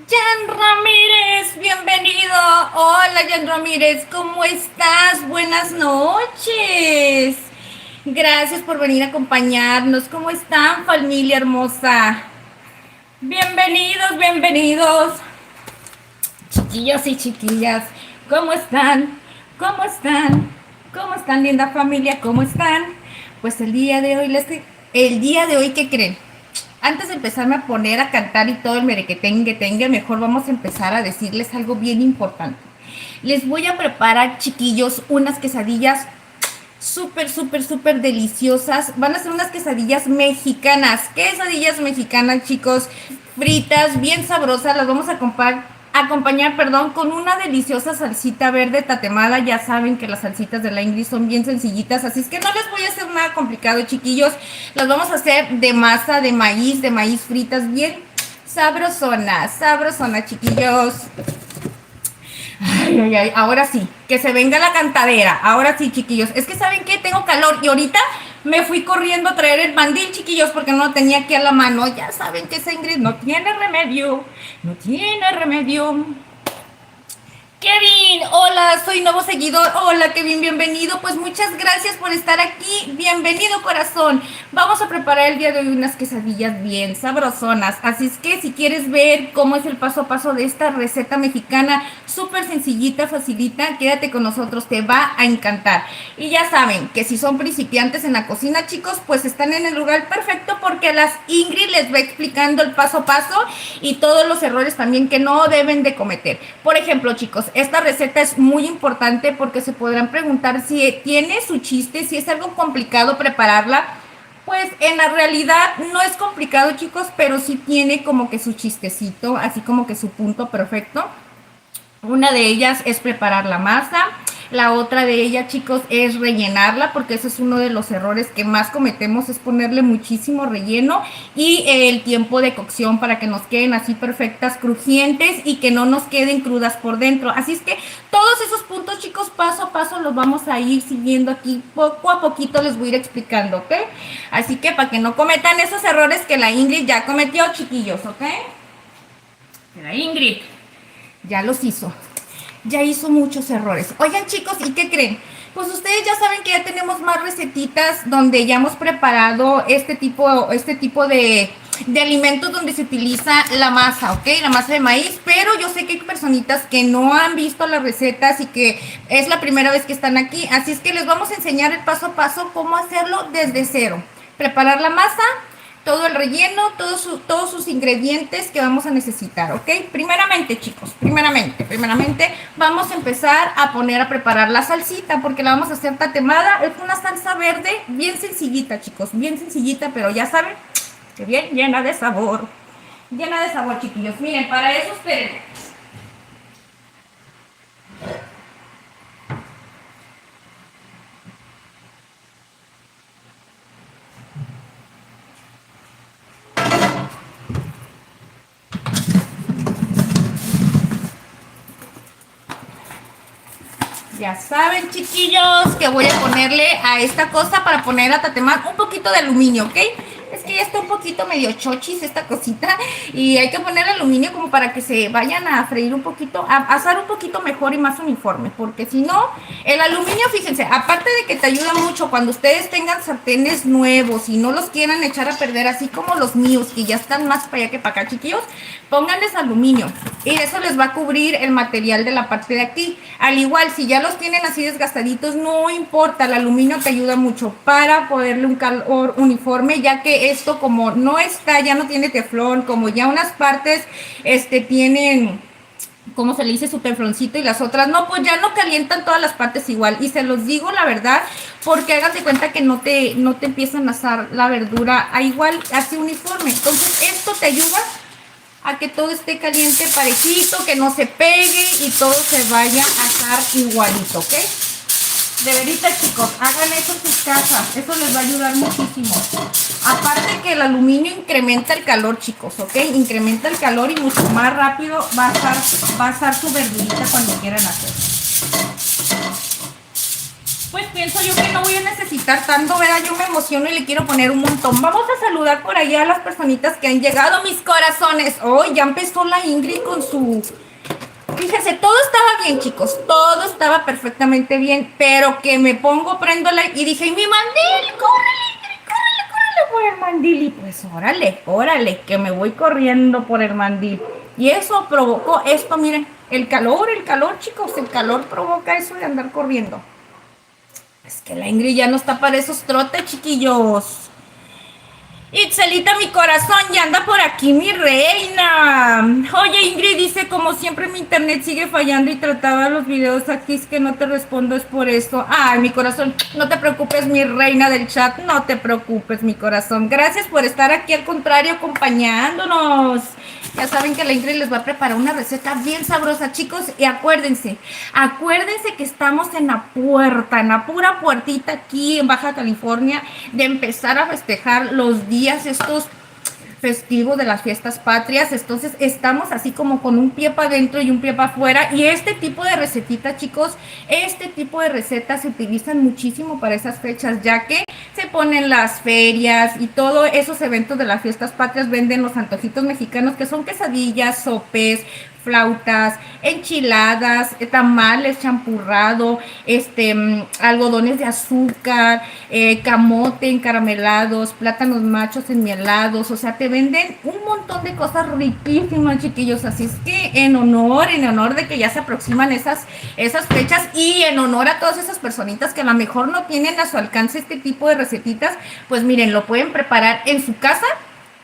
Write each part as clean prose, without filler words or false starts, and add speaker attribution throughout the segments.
Speaker 1: Jan Ramírez, bienvenido. Hola, Jan Ramírez, ¿cómo estás? Buenas noches. Gracias por venir a acompañarnos. ¿Cómo están, familia hermosa? Bienvenidos, bienvenidos. Chiquillos y chiquillas, ¿cómo están? ¿Cómo están? ¿Cómo están, linda familia? ¿Cómo están? Pues el día de hoy, ¿qué creen? Antes de empezarme a poner a cantar y todo el merequetengue tengue, mejor vamos a empezar a decirles algo bien importante. Les voy a preparar, chiquillos, unas quesadillas súper, súper, súper deliciosas. Van a ser unas quesadillas mexicanas. Quesadillas mexicanas, chicos, fritas, bien sabrosas. Las vamos a acompañar, perdón, con una deliciosa salsita verde tatemada. Ya saben que las salsitas de la Ingrid son bien sencillitas, así es que no les voy a hacer nada complicado, chiquillos. Las vamos a hacer de masa de maíz fritas, bien sabrosona, sabrosona, chiquillos. Ay, ay, ay, ahora sí, que se venga la cantadera. Ahora sí, chiquillos. Es que ¿saben qué? Tengo calor y ahorita me fui corriendo a traer el mandil, chiquillos, porque no lo tenía aquí a la mano. Ya saben que esa Ingrid no tiene remedio. No tiene remedio. Kevin, hola, soy nuevo seguidor. Hola, Kevin, bienvenido. Pues muchas gracias por estar aquí. Bienvenido, corazón. Vamos a preparar el día de hoy unas quesadillas bien sabrosonas. Así es que si quieres ver cómo es el paso a paso de esta receta mexicana, súper sencillita, facilita, quédate con nosotros, te va a encantar. Y ya saben que si son principiantes en la cocina, chicos, pues están en el lugar perfecto porque las Ingrid les va explicando el paso a paso y todos los errores también que no deben de cometer. Por ejemplo, chicos, esta receta es muy importante porque se podrán preguntar si tiene su chiste, si es algo complicado prepararla. Pues en la realidad no es complicado, chicos, pero sí tiene como que su chistecito, así como que su punto perfecto. Una de ellas es preparar la masa. La otra de ellas, chicos, es rellenarla, porque ese es uno de los errores que más cometemos, es ponerle muchísimo relleno y el tiempo de cocción para que nos queden así perfectas, crujientes y que no nos queden crudas por dentro. Así es que todos esos puntos, chicos, paso a paso los vamos a ir siguiendo aquí, poco a poquito les voy a ir explicando, ¿ok? Así que para que no cometan esos errores que la Ingrid ya cometió, chiquillos, ¿ok? La Ingrid ya los hizo. Ya hizo muchos errores. Oigan, chicos, ¿y qué creen? Pues ustedes ya saben que ya tenemos más recetitas donde ya hemos preparado este tipo de alimentos donde se utiliza la masa, ¿ok? La masa de maíz, pero yo sé que hay personitas que no han visto las recetas y que es la primera vez que están aquí, así es que les vamos a enseñar el paso a paso cómo hacerlo desde cero. Preparar la masa, todo el relleno, todos sus ingredientes que vamos a necesitar, ¿ok? Primeramente, chicos, primeramente vamos a empezar a poner a preparar la salsita porque la vamos a hacer tatemada. Es una salsa verde bien sencillita, chicos, bien sencillita, pero ya saben que bien llena de sabor. Llena de sabor, chiquillos. Miren, para eso, esperen. Ya saben, chiquillos, que voy a ponerle a esta cosa para poner a tatemar un poquito de aluminio, ¿ok? Es que ya está un poquito medio chochis esta cosita y hay que poner aluminio como para que se vayan a freír un poquito, a asar un poquito mejor y más uniforme, porque si no, el aluminio, fíjense, aparte de que te ayuda mucho cuando ustedes tengan sartenes nuevos y no los quieran echar a perder, así como los míos, que ya están más para allá que para acá, chiquillos, pónganles aluminio y eso les va a cubrir el material de la parte de aquí. Al igual, si ya los tienen así desgastaditos, no importa, el aluminio te ayuda mucho para poderle un calor uniforme, ya que esto como no está, ya no tiene teflón, como ya unas partes tienen, ¿cómo se le dice? Su tefloncito y las otras no, pues ya no calientan todas las partes igual. Y se los digo la verdad, porque háganse cuenta que no te empiezan a asar la verdura a igual, así uniforme. Entonces esto te ayuda a que todo esté caliente, parejito, que no se pegue y todo se vaya a asar igualito, ¿ok? De verita, chicos, hagan eso en sus casas, eso les va a ayudar muchísimo. Aparte que el aluminio incrementa el calor, chicos, ¿ok? Incrementa el calor y mucho más rápido va a asar su verdurita cuando quieran hacer. Pues pienso yo que no voy a necesitar tanto, ¿verdad? Yo me emociono y le quiero poner un montón. Vamos a saludar por allá a las personitas que han llegado, mis corazones. Oh, ya empezó la Ingrid con su... Fíjense, todo estaba bien, chicos. Todo estaba perfectamente bien. Pero que me pongo, prendo la... Y dije, ¡y mi mandil! ¡Córrele, Ingrid! ¡Córrele, córrele por el mandil! Y pues, órale, órale, que me voy corriendo por el mandil. Y eso provocó esto, miren. El calor, chicos. El calor provoca eso de andar corriendo. Es que la Ingrid ya no está para esos trotes, chiquillos. Itzelita, mi corazón, ya anda por aquí, mi reina. Oye, Ingrid dice, como siempre mi internet sigue fallando y trataba los videos aquí, es que no te respondo, es por eso. Ay, mi corazón, no te preocupes, mi reina del chat, no te preocupes, mi corazón. Gracias por estar aquí, al contrario, acompañándonos. Ya saben que la Ingrid les va a preparar una receta bien sabrosa, chicos. Y acuérdense que estamos en la puerta, en la pura puertita aquí en Baja California, de empezar a festejar los días estos festivos de las fiestas patrias. Entonces estamos así como con un pie para adentro y un pie para afuera. Y este tipo de recetitas, chicos, este tipo de recetas se utilizan muchísimo para esas fechas, ya que se ponen las ferias y todos esos eventos de las fiestas patrias. Venden los antojitos mexicanos, que son quesadillas, sopes, flautas, enchiladas, tamales, champurrado, algodones de azúcar, camote encaramelados, plátanos machos enmielados. O sea, te venden un montón de cosas riquísimas, chiquillos. Así es que en honor de que ya se aproximan esas fechas, y en honor a todas esas personitas que a lo mejor no tienen a su alcance este tipo de recetitas, pues miren, lo pueden preparar en su casa.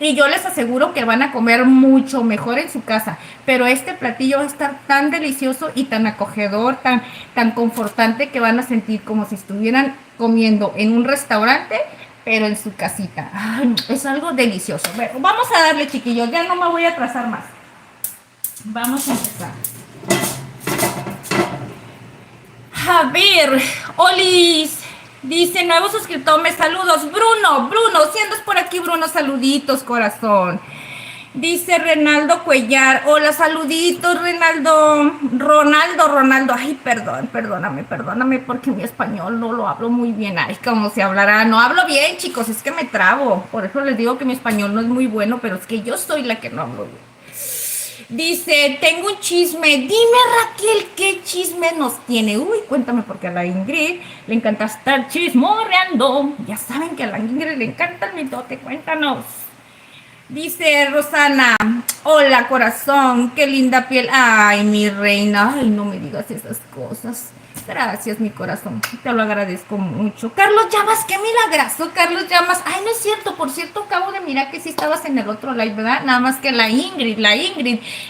Speaker 1: Y yo les aseguro que van a comer mucho mejor en su casa. Pero este platillo va a estar tan delicioso y tan acogedor, tan confortante, que van a sentir como si estuvieran comiendo en un restaurante, pero en su casita. Ay, es algo delicioso. Bueno, vamos a darle, chiquillos. Ya no me voy a atrasar más. Vamos a empezar. A ver, Olis. Dice, nuevo suscriptor, me saludos. Bruno, si andas por aquí, Bruno, saluditos, corazón. Dice Renaldo Cuellar, hola, saluditos, Ronaldo. Ay, perdóname, porque mi español no lo hablo muy bien. Ay, como se hablará, no hablo bien, chicos, es que me trabo. Por eso les digo que mi español no es muy bueno, pero es que yo soy la que no hablo bien. Dice, tengo un chisme. Dime, Raquel, ¿qué chisme nos tiene? Uy, cuéntame, porque a la Ingrid le encanta estar chismorreando. Ya saben que a la Ingrid le encanta el mitote. Cuéntanos. Dice Rosana, hola, corazón, qué linda piel. Ay, mi reina, ay, no me digas esas cosas. Gracias, mi corazón, te lo agradezco mucho. Carlos Llamas, qué milagroso, Carlos Llamas. Ay, no es cierto, por cierto, acabo de mirar que sí estabas en el otro live, ¿verdad? Nada más que la Ingrid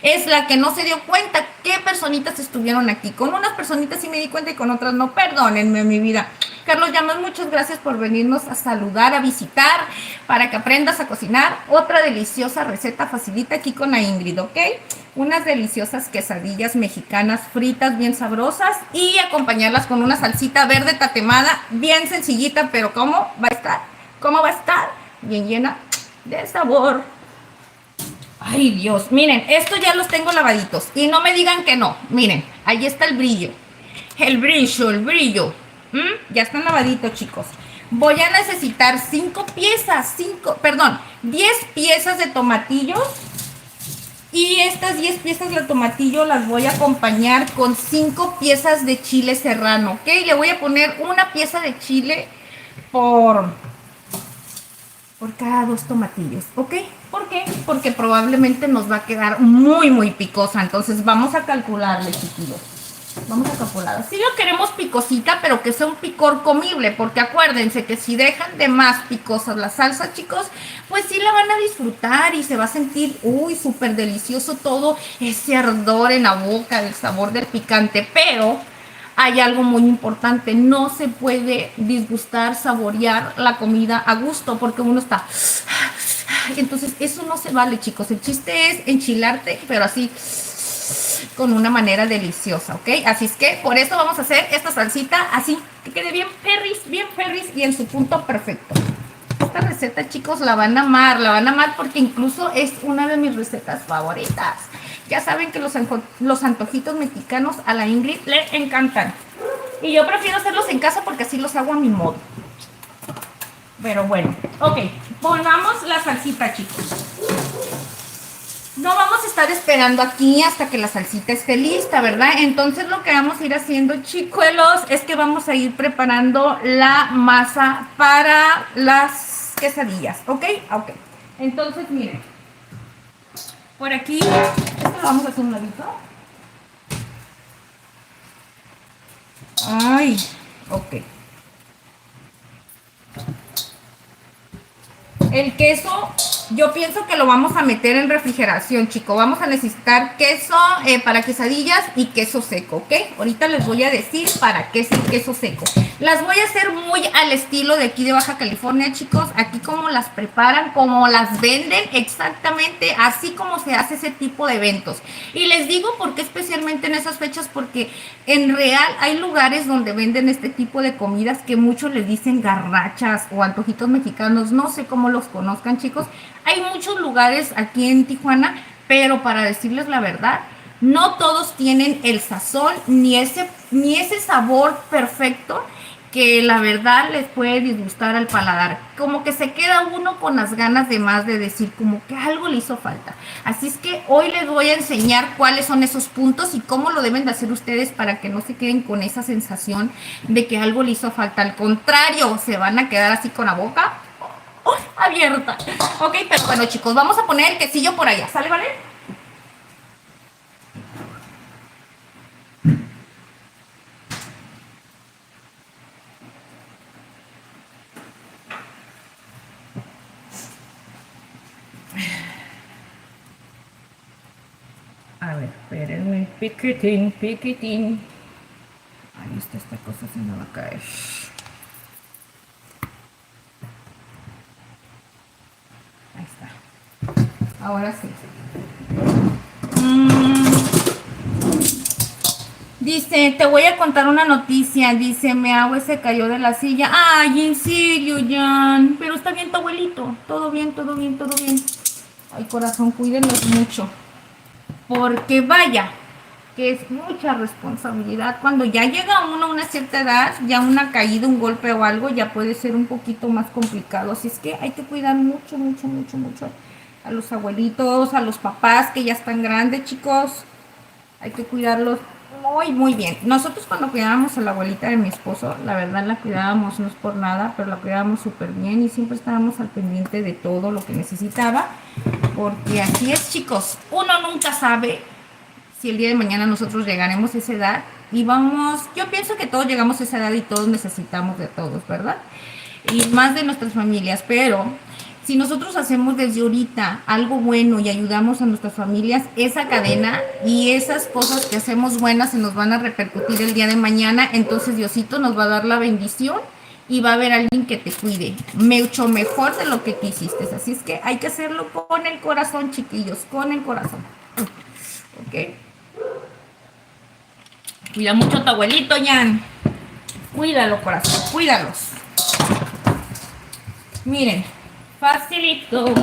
Speaker 1: es la que no se dio cuenta qué personitas estuvieron aquí. Con unas personitas sí me di cuenta y con otras no. Perdónenme, mi vida. Carlos Llamas, muchas gracias por venirnos a saludar, a visitar, para que aprendas a cocinar. Otra deliciosa receta facilita aquí con la Ingrid, ¿ok? Unas deliciosas quesadillas mexicanas fritas, bien sabrosas, y acompañarlas con una salsita verde tatemada, bien sencillita, pero ¿cómo va a estar? ¿Cómo va a estar? Bien llena de sabor. Ay, Dios, miren, estos ya los tengo lavaditos, y no me digan que no. Miren, ahí está el brillo. El brillo. Ya están lavaditos, chicos. Voy a necesitar 10 piezas de tomatillos. Y estas 10 piezas de tomatillo las voy a acompañar con 5 piezas de chile serrano, ¿ok? Le voy a poner una pieza de chile por cada 2 tomatillos, ¿ok? ¿Por qué? Porque probablemente nos va a quedar muy picosa. Entonces vamos a calcularle, chiquillos. Vamos a calcular. Si lo queremos picosita, pero que sea un picor comible, porque acuérdense que si dejan de más picosas la salsa, chicos, pues sí la van a disfrutar y se va a sentir, uy, súper delicioso todo ese ardor en la boca, el sabor del picante. Pero hay algo muy importante, no se puede disgustar, saborear la comida a gusto, porque uno está... Entonces eso no se vale, chicos. El chiste es enchilarte, pero así... con una manera deliciosa, ¿ok? Así es que por eso vamos a hacer esta salsita así, que quede bien perris y en su punto perfecto. Esta receta, chicos, la van a amar porque incluso es una de mis recetas favoritas. Ya saben que los antojitos mexicanos a la Ingrid le encantan. Y yo prefiero hacerlos en casa porque así los hago a mi modo. Pero bueno, ok, pongamos la salsita, chicos. No vamos a estar esperando aquí hasta que la salsita esté lista, ¿verdad? Entonces lo que vamos a ir haciendo, chicuelos, es que vamos a ir preparando la masa para las quesadillas, ¿ok? Ok. Entonces, miren. Por aquí, esto lo vamos a hacer un ladito. Ay, ok. El queso, yo pienso que lo vamos a meter en refrigeración, chicos. Vamos a necesitar queso para quesadillas y queso seco, ¿ok? Ahorita les voy a decir para qué es el queso seco. Las voy a hacer muy al estilo de aquí de Baja California, chicos. Aquí como las preparan, como las venden, exactamente así como se hace ese tipo de eventos. Y les digo por qué especialmente en esas fechas, porque en real hay lugares donde venden este tipo de comidas que muchos les dicen garrachas o antojitos mexicanos. No sé cómo los conozcan, chicos. Hay muchos lugares aquí en Tijuana, pero para decirles la verdad, no todos tienen el sazón ni ese sabor perfecto que la verdad les puede disgustar al paladar. Como que se queda uno con las ganas de más, de decir como que algo le hizo falta. Así es que hoy les voy a enseñar cuáles son esos puntos y cómo lo deben de hacer ustedes para que no se queden con esa sensación de que algo le hizo falta. Al contrario, se van a quedar así con la boca abierta. Ok, pero bueno, chicos, vamos a poner el quesillo por allá, ¿sale, vale? A ver, espérenme, piquitín, piquitín. Ahí está, esta cosa se me va a caer. Ahí está. Ahora sí. Dice, te voy a contar una noticia. Dice, mi abuelo se cayó de la silla. Ay, en serio, Jan. Pero está bien tu abuelito. Todo bien, todo bien, todo bien. Ay, corazón, cuídenlos mucho. Porque vaya, que es mucha responsabilidad. Cuando ya llega uno a una cierta edad, ya una caída, un golpe o algo, ya puede ser un poquito más complicado. Así es que hay que cuidar mucho, mucho, mucho, mucho a los abuelitos, a los papás que ya están grandes, chicos. Hay que cuidarlos muy, muy bien. Nosotros cuando cuidábamos a la abuelita de mi esposo, la verdad la cuidábamos, no es por nada, pero la cuidábamos súper bien y siempre estábamos al pendiente de todo lo que necesitaba. Porque así es, chicos. Uno nunca sabe si el día de mañana nosotros llegaremos a esa edad y vamos, yo pienso que todos llegamos a esa edad y todos necesitamos de todos, ¿verdad? Y más de nuestras familias, pero si nosotros hacemos desde ahorita algo bueno y ayudamos a nuestras familias, esa cadena y esas cosas que hacemos buenas se nos van a repercutir el día de mañana, entonces Diosito nos va a dar la bendición y va a haber alguien que te cuide mucho mejor de lo que tú hiciste. Así es que hay que hacerlo con el corazón, chiquillos, con el corazón. ¿Ok? Cuida mucho a tu abuelito, Jan. Cuídalo, corazón, cuídalos. Miren, facilito.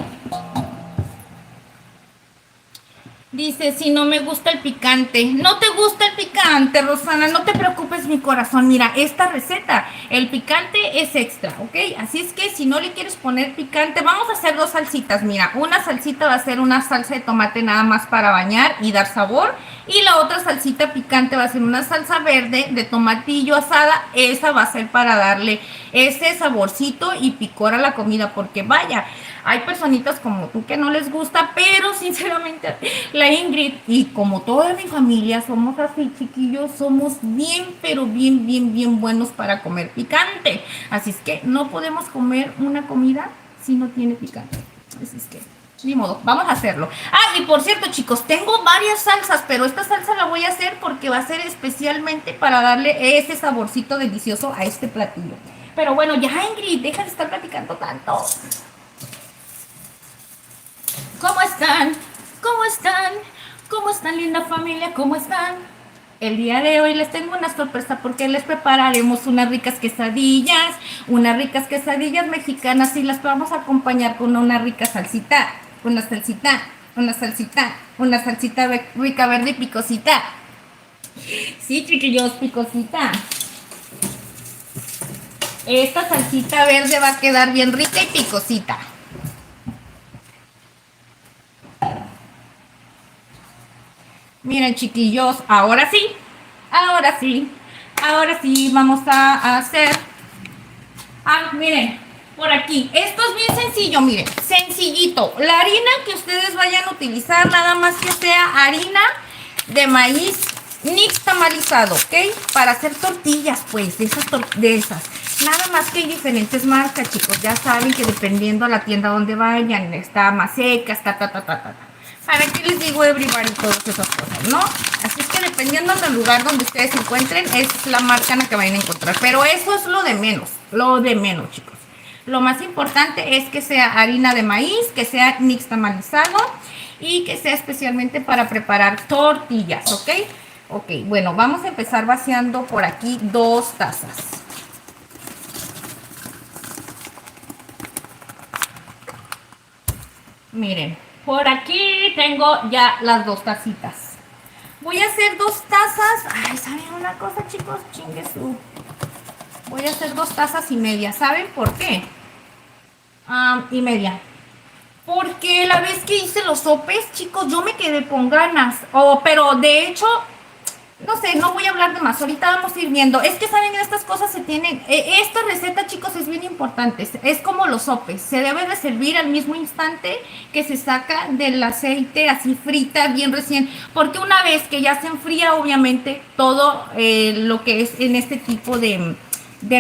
Speaker 1: Dice, si no me gusta el picante. No te gusta el picante, Rosana, no te preocupes, mi corazón. Mira, esta receta, el picante es extra, ¿ok? Así es que si no le quieres poner picante, vamos a hacer dos salsitas. Mira, una salsita va a ser una salsa de tomate nada más para bañar y dar sabor. Y la otra salsita picante va a ser una salsa verde de tomatillo asada. Esa va a ser para darle ese saborcito y picor a la comida, porque vaya, hay personitas como tú que no les gusta, pero sinceramente la Ingrid y como toda mi familia somos así, chiquillos, somos bien, pero bien, bien, bien buenos para comer picante. Así es que no podemos comer una comida si no tiene picante. Así es que, ni modo, vamos a hacerlo. Ah, y por cierto, chicos, tengo varias salsas, pero esta salsa la voy a hacer porque va a ser especialmente para darle ese saborcito delicioso a este platillo. Pero bueno, ya Ingrid, deja de estar platicando tanto. ¿Cómo están? ¿Cómo están? ¿Cómo están, linda familia? ¿Cómo están? El día de hoy les tengo una sorpresa porque les prepararemos unas ricas quesadillas mexicanas y las vamos a acompañar con una rica salsita, una salsita rica, verde y picosita. Sí, chiquillos, picosita. Esta salsita verde va a quedar bien rica y picosita. Miren, chiquillos, ahora sí, ahora sí, ahora sí vamos a hacer. Ah, miren, por aquí. Esto es bien sencillo, miren, sencillito. La harina que ustedes vayan a utilizar, nada más que sea harina de maíz nixtamalizado, ¿ok? Para hacer tortillas, pues, de esas. Nada más que hay diferentes marcas, chicos. Ya saben que dependiendo la tienda donde vayan, está más seca, está ta. ¿Para qué les digo everybody todas esas cosas, no? Así es que dependiendo del lugar donde ustedes se encuentren, es la marca en la que vayan a encontrar. Pero eso es lo de menos, chicos. Lo más importante es que sea harina de maíz, que sea nixtamalizado y que sea especialmente para preparar tortillas, ¿ok? Ok, bueno, vamos a empezar vaciando por aquí 2 tazas. Miren, por aquí tengo ya las 2 tacitas. Voy a hacer 2 tazas. Ay, ¿saben una cosa, chicos? Chingue su. Voy a hacer 2 tazas y media. ¿Saben por qué? Y media. Porque la vez que hice los sopes, chicos, yo me quedé con ganas. Pero de hecho, no sé, no voy a hablar de más. Ahorita vamos a ir viendo. Es que saben, estas cosas se tienen. Esta receta, chicos, es bien importante. Es como los sopes. Se debe de servir al mismo instante que se saca del aceite, así frita, bien recién. Porque una vez que ya se enfría, obviamente, todo lo que es en este tipo de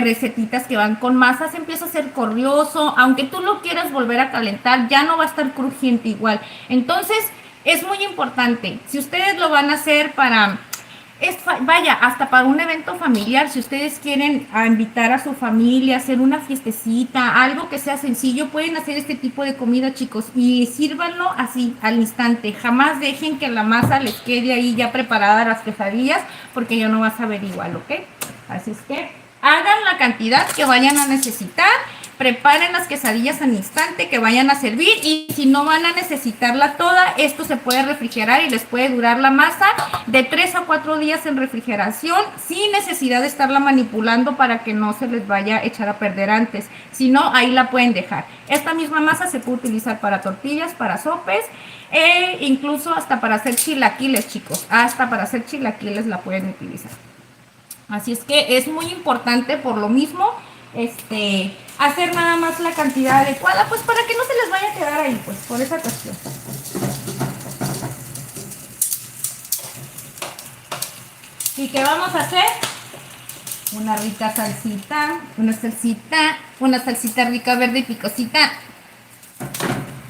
Speaker 1: recetitas que van con masa se empieza a hacer corrioso. Aunque tú lo quieras volver a calentar, ya no va a estar crujiente igual. Entonces, es muy importante. Si ustedes lo van a hacer para vaya, hasta para un evento familiar, si ustedes quieren invitar a su familia, hacer una fiestecita, algo que sea sencillo, pueden hacer este tipo de comida, chicos, y sírvanlo así, al instante. Jamás dejen que la masa les quede ahí ya preparada las quesadillas, porque ya no vas a ver igual, ¿ok? Así es que hagan la cantidad que vayan a necesitar. Preparen las quesadillas al instante que vayan a servir, y si no van a necesitarla toda, esto se puede refrigerar y les puede durar la masa de 3 a 4 días en refrigeración sin necesidad de estarla manipulando para que no se les vaya a echar a perder antes. Si no, ahí la pueden dejar. Esta misma masa se puede utilizar para tortillas, para sopes, incluso hasta para hacer chilaquiles, chicos. Hasta para hacer chilaquiles la pueden utilizar. Así es que es muy importante por lo mismo hacer nada más la cantidad adecuada, pues para que no se les vaya a quedar ahí, pues por esa cuestión. ¿Y qué vamos a hacer? Una rica salsita, una salsita rica verde y picosita.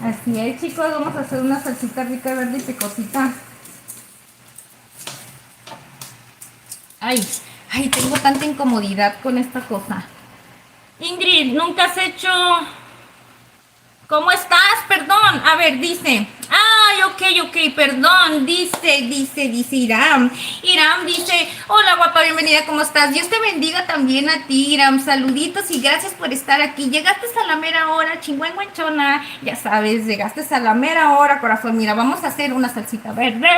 Speaker 1: Así es, chicos, vamos a hacer una salsita rica verde y picosita. Ay, tengo tanta incomodidad con esta cosa. Ingrid, ¿nunca has hecho? ¿Cómo estás? Perdón. A ver, dice. Ay, ok, perdón. Dice Iram. Iram dice, hola guapa, bienvenida, ¿cómo estás? Dios te bendiga también a ti, Iram. Saluditos y gracias por estar aquí. Llegaste a la mera hora, chingüengüenchona. Ya sabes, llegaste a la mera hora, corazón. Mira, vamos a hacer una salsita verde,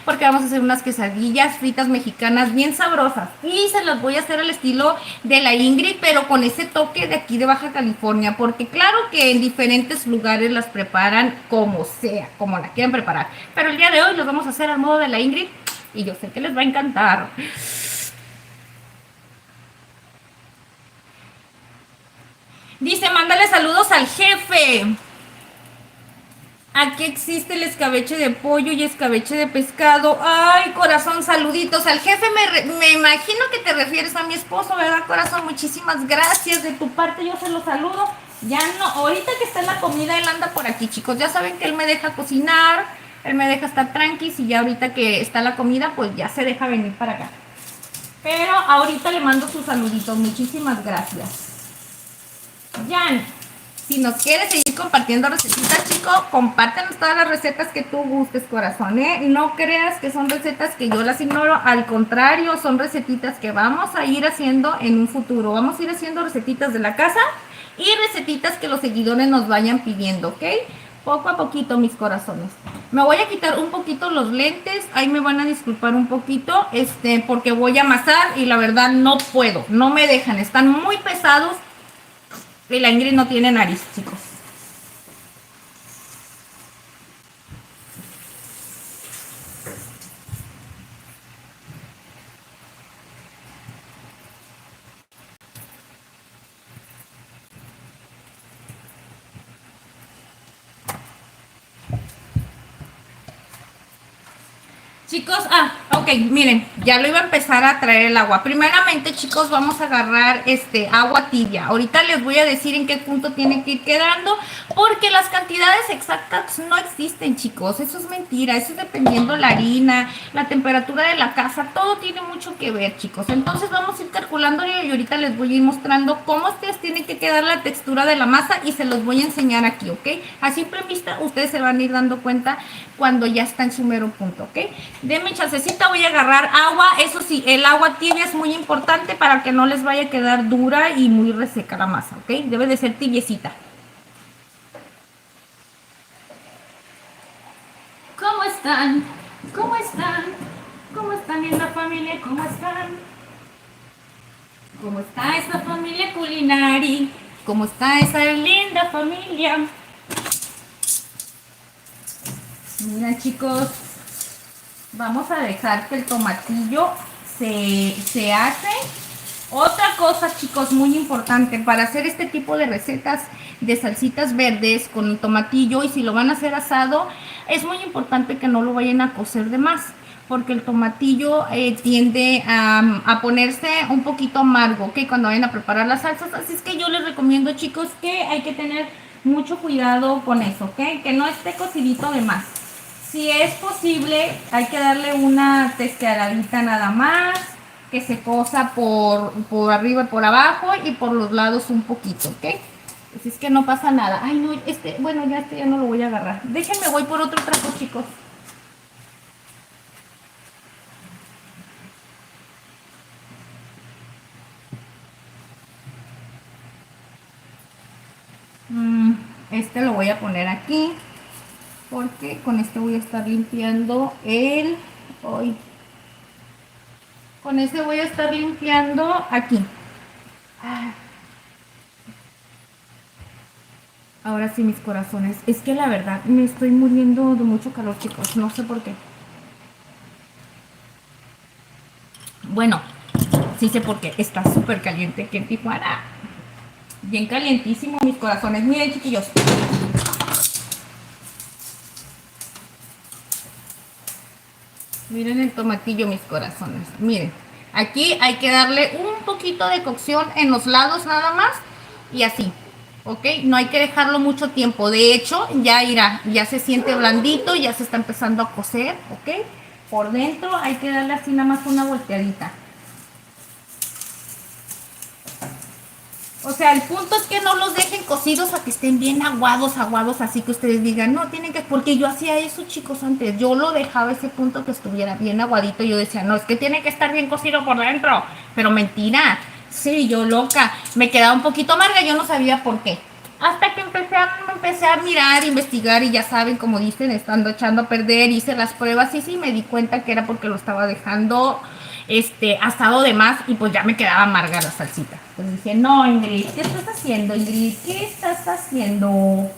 Speaker 1: porque vamos a hacer unas quesadillas fritas mexicanas bien sabrosas. Y se las voy a hacer al estilo de la Ingrid, pero con ese toque de aquí de Baja California. Porque claro que en diferentes lugares las preparan como sea, como la quieran preparar, pero el día de hoy los vamos a hacer al modo de la Ingrid y yo sé que les va a encantar. Dice, mándale saludos al jefe. Aquí existe el escabeche de pollo y escabeche de pescado. Ay, corazón, saluditos al jefe. Me imagino que te refieres a mi esposo, ¿verdad, corazón? Muchísimas gracias. De tu parte yo se lo saludo. Ya no, ahorita que está en la comida, él anda por aquí, chicos. Ya saben que él me deja cocinar, él me deja estar tranqui. Y ya ahorita que está la comida, pues ya se deja venir para acá. Pero ahorita le mando sus saluditos. Muchísimas gracias. Jan, si nos quieres seguir compartiendo recetitas, chicos, compártenos todas las recetas que tú gustes, corazón, ¿eh? No creas que son recetas que yo las ignoro. Al contrario, son recetitas que vamos a ir haciendo en un futuro. Vamos a ir haciendo recetitas de la casa y recetitas que los seguidores nos vayan pidiendo, ¿ok? Poco a poquito, mis corazones. Me voy a quitar un poquito los lentes. Ahí me van a disculpar un poquito, porque voy a amasar y la verdad no puedo. No me dejan. Están muy pesados Y la Ingrid no tiene nariz, chicos. Chicos, ok, miren, ya lo iba a empezar a traer el agua. Primeramente, chicos, vamos a agarrar agua tibia. Ahorita les voy a decir en qué punto tiene que ir quedando, porque las cantidades exactas no existen, chicos. Eso es mentira, eso es dependiendo la harina, la temperatura de la casa, todo tiene mucho que ver, chicos. Entonces vamos a ir calculando y ahorita les voy a ir mostrando cómo ustedes tienen que quedar la textura de la masa y se los voy a enseñar aquí, ¿ok? A simple vista, ustedes se van a ir dando cuenta cuando ya está en su mero punto, ¿ok? Denme chancecita, voy a agarrar agua. Eso sí, el agua tibia es muy importante para que no les vaya a quedar dura y muy reseca la masa, ¿ok? Debe de ser tibiecita. ¿Cómo están? ¿Cómo están? ¿Cómo están en la familia? ¿Cómo están? ¿Cómo está esa familia Culinari? ¿Cómo está esa linda familia? Mira, chicos, vamos a dejar que el tomatillo se hace. Otra cosa, chicos, muy importante para hacer este tipo de recetas de salsitas verdes con el tomatillo, y si lo van a hacer asado, es muy importante que no lo vayan a cocer de más, porque el tomatillo tiende a ponerse un poquito amargo, ¿ok? Cuando vayan a preparar las salsas. Así es que yo les recomiendo, chicos, que hay que tener mucho cuidado con eso, ¿ok? Que no esté cocidito de más. Si es posible, hay que darle una testeadita nada más, que se cosa por arriba y por abajo y por los lados un poquito, ¿ok? Así es que no pasa nada. Ay, no, bueno, ya no lo voy a agarrar. Déjenme, voy por otro trapo, chicos. Lo voy a poner aquí, porque con este voy a estar limpiando hoy. Con este voy a estar limpiando aquí. Ahora sí, mis corazones. Es que la verdad me estoy muriendo de mucho calor, chicos. No sé por qué. Bueno, sí sé por qué. Está súper caliente aquí en Tijuana. Bien calientísimo, mis corazones. Miren, chiquillos. Miren el tomatillo, mis corazones. Miren. Aquí hay que darle un poquito de cocción en los lados nada más. Y así. ¿Ok? No hay que dejarlo mucho tiempo. De hecho, ya se siente blandito, ya se está empezando a cocer. ¿Ok? Por dentro hay que darle así nada más una volteadita. O sea, el punto es que no los dejen cocidos a que estén bien aguados, así que ustedes digan, no, tienen que, porque yo hacía eso, chicos, antes, yo lo dejaba ese punto que estuviera bien aguadito, yo decía, no, es que tiene que estar bien cocido por dentro, pero mentira, sí, yo loca, me quedaba un poquito amarga, yo no sabía por qué. Hasta que empecé a mirar, investigar, y ya saben, como dicen, estando echando a perder, hice las pruebas y sí me di cuenta que era porque lo estaba dejando asado de más, y pues ya me quedaba amarga la salsita. Pues dije, no, Ingrid, ¿qué estás haciendo, Ingrid? ¿Qué estás haciendo?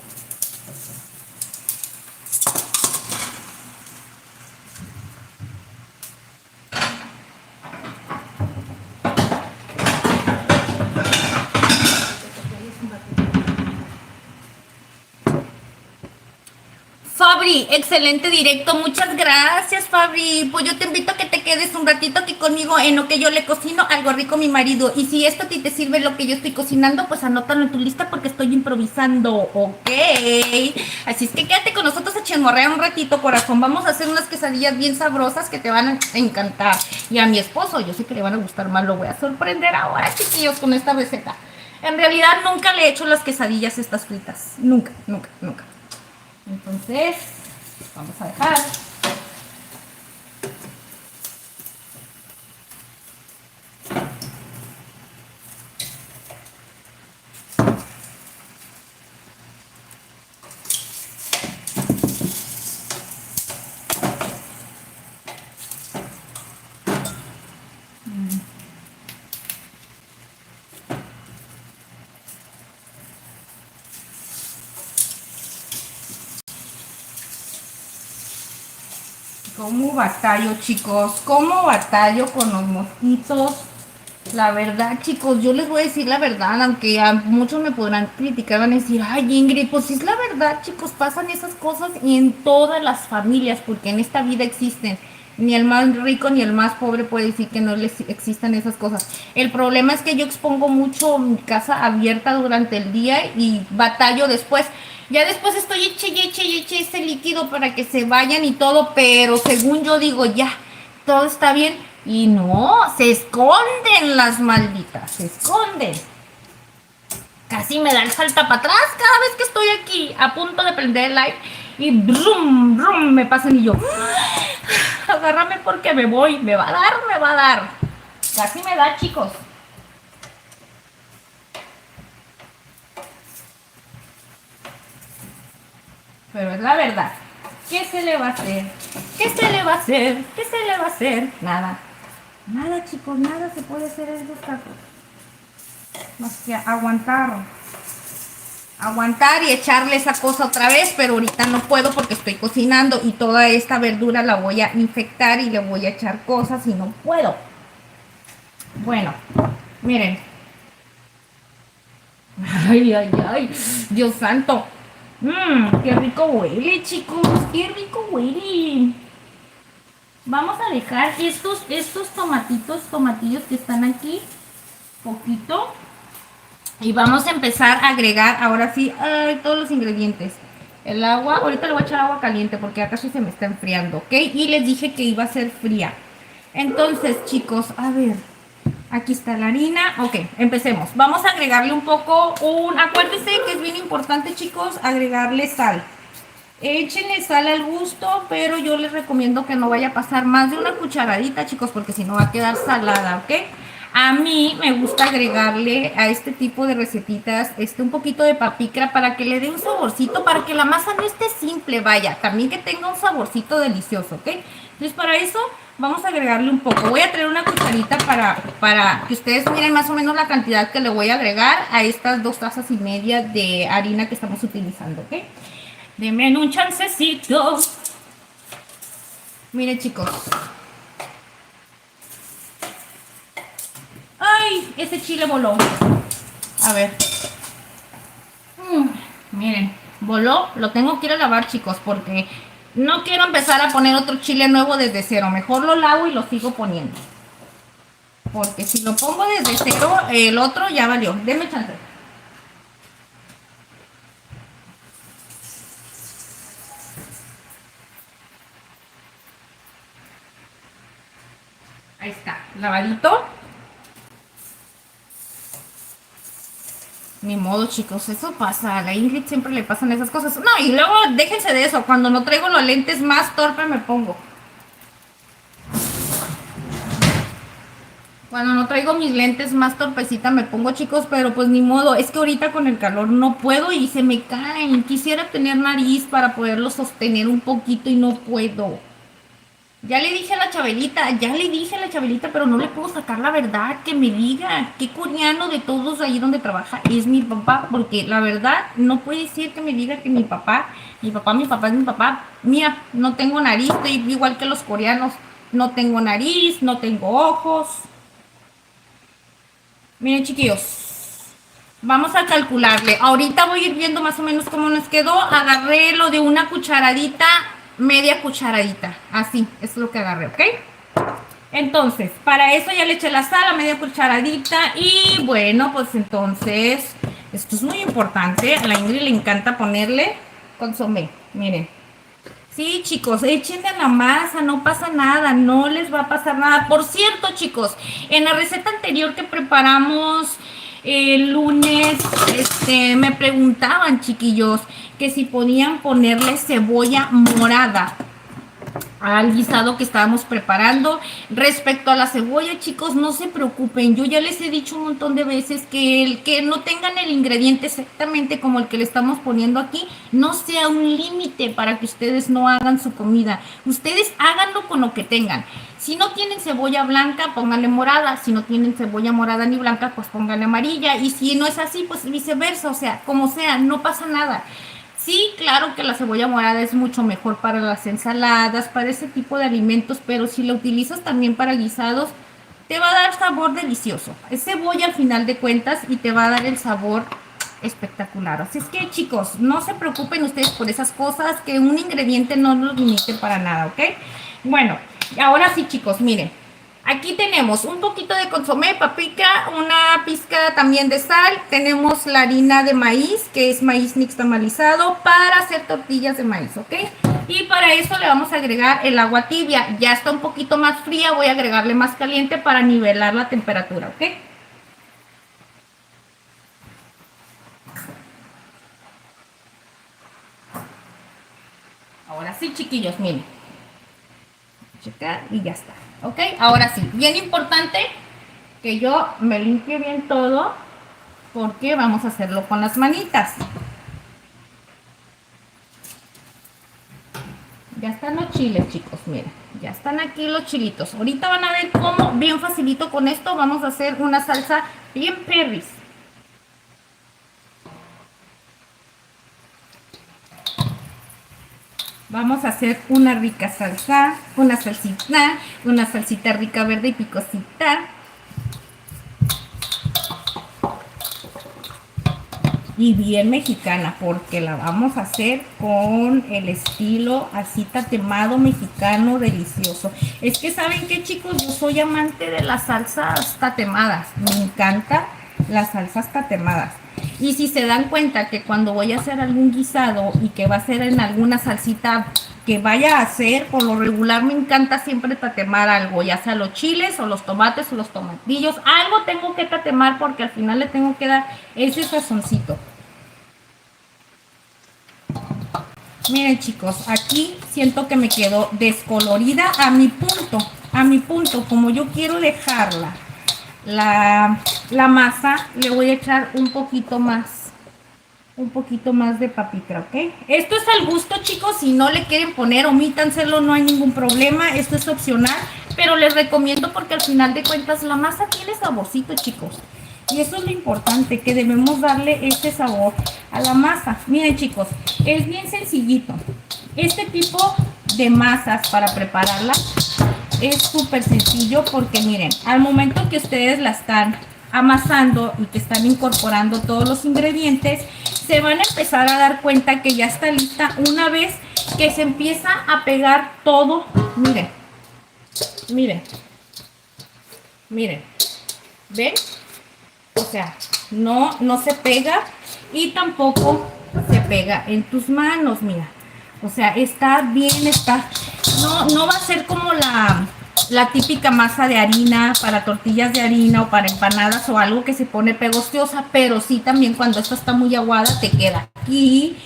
Speaker 1: Fabri, excelente directo, muchas gracias, Fabri. Pues yo te invito a que te quedes un ratito aquí conmigo en lo que yo le cocino algo rico a mi marido. Y si esto a ti te sirve lo que yo estoy cocinando, pues anótalo en tu lista porque estoy improvisando, ¿ok? Así es que quédate con nosotros a chismorrear un ratito, corazón. Vamos a hacer unas quesadillas bien sabrosas que te van a encantar. Y a mi esposo, yo sé que le van a gustar más, lo voy a sorprender ahora, chiquillos, con esta receta. En realidad nunca le he hecho las quesadillas estas fritas. Nunca, nunca, nunca. Entonces, vamos a dejar. ¿Cómo batallo, chicos? ¿Cómo batallo con los mosquitos? La verdad, chicos, yo les voy a decir la verdad, aunque a muchos me podrán criticar, van a decir, ay, Ingrid, pues es la verdad, chicos, pasan esas cosas y en todas las familias, porque en esta vida existen. Ni el más rico ni el más pobre puede decir que no les existan esas cosas. El problema es que yo expongo mucho mi casa abierta durante el día y batallo después. Ya después estoy eche ese líquido para que se vayan y todo, pero según yo digo, ya, todo está bien. Y no, se esconden las malditas, se esconden. Casi me da el salta para atrás cada vez que estoy aquí a punto de prender el live y brum, brum, me pasan y yo, agárrame porque me voy, me va a dar, me va a dar. Casi me da, chicos. Pero es la verdad. ¿Qué se le va a hacer? ¿Qué se le va a hacer? ¿Qué se le va a hacer? Nada. Nada, chicos, nada se puede hacer en estos casos. Más que aguantar. Aguantar y echarle esa cosa otra vez, pero ahorita no puedo porque estoy cocinando y toda esta verdura la voy a infectar y le voy a echar cosas y no puedo. Bueno, miren. Ay, ay, ay, Dios santo. Qué rico huele, chicos, qué rico huele. Vamos a dejar estos tomatillos que están aquí, poquito. Y vamos a empezar a agregar, ahora sí, todos los ingredientes. El agua, ahorita le voy a echar agua caliente porque acá sí se me está enfriando, ¿ok? Y les dije que iba a ser fría. Entonces, chicos, a ver, aquí está la harina. Ok, empecemos. Vamos a agregarle un poco, acuérdense que es bien importante, chicos, agregarle sal. Échenle sal al gusto, pero yo les recomiendo que no vaya a pasar más de una cucharadita, chicos, porque si no va a quedar salada, ¿ok? A mí me gusta agregarle a este tipo de recetitas un poquito de paprika para que le dé un saborcito, para que la masa no esté simple, vaya, también que tenga un saborcito delicioso, ¿ok? Entonces para eso vamos a agregarle un poco. Voy a traer una cucharita para que ustedes miren más o menos la cantidad que le voy a agregar a estas 2,5 tazas de harina que estamos utilizando, ¿ok? Denme un chancecito. Miren, chicos. Ay, ese chile voló. A ver. Miren, voló. Lo tengo que ir a lavar, chicos, porque no quiero empezar a poner otro chile nuevo desde cero. Mejor lo lavo y lo sigo poniendo. Porque si lo pongo desde cero, el otro ya valió. Denme chance. Ahí está, lavadito. Ni modo, chicos, eso pasa. A la Ingrid siempre le pasan esas cosas. No, y luego déjense de eso. Cuando no traigo los lentes, más torpe me pongo. Cuando no traigo mis lentes, más torpecita me pongo, chicos. Pero pues ni modo. Es que ahorita con el calor no puedo y se me caen. Quisiera tener nariz para poderlo sostener un poquito y no puedo. Ya le dije a la Chabelita, pero no le puedo sacar la verdad, que me diga qué coreano de todos ahí donde trabaja es mi papá, porque la verdad no puede ser que me diga que mi papá es mi papá. Mira, no tengo nariz, estoy igual que los coreanos, no tengo nariz, no tengo ojos. Miren, chiquillos, vamos a calcularle. Ahorita voy a ir viendo más o menos cómo nos quedó. Agarré lo de una cucharadita, media cucharadita. Así, es lo que agarré, ¿ok? Entonces, para eso ya le eché la sal a media cucharadita. Y bueno, pues entonces, esto es muy importante. A la Ingrid le encanta ponerle consomé. Miren. Sí, chicos, échenle a la masa, no pasa nada, no les va a pasar nada. Por cierto, chicos, en la receta anterior que preparamos el lunes, me preguntaban, chiquillos, que si podían ponerle cebolla morada al guisado que estábamos preparando. Respecto a la cebolla, chicos, no se preocupen. Yo ya les he dicho un montón de veces que el que no tengan el ingrediente exactamente como el que le estamos poniendo aquí, no sea un límite para que ustedes no hagan su comida. Ustedes háganlo con lo que tengan. Si no tienen cebolla blanca, pónganle morada. Si no tienen cebolla morada ni blanca, pues pónganle amarilla. Y si no es así, pues viceversa. O sea, como sea, no pasa nada. Sí, claro que la cebolla morada es mucho mejor para las ensaladas, para ese tipo de alimentos, pero si la utilizas también para guisados, te va a dar sabor delicioso. Es cebolla al final de cuentas y te va a dar el sabor espectacular. Así es que chicos, no se preocupen ustedes por esas cosas, que un ingrediente no los limite para nada, ¿ok? Bueno, ahora sí chicos, miren. Aquí tenemos un poquito de consomé, paprika, una pizca también de sal. Tenemos la harina de maíz, que es maíz nixtamalizado, para hacer tortillas de maíz, ¿ok? Y para eso le vamos a agregar el agua tibia. Ya está un poquito más fría, voy a agregarle más caliente para nivelar la temperatura, ¿ok? Ahora sí, chiquillos, miren. Checar y ya está, ¿ok? Ahora sí, bien importante que yo me limpie bien todo porque vamos a hacerlo con las manitas. Ya están los chiles, chicos, miren. Ya están aquí los chilitos. Ahorita van a ver cómo bien facilito con esto vamos a hacer una salsa bien perris. Vamos a hacer una rica salsa, una salsita rica verde y picosita. Y bien mexicana, porque la vamos a hacer con el estilo así tatemado mexicano delicioso. Es que saben qué chicos, yo soy amante de las salsas tatemadas, me encanta las salsas tatemadas. Y si se dan cuenta que cuando voy a hacer algún guisado y que va a ser en alguna salsita que vaya a hacer, por lo regular me encanta siempre tatemar algo, ya sea los chiles o los tomates o los tomatillos, algo tengo que tatemar porque al final le tengo que dar ese sazoncito. Miren chicos, aquí siento que me quedó descolorida a mi punto, como yo quiero dejarla la masa, le voy a echar un poquito más de papita, ¿ok? Esto es al gusto, chicos, si no le quieren poner, omítanselo, no hay ningún problema, esto es opcional, pero les recomiendo porque al final de cuentas la masa tiene saborcito, chicos. Y eso es lo importante, que debemos darle este sabor a la masa. Miren, chicos, es bien sencillito. Este tipo de masas para prepararla es súper sencillo porque miren, al momento que ustedes la están amasando y que están incorporando todos los ingredientes, se van a empezar a dar cuenta que ya está lista una vez que se empieza a pegar todo. Miren, miren, miren, ¿ven? O sea, no se pega y tampoco se pega en tus manos, mira. O sea, está bien, no va a ser como la típica masa de harina para tortillas de harina o para empanadas o algo que se pone pegostosa, pero sí también cuando esta está muy aguada te queda aquí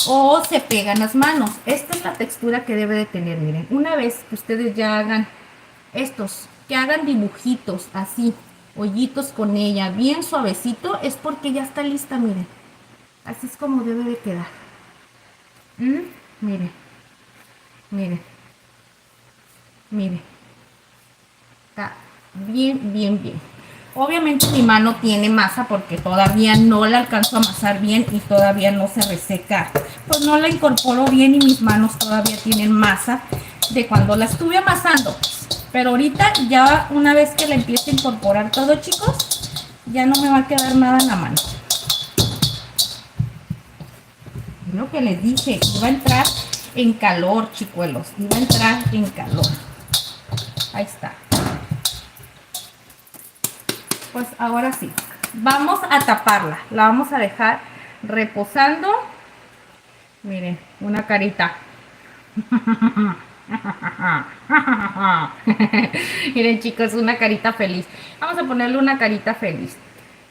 Speaker 1: o se pega en las manos. Esta es la textura que debe de tener, miren. Una vez que ustedes ya hagan que hagan dibujitos así, hoyitos con ella, bien suavecito, es porque ya está lista, miren. Así es como debe de quedar. Miren, miren, miren. Está bien, bien, bien. Obviamente mi mano tiene masa porque todavía no la alcanzo a amasar bien y todavía no se reseca. Pues no la incorporo bien y mis manos todavía tienen masa de cuando la estuve amasando. Pero ahorita ya una vez que la empiece a incorporar todo, chicos, ya no me va a quedar nada en la mano. Lo que les dije, iba a entrar en calor, chicuelos. Iba a entrar en calor. Ahí está. Pues ahora sí, vamos a taparla. La vamos a dejar reposando. Miren, una carita. Miren chicos, una carita feliz. Vamos a ponerle una carita feliz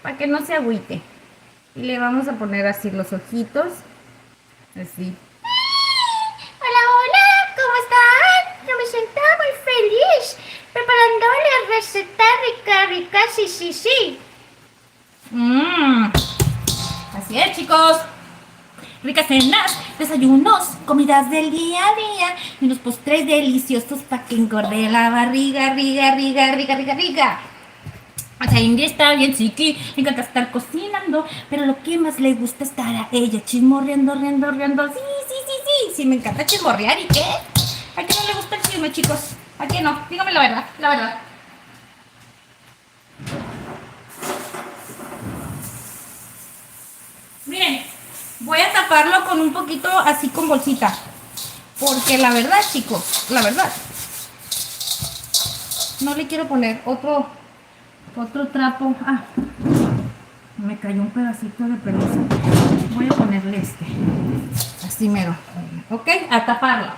Speaker 1: para que no se agüite. Y le vamos a poner así los ojitos. Así.
Speaker 2: Hola, hola, ¿cómo están? Yo me siento muy feliz preparando la receta rica, rica, sí, sí, sí.
Speaker 1: Así es, chicos. Ricas cenas, desayunos, comidas del día a día y unos postres deliciosos para que engorde la barriga, riga, riga, riga, riga, riga. O sea, Ingrid está bien chiqui, le encanta estar cocinando, pero lo que más le gusta es estar a ella chismorreando, riendo. Sí, sí, sí, sí, sí, me encanta chismorrear. ¿Y qué? ¿A qué no le gusta el chisme, chicos? ¿A qué no? Dígame la verdad, la verdad. Miren, voy a taparlo con un poquito así con bolsita. Porque la verdad, chicos, la verdad, no le quiero poner otro trapo. Ah, me cayó un pedacito de pelusa. Voy a ponerle este. Así mero. Ok, a taparlo.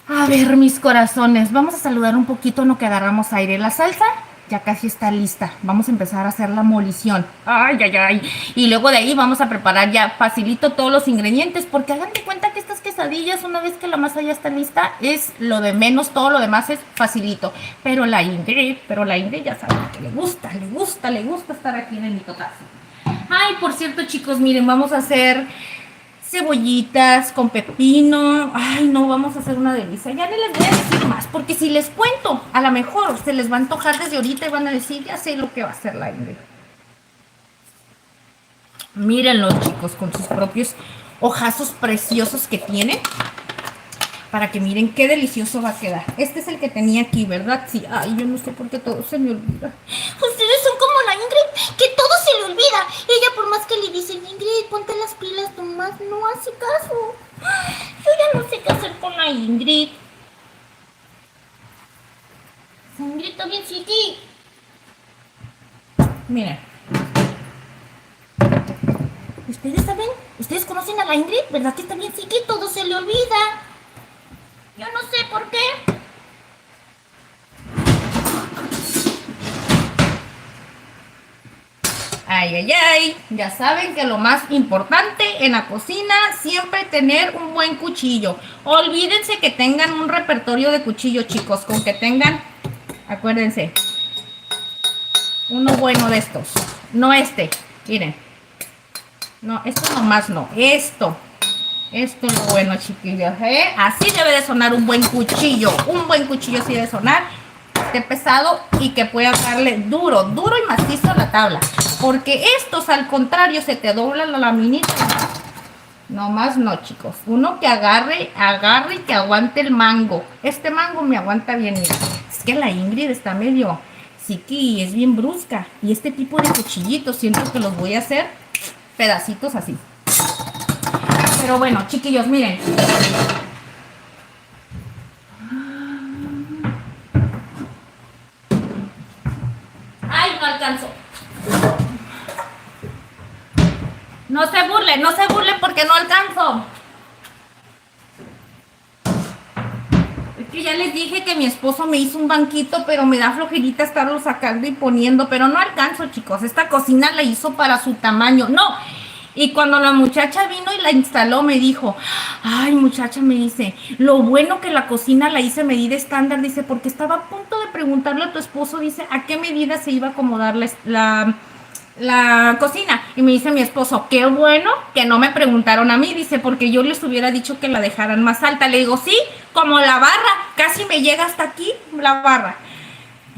Speaker 1: A ver, mis corazones, vamos a saludar un poquito en lo que agarramos aire. La salsa ya casi está lista. Vamos a empezar a hacer la molición. Ay, ay, ay. Y luego de ahí vamos a preparar ya facilito todos los ingredientes, porque hagan de cuenta que estas quesadillas, una vez que la masa ya está lista, es lo de menos, todo lo demás es facilito. Pero la Ingrid ya saben que le gusta estar aquí en el mitotazo. Ay, por cierto, chicos, miren, vamos a hacer cebollitas con pepino. Ay, no, vamos a hacer una delicia. Ya no les voy a decir más, porque si les cuento, a lo mejor se les va a antojar desde ahorita y van a decir, ya sé lo que va a hacer la Ingrid. Mírenlos, chicos, con sus propios hojazos preciosos que tiene. Para que miren qué delicioso va a quedar. Este es el que tenía aquí, ¿verdad? Sí. Ay, yo no sé por qué todo se me olvida.
Speaker 2: Ustedes son como la Ingrid, que todo se le olvida. Ella por más que le dicen, Ingrid, ponte las pilas, nomás no hace caso.
Speaker 1: Yo ya no sé qué hacer con la Ingrid.
Speaker 2: Ingrid está bien chiqui.
Speaker 1: Miren.
Speaker 2: ¿Ustedes saben? ¿Ustedes conocen a la Ingrid? ¿Verdad que está bien chiqui? Todo se le olvida. Yo no sé por qué.
Speaker 1: Ay, ay, ay. Ya saben que lo más importante en la cocina, siempre tener un buen cuchillo. Olvídense que tengan un repertorio de cuchillos, chicos. Con que tengan, acuérdense, uno bueno de estos. No este, miren. No, esto nomás no. Esto es lo bueno, chiquillos, ¿eh? Así debe de sonar un buen cuchillo. Un buen cuchillo así debe sonar. Esté pesado y que pueda darle duro y macizo a la tabla. Porque estos, al contrario, se te dobla la laminita. No más no, chicos. Uno que agarre y que aguante el mango. Este mango me aguanta bien, mira. Es que la Ingrid está medio psiqui, es bien brusca. Y este tipo de cuchillitos siento que los voy a hacer pedacitos así. Pero bueno, chiquillos, miren. Ay, no alcanzó. No se burlen porque no alcanzo. Es que ya les dije que mi esposo me hizo un banquito, pero me da flojerita estarlo sacando y poniendo, pero no alcanzo, chicos. Esta cocina la hizo para su tamaño. No. Y cuando la muchacha vino y la instaló, me dijo, ay, muchacha, me dice, lo bueno que la cocina la hice medida estándar, dice, porque estaba a punto de preguntarle a tu esposo, dice, a qué medida se iba a acomodar la cocina. Y me dice mi esposo, qué bueno que no me preguntaron a mí, dice, porque yo les hubiera dicho que la dejaran más alta. Le digo, sí, como la barra, casi me llega hasta aquí la barra.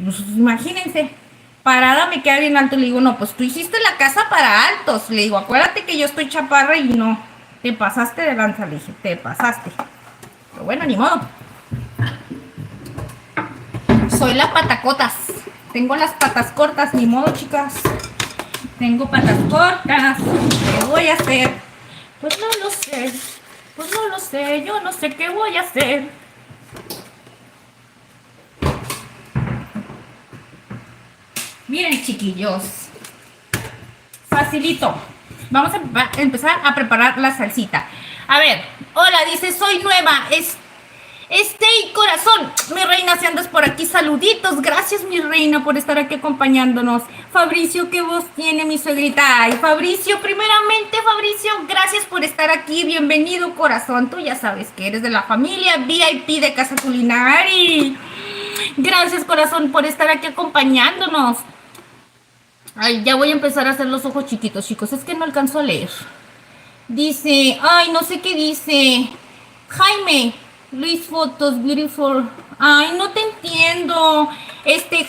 Speaker 1: Pues, imagínense. Parada me queda bien alto. Le digo, no, pues tú hiciste la casa para altos. Le digo, acuérdate que yo estoy chaparra y no. Te pasaste de lanza, le dije, te pasaste. Pero bueno, ni modo. Soy la patacotas. Tengo las patas cortas, ni modo, chicas. Tengo patas cortas. ¿Qué voy a hacer? Pues no lo sé. Pues no lo sé. Yo no sé qué voy a hacer. Miren, chiquillos, facilito. Vamos a empezar a preparar la salsita. A ver, hola, dice, soy nueva. Corazón, mi reina, si andas por aquí, saluditos. Gracias, mi reina, por estar aquí acompañándonos. Fabricio, ¿qué voz tiene mi suegrita? Ay, Fabricio, primeramente, Fabricio, gracias por estar aquí. Bienvenido, corazón. Tú ya sabes que eres de la familia VIP de Casa Culinari. Gracias, corazón, por estar aquí acompañándonos. Ay, ya voy a empezar a hacer los ojos chiquitos, chicos. Es que no alcanzo a leer. Dice, ay, no sé qué dice. Jaime, Luis Fotos, beautiful. Ay, no te entiendo.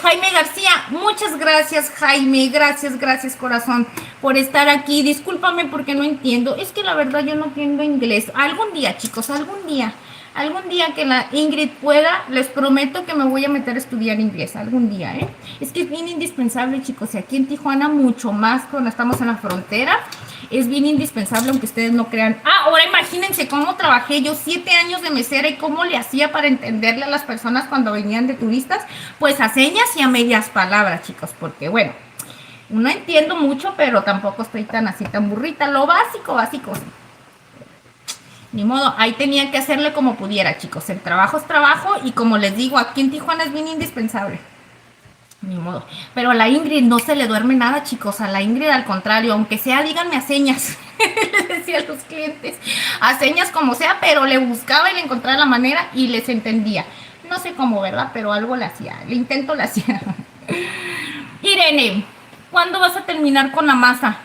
Speaker 1: Jaime García, muchas gracias, Jaime. Gracias, gracias, corazón, por estar aquí. Discúlpame porque no entiendo. Es que la verdad yo no entiendo inglés. Algún día, chicos, algún día que la Ingrid pueda, les prometo que me voy a meter a estudiar inglés. Algún día, ¿eh? Es que es bien indispensable, chicos. Y aquí en Tijuana, mucho más cuando estamos en la frontera. Es bien indispensable, aunque ustedes no crean. Ah, ahora imagínense cómo trabajé yo 7 años de mesera y cómo le hacía para entenderle a las personas cuando venían de turistas. Pues a señas y a medias palabras, chicos, porque bueno, no entiendo mucho, pero tampoco estoy tan así, tan burrita. Lo básico, básico. Ni modo, ahí tenía que hacerle como pudiera, chicos. El trabajo es trabajo y como les digo, aquí en Tijuana es bien indispensable. Ni modo. Pero a la Ingrid no se le duerme nada, chicos. A la Ingrid, al contrario, aunque sea, díganme a señas. Les decía a los clientes. A señas como sea, pero le buscaba y le encontraba la manera y les entendía. No sé cómo, ¿verdad? Pero algo le hacía. El intento le hacía. Irene, ¿cuándo vas a terminar con la masa?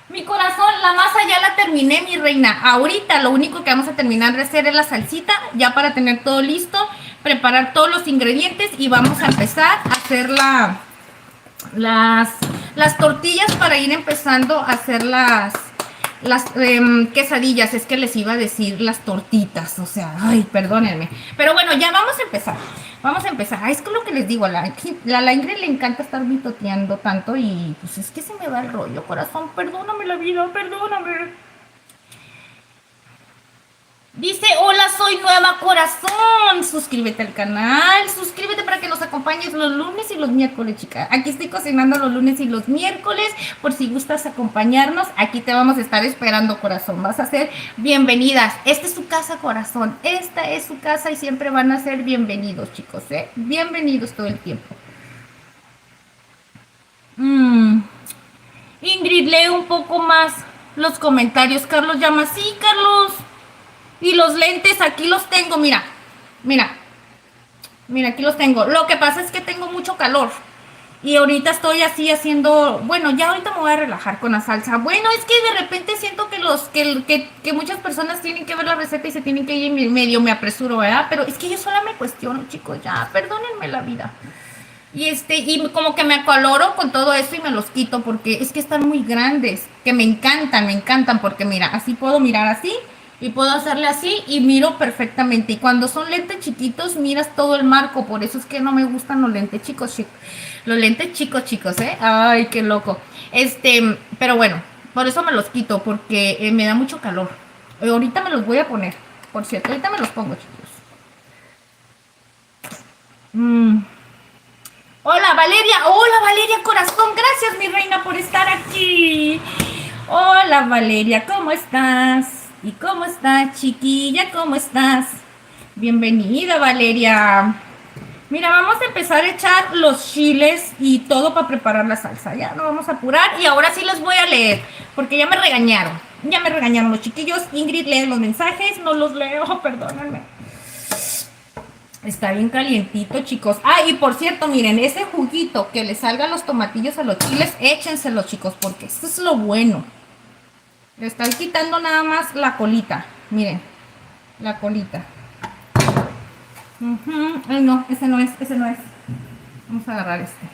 Speaker 1: Mi corazón, la masa ya la terminé, mi reina. Ahorita lo único que vamos a terminar de hacer es la salsita, ya para tener todo listo, preparar todos los ingredientes y vamos a empezar a hacer las tortillas para ir empezando a hacer las quesadillas. Es que les iba a decir las tortitas, o sea, ay, perdónenme. Pero bueno, ya vamos a empezar. Vamos a empezar. Ay, es que lo que les digo, a la Ingrid le encanta estar mitoteando tanto y pues es que se me va el rollo, corazón. Perdóname la vida, perdóname. Dice, hola, soy nueva, corazón. Suscríbete al canal, suscríbete para que nos acompañes los lunes y los miércoles, chica. Aquí estoy cocinando los lunes y los miércoles, por si gustas acompañarnos. Aquí te vamos a estar esperando, corazón. Vas a ser bienvenidas. Esta es su casa, corazón. Esta es su casa y siempre van a ser bienvenidos, chicos, ¿eh? Bienvenidos todo el tiempo. Ingrid, lee un poco más los comentarios. Carlos llama, sí, Carlos. Y los lentes aquí los tengo, mira, aquí los tengo. Lo que pasa es que tengo mucho calor y ahorita estoy así haciendo, bueno, ya ahorita me voy a relajar con la salsa. Bueno, es que de repente siento que muchas personas tienen que ver la receta y se tienen que ir en medio, me apresuro, ¿verdad? Pero es que yo sola me cuestiono, chicos, ya, perdónenme la vida. Y como que me acaloro con todo eso y me los quito porque es que están muy grandes, que me encantan, porque mira, así puedo mirar así. Y puedo hacerle así y miro perfectamente. Y cuando son lentes chiquitos, miras todo el marco. Por eso es que no me gustan los lentes chicos, los lentes chicos, ¿eh? Ay, qué loco. Pero bueno, por eso me los quito, porque me da mucho calor. Ahorita me los voy a poner. Por cierto, ahorita me los pongo, chicos. Hola, Valeria, corazón. Gracias, mi reina, por estar aquí. Hola, Valeria, ¿cómo estás? ¿Y cómo estás, chiquilla? ¿Cómo estás? Bienvenida, Valeria. Mira, vamos a empezar a echar los chiles y todo para preparar la salsa. Ya nos vamos a apurar y ahora sí les voy a leer, porque ya me regañaron. Ya me regañaron los chiquillos. Ingrid lee los mensajes, no los leo, perdónenme. Está bien calientito, chicos. Ah, y por cierto, miren, ese juguito que le salgan los tomatillos a los chiles, échenselos, chicos, porque esto es lo bueno. Le estoy quitando nada más la colita. Miren, la colita. Ay, no, ese no es. Vamos a agarrar este.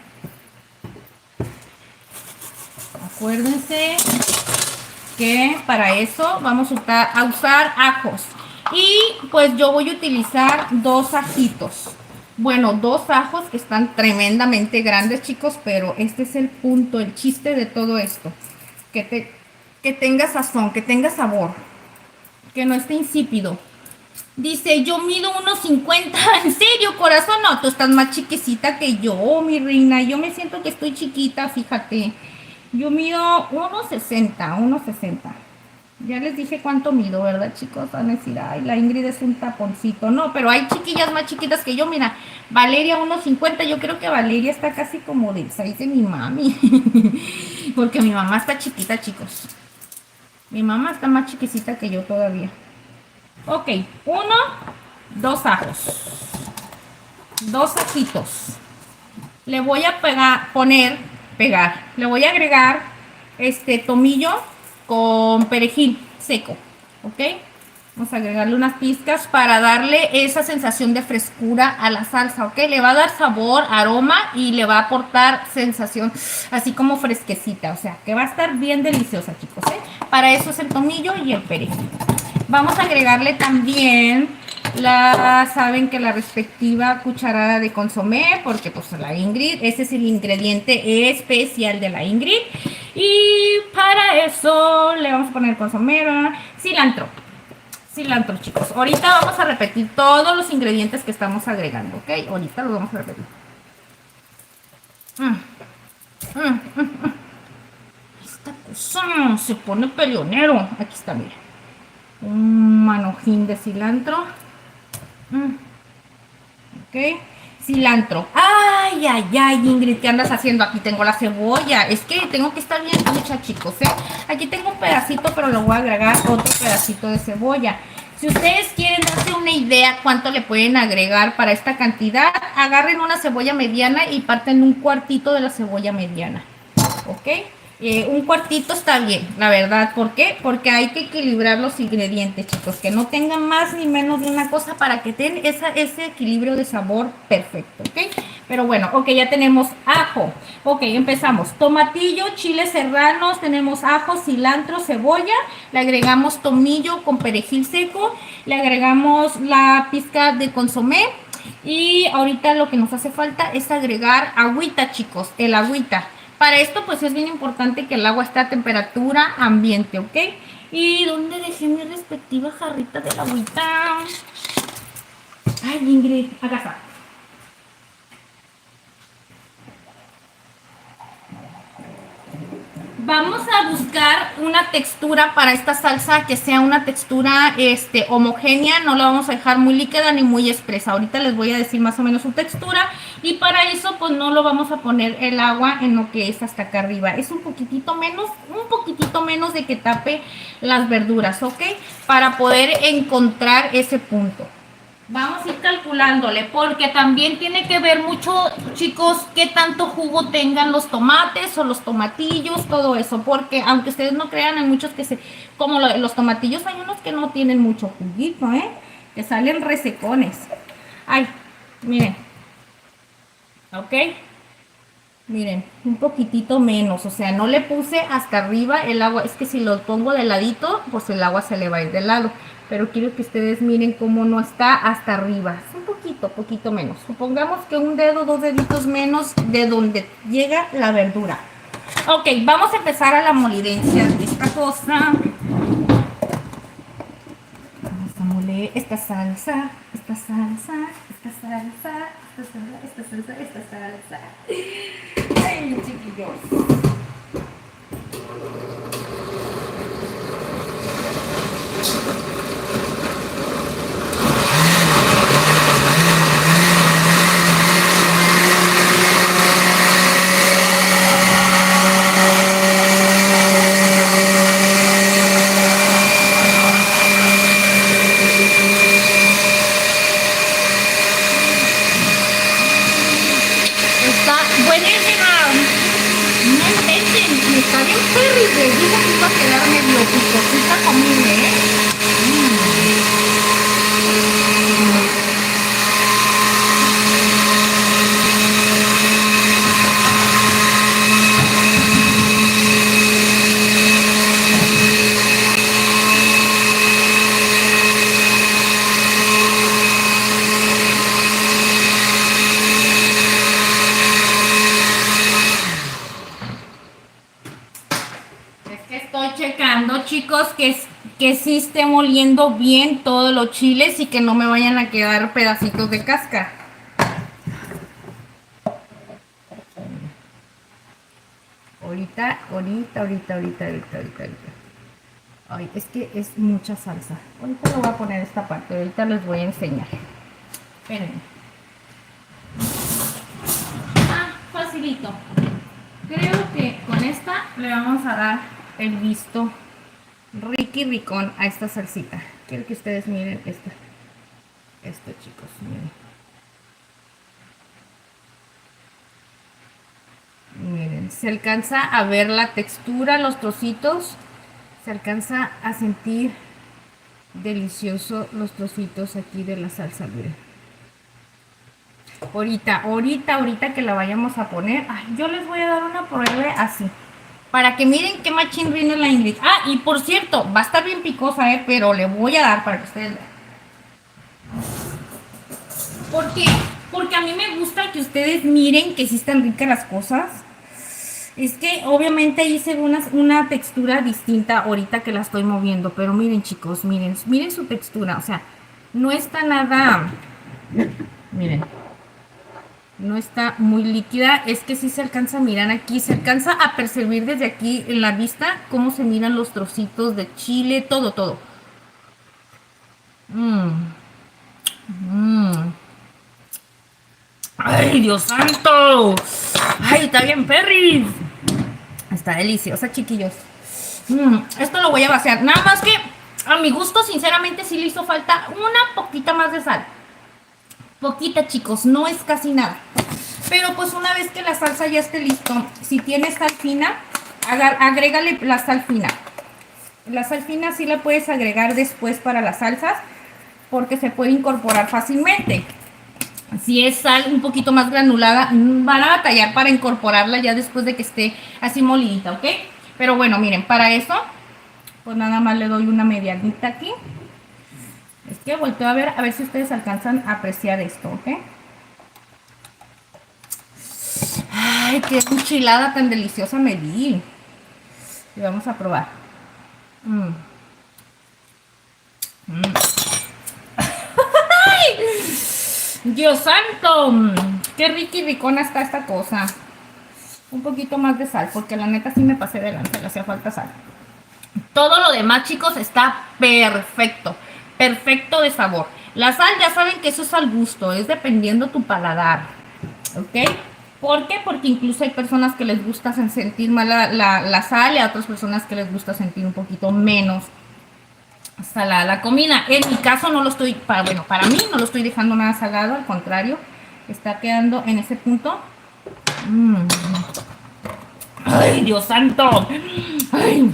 Speaker 1: Acuérdense que para eso vamos a usar ajos. Y pues yo voy a utilizar 2 ajitos. Bueno, 2 ajos que están tremendamente grandes, chicos, pero este es el punto, el chiste de todo esto. Que tenga sazón, que tenga sabor, que no esté insípido. Dice, yo mido 1.50. ¿En serio, corazón? No, tú estás más chiquecita que yo, mi reina. Yo me siento que estoy chiquita, fíjate. Yo mido 1.60. Ya les dije cuánto mido, ¿verdad, chicos? Van a decir, ay, la Ingrid es un taponcito. No, pero hay chiquillas más chiquitas que yo. Mira, Valeria 1.50. Yo creo que Valeria está casi como del size de mi mami. Porque mi mamá está chiquita, chicos. Mi mamá está más chiquicita que yo todavía. Ok, 2 ajos. 2 ajitos. Le voy a pegar. Le voy a agregar tomillo con perejil seco. Ok. Vamos a agregarle unas pizcas para darle esa sensación de frescura a la salsa, ¿ok? Le va a dar sabor, aroma y le va a aportar sensación así como fresquecita, o sea, que va a estar bien deliciosa, chicos, ¿eh? Para eso es el tomillo y el perejil. Vamos a agregarle también saben que la respectiva cucharada de consomé, porque pues la Ingrid, ese es el ingrediente especial de la Ingrid. Y para eso le vamos a poner consomé, cilantro. Cilantro, chicos. Ahorita vamos a repetir todos los ingredientes que estamos agregando, ¿ok? Ahorita los vamos a repetir. Esta cosa se pone peleonero. Aquí está, mira. Un manojín de cilantro. Ok. Cilantro. Ay, ay, ay, Ingrid, ¿qué andas haciendo? Aquí tengo la cebolla. Es que tengo que estar bien ducha, chicos, ¿eh? Aquí tengo un pedacito, pero le voy a agregar otro pedacito de cebolla. Si ustedes quieren darse una idea cuánto le pueden agregar para esta cantidad, agarren una cebolla mediana y parten un cuartito de la cebolla mediana. ¿Ok? Un cuartito está bien, la verdad. ¿Por qué? Porque hay que equilibrar los ingredientes, chicos. Que no tengan más ni menos de una cosa para que tengan ese equilibrio de sabor perfecto, ¿ok? Pero bueno, ok, ya tenemos ajo. Ok, empezamos. Tomatillo, chiles serranos, tenemos ajo, cilantro, cebolla. Le agregamos tomillo con perejil seco. Le agregamos la pizca de consomé. Y ahorita lo que nos hace falta es agregar agüita, chicos, el agüita. Para esto pues es bien importante que el agua esté a temperatura ambiente, ¿ok? ¿Y dónde dejé mi respectiva jarrita de la agüita? Ay, Ingrid, acá está. Vamos a buscar una textura para esta salsa que sea una textura homogénea, no la vamos a dejar muy líquida ni muy espesa. Ahorita les voy a decir más o menos su textura y para eso pues no lo vamos a poner el agua en lo que es hasta acá arriba. Es un poquitito menos de que tape las verduras, ¿ok? Para poder encontrar ese punto. Vamos a ir calculándole porque también tiene que ver mucho, chicos, qué tanto jugo tengan los tomates o los tomatillos, todo eso, porque aunque ustedes no crean, hay muchos que como los tomatillos, hay unos que no tienen mucho juguito, que salen resecones. Ay, miren, ok, miren, un poquitito menos, o sea, no le puse hasta arriba el agua, es que si lo pongo de ladito, pues el agua se le va a ir de lado. Pero quiero que ustedes miren cómo no está hasta arriba. Es un poquito menos. Supongamos que un dedo, 2 deditos menos de donde llega la verdura. Ok, vamos a empezar a la molidencia de esta cosa. Vamos a moler esta salsa. Ay, chiquillos. Está buenísima. No inventen, y está bien terrible. Dijo que iba a quedar medio picosita comible, Es que estoy checando, chicos, que sí esté moliendo bien todos los chiles y que no me vayan a quedar pedacitos de cáscara. Ahorita. Ay, es que es mucha salsa. Ahorita le voy a poner esta parte, ahorita les voy a enseñar. Espérenme. Facilito. Creo que con esta le vamos a dar el visto riqui ricón a esta salsita. Quiero que ustedes miren esto, chicos, miren, se alcanza a ver la textura, los trocitos, se alcanza a sentir Delicioso los trocitos aquí de la salsa, miren. Ahorita que la vayamos a poner, ay, yo les voy a dar una prueba así. Para que miren qué machín rinde la Ingrid. Ah, y por cierto, va a estar bien picosa, pero le voy a dar para que ustedes vean. ¿Por qué? Porque a mí me gusta que ustedes miren que sí están ricas las cosas. Es que obviamente hice una textura distinta ahorita que la estoy moviendo. Pero miren, chicos, miren su textura. O sea, no está nada... Miren. No está muy líquida. Es que sí se alcanza a mirar aquí. Se alcanza a percibir desde aquí en la vista cómo se miran los trocitos de chile. Todo. ¡Ay, Dios santo! ¡Ay, está bien, Perry! Está deliciosa, chiquillos. Esto lo voy a vaciar. Nada más que a mi gusto, sinceramente, sí le hizo falta una poquita más de sal. Poquita, chicos, no es casi nada. Pero pues una vez que la salsa ya esté listo, si tienes sal fina, agrégale la sal fina. La sal fina sí la puedes agregar después para las salsas, porque se puede incorporar fácilmente. Si es sal un poquito más granulada, van a batallar para incorporarla ya después de que esté así molidita, ¿ok? Pero bueno, miren, para eso, pues nada más le doy una medianita aquí. Es que volteo a ver si ustedes alcanzan a apreciar esto, ¿ok? Ay, qué enchilada tan deliciosa me di. Y vamos a probar. ¡Ay! Dios santo, qué rica y ricona está esta cosa. Un poquito más de sal, porque la neta sí me pasé de lanza, le hacía falta sal. Todo lo demás, chicos, está perfecto. Perfecto de sabor. La sal, ya saben que eso es al gusto, es dependiendo tu paladar. ¿Ok? ¿Por qué? Porque incluso hay personas que les gusta sentir más la sal y a otras personas que les gusta sentir un poquito menos salada la comida. En mi caso no lo estoy, para mí no lo estoy dejando nada salado, al contrario, está quedando en ese punto. ¡Ay, Dios santo! ¡Ay!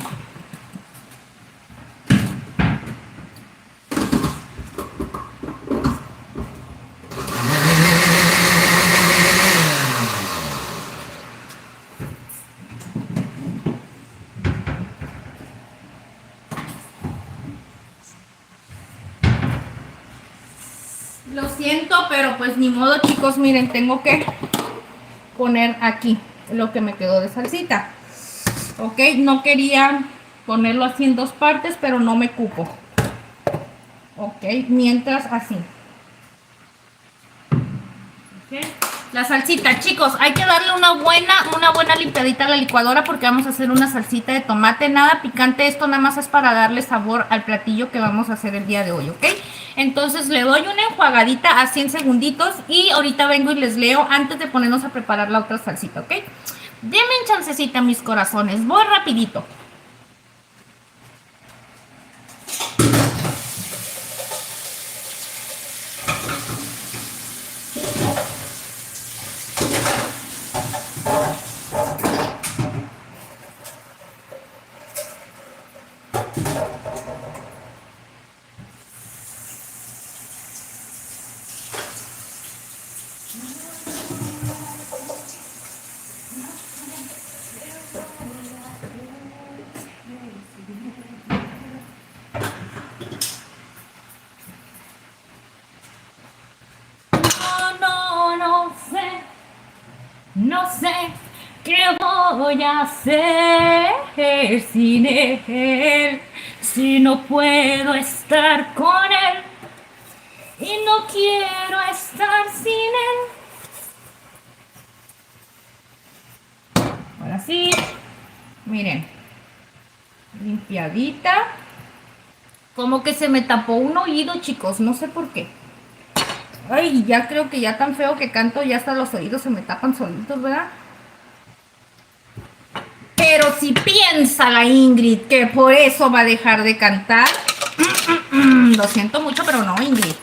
Speaker 1: Lo siento, pero pues ni modo, chicos, miren, tengo que poner aquí lo que me quedó de salsita. Ok, no quería ponerlo así en dos partes, pero no me cupo. Ok, mientras así. Okay. La salsita, chicos, hay que darle una buena limpiadita a la licuadora porque vamos a hacer una salsita de tomate. Nada picante, esto nada más es para darle sabor al platillo que vamos a hacer el día de hoy, ¿ok? Entonces le doy una enjuagadita a 100 segunditos y ahorita vengo y les leo antes de ponernos a preparar la otra salsita, ¿ok? Denme un chancecita, mis corazones, voy rapidito. No sé qué voy a hacer sin él, si no puedo estar con él y no quiero estar sin él. Ahora sí, miren, limpiadita. Como que se me tapó un oído, chicos, no sé por qué. Ay, ya creo que ya tan feo que canto, ya hasta los oídos se me tapan solitos, ¿verdad? Pero si piensa la Ingrid que por eso va a dejar de cantar, lo siento mucho, pero no, Ingrid.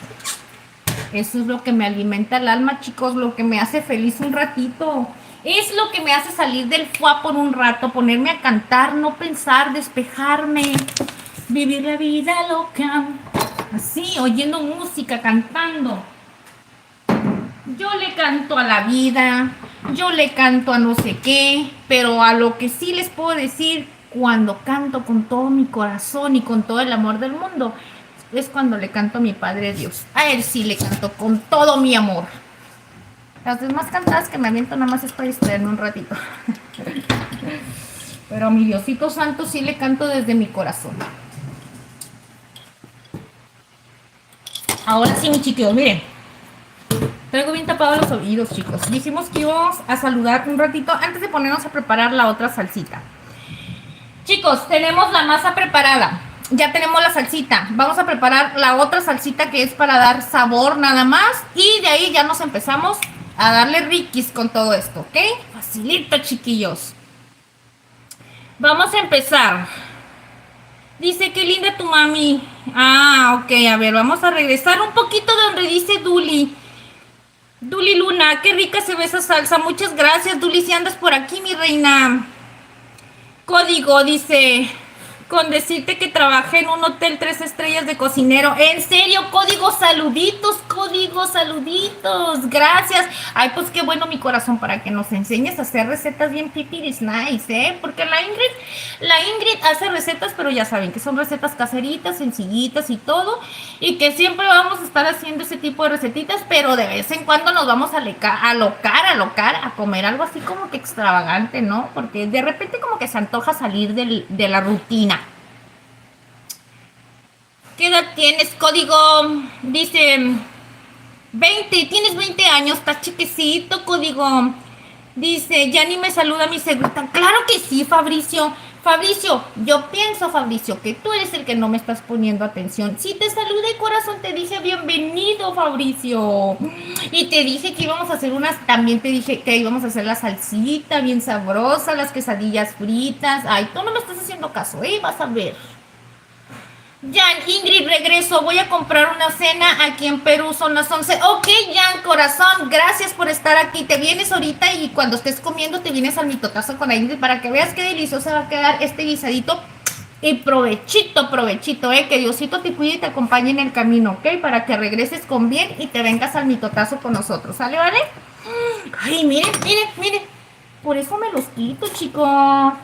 Speaker 1: Eso es lo que me alimenta el alma, chicos, lo que me hace feliz un ratito. Es lo que me hace salir del fuá por un rato, ponerme a cantar, no pensar, despejarme. vivir la vida loca, así, oyendo música, cantando. Yo le canto a la vida, yo le canto a no sé qué, pero a lo que sí les puedo decir, cuando canto con todo mi corazón y con todo el amor del mundo, es cuando le canto a mi Padre Dios. A Él sí le canto con todo mi amor. Las demás cantadas que me aviento nada más es para distraerme un ratito. Pero a mi Diosito Santo sí le canto desde mi corazón. Ahora sí, mis chiquillos, miren. Traigo bien tapados los oídos, chicos. Dijimos que íbamos a saludar un ratito antes de ponernos a preparar la otra salsita. Chicos, tenemos la masa preparada. Ya tenemos la salsita. Vamos a preparar la otra salsita que es para dar sabor nada más. Y de ahí ya nos empezamos a darle riquis con todo esto, ¿ok? Facilito, chiquillos. Vamos a empezar. Dice, qué linda tu mami. Ah, ok, a ver, vamos a regresar un poquito de donde dice Duli. Duli Luna, qué rica se ve esa salsa. Muchas gracias, Duli, si andas por aquí, mi reina. Código, dice, con decirte que trabajé en un hotel 3 estrellas de cocinero. En serio, Código, saluditos, Código, saluditos. Gracias. Ay, pues qué bueno, mi corazón, para que nos enseñes a hacer recetas bien pipiris nice, ¿eh? Porque la Ingrid hace recetas, pero ya saben que son recetas caseritas, sencillitas y todo. Y que siempre vamos a estar haciendo ese tipo de recetitas, pero de vez en cuando nos vamos a alocar, a comer algo así como que extravagante, ¿no? Porque de repente como que se antoja salir de la rutina. ¿Qué edad tienes, Código? Dice 20, tienes 20 años, está chiquecito, Código. Dice, ya ni me saluda mi segurita. Claro que sí, Fabricio. Fabricio, yo pienso, Fabricio, que tú eres el que no me estás poniendo atención. Si te saludé, corazón, te dije bienvenido, Fabricio. Y te dije que íbamos a hacer también te dije que íbamos a hacer la salsita bien sabrosa, las quesadillas fritas. Ay, tú no me estás haciendo caso, vas a ver. Jan, Ingrid, regreso. Voy a comprar una cena aquí en Perú. Son las 11. Ok, Jan, corazón. Gracias por estar aquí. Te vienes ahorita y cuando estés comiendo te vienes al mitotazo con la Ingrid para que veas qué delicioso va a quedar este guisadito. Y provechito, provechito, que Diosito te cuide y te acompañe en el camino, ¿ok? Para que regreses con bien y te vengas al mitotazo con nosotros. ¿Sale, vale? Ay, miren, miren, miren. Por eso me los quito, chicos.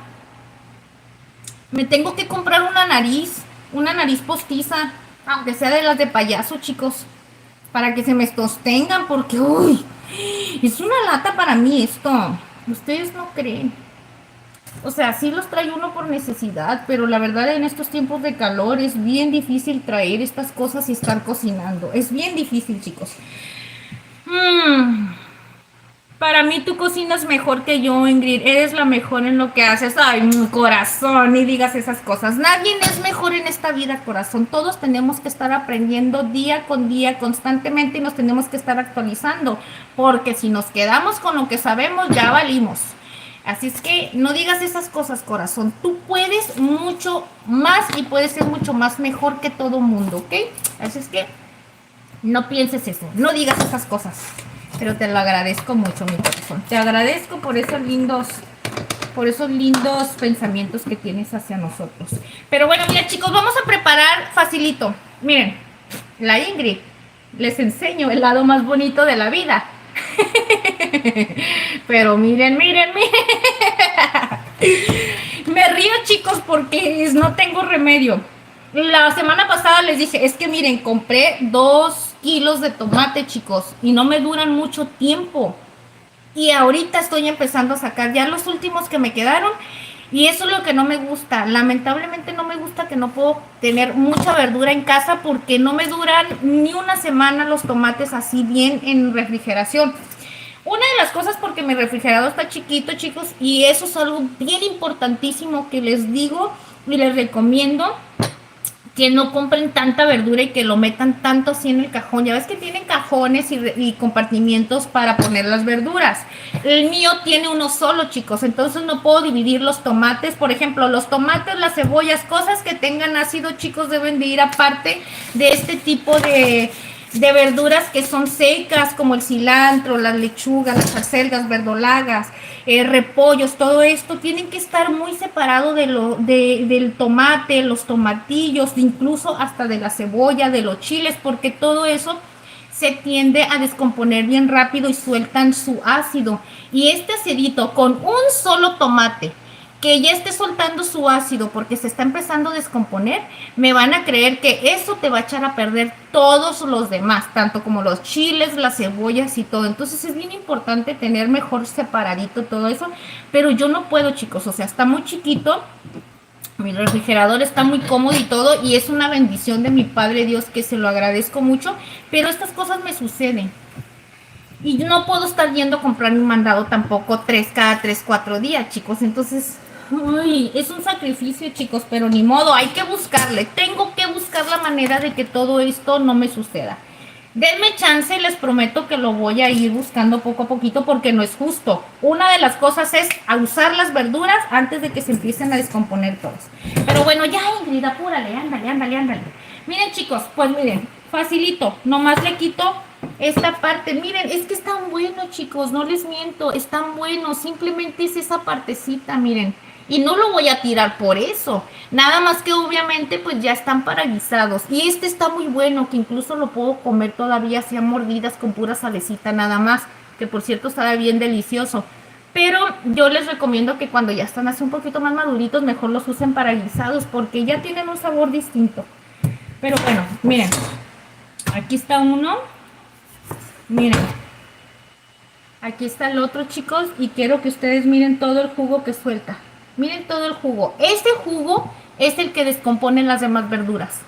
Speaker 1: Me tengo que comprar una nariz postiza, aunque sea de las de payaso, chicos, para que se me sostengan, porque, uy, es una lata para mí esto. Ustedes no creen. O sea, sí los trae uno por necesidad, pero la verdad en estos tiempos de calor es bien difícil traer estas cosas y estar cocinando. Es bien difícil, chicos. Para mí tú cocinas mejor que yo, Ingrid. Eres la mejor en lo que haces. Ay, mi corazón, ni digas esas cosas. Nadie es mejor en esta vida, corazón. Todos tenemos que estar aprendiendo día con día, constantemente, y nos tenemos que estar actualizando. Porque si nos quedamos con lo que sabemos, ya valimos. Así es que no digas esas cosas, corazón. Tú puedes mucho más y puedes ser mucho más mejor que todo mundo, ¿ok? Así es que no pienses eso. No digas esas cosas. Pero te lo agradezco mucho, mi corazón. Te agradezco por esos lindos pensamientos que tienes hacia nosotros. Pero bueno, mira, chicos, vamos a preparar facilito. Miren, la Ingrid les enseño el lado más bonito de la vida. Pero miren, miren, miren. Me río, chicos, porque no tengo remedio. La semana pasada les dije, es que miren, compré 2 kilos de tomate, chicos, y no me duran mucho tiempo. Y ahorita estoy empezando a sacar ya los últimos que me quedaron. Y eso es lo que no me gusta. Lamentablemente no me gusta que no puedo tener mucha verdura en casa porque no me duran ni una semana los tomates así bien en refrigeración. Una de las cosas porque mi refrigerador está chiquito, chicos, y eso es algo bien importantísimo que les digo y les recomiendo. Que no compren tanta verdura y que lo metan tanto así en el cajón. Ya ves que tienen cajones y compartimientos para poner las verduras. El mío tiene uno solo, chicos. Entonces no puedo dividir los tomates. Por ejemplo, los tomates, las cebollas, cosas que tengan ácido, chicos, deben de ir aparte de este tipo de de verduras que son secas, como el cilantro, las lechugas, las acelgas, verdolagas, repollos, todo esto tienen que estar muy separado del tomate, los tomatillos, incluso hasta de la cebolla, de los chiles, porque todo eso se tiende a descomponer bien rápido y sueltan su ácido. Y este acidito con un solo tomate que ya esté soltando su ácido porque se está empezando a descomponer, me van a creer que eso te va a echar a perder todos los demás, tanto como los chiles, las cebollas y todo. Entonces es bien importante tener mejor separadito todo eso, pero yo no puedo, chicos, o sea, está muy chiquito. Mi refrigerador está muy cómodo y todo, y es una bendición de mi Padre Dios que se lo agradezco mucho, pero estas cosas me suceden. Y yo no puedo estar yendo a comprar un mandado tampoco cada 3, 4 días, chicos. Entonces, ay, es un sacrificio, chicos, pero ni modo, hay que buscarle. Tengo que buscar la manera de que todo esto no me suceda. Denme chance, les prometo que lo voy a ir buscando poco a poquito porque no es justo. Una de las cosas es a usar las verduras antes de que se empiecen a descomponer todos. Pero bueno, ya Ingrid, apúrale, ándale, ándale, ándale. Miren, chicos, pues miren, facilito, nomás le quito esta parte. Miren, es que están buenos, chicos, no les miento, están buenos. Simplemente es esa partecita, miren. Y no lo voy a tirar por eso. Nada más que obviamente pues ya están paralizados. Y este está muy bueno, que incluso lo puedo comer todavía así a mordidas con pura salecita nada más. Que por cierto está bien delicioso. Pero yo les recomiendo que cuando ya están así un poquito más maduritos, mejor los usen paralizados porque ya tienen un sabor distinto. Pero bueno, miren. Aquí está uno. Miren. Aquí está el otro, chicos. Y quiero que ustedes miren todo el jugo que suelta. Miren todo el jugo. Este jugo es el que descompone las demás verduras.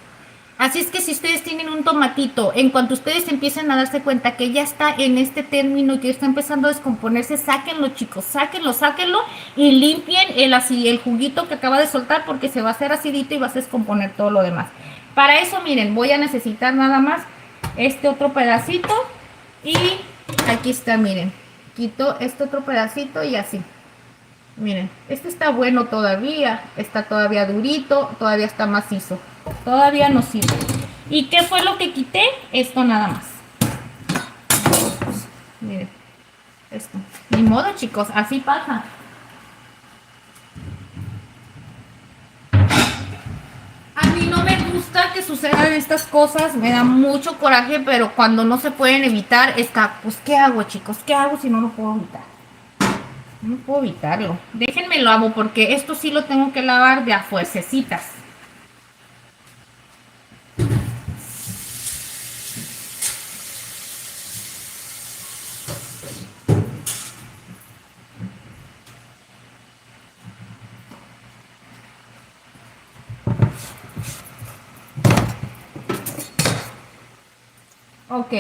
Speaker 1: Así es que si ustedes tienen un tomatito, en cuanto ustedes empiecen a darse cuenta que ya está en este término y que está empezando a descomponerse, sáquenlo, chicos, sáquenlo, sáquenlo y limpien el juguito que acaba de soltar porque se va a hacer acidito y va a descomponer todo lo demás. Para eso, miren, voy a necesitar nada más este otro pedacito y aquí está, miren. Quito este otro pedacito y así. Miren, este está bueno todavía, está todavía durito, todavía está macizo, todavía no sirve. ¿Y qué fue lo que quité? Esto nada más. Miren, esto. Ni modo, chicos, así pasa. A mí no me gusta que sucedan estas cosas, me da mucho coraje, pero cuando no se pueden evitar, está, pues, ¿qué hago, chicos? ¿Qué hago si no lo puedo evitar? No puedo evitarlo. Déjenme lo hago porque esto sí lo tengo que lavar de a fuercecitas. Ok,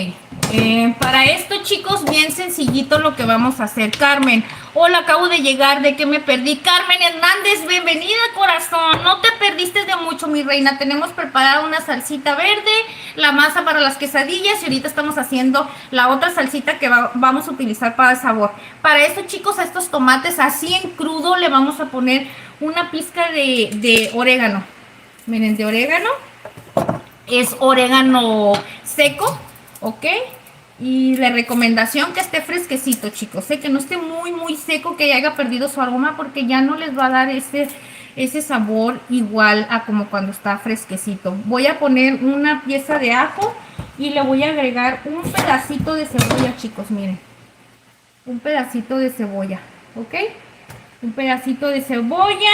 Speaker 1: para esto, chicos, bien sencillito lo que vamos a hacer. Carmen, hola, acabo de llegar, ¿de qué me perdí? Carmen Hernández, bienvenida, corazón. No te perdiste de mucho, mi reina. Tenemos preparada una salsita verde, la masa para las quesadillas y ahorita estamos haciendo la otra salsita que vamos a utilizar para el sabor. Para esto, chicos, a estos tomates así en crudo le vamos a poner una pizca de orégano. Miren, de orégano. Es orégano seco. ¿Ok? Y la recomendación que esté fresquecito, chicos. Sé que no esté muy seco, que ya haya perdido su aroma, porque ya no les va a dar ese sabor igual a como cuando está fresquecito. Voy a poner una pieza de ajo y le voy a agregar un pedacito de cebolla, chicos, miren. Un pedacito de cebolla, ¿ok? Un pedacito de cebolla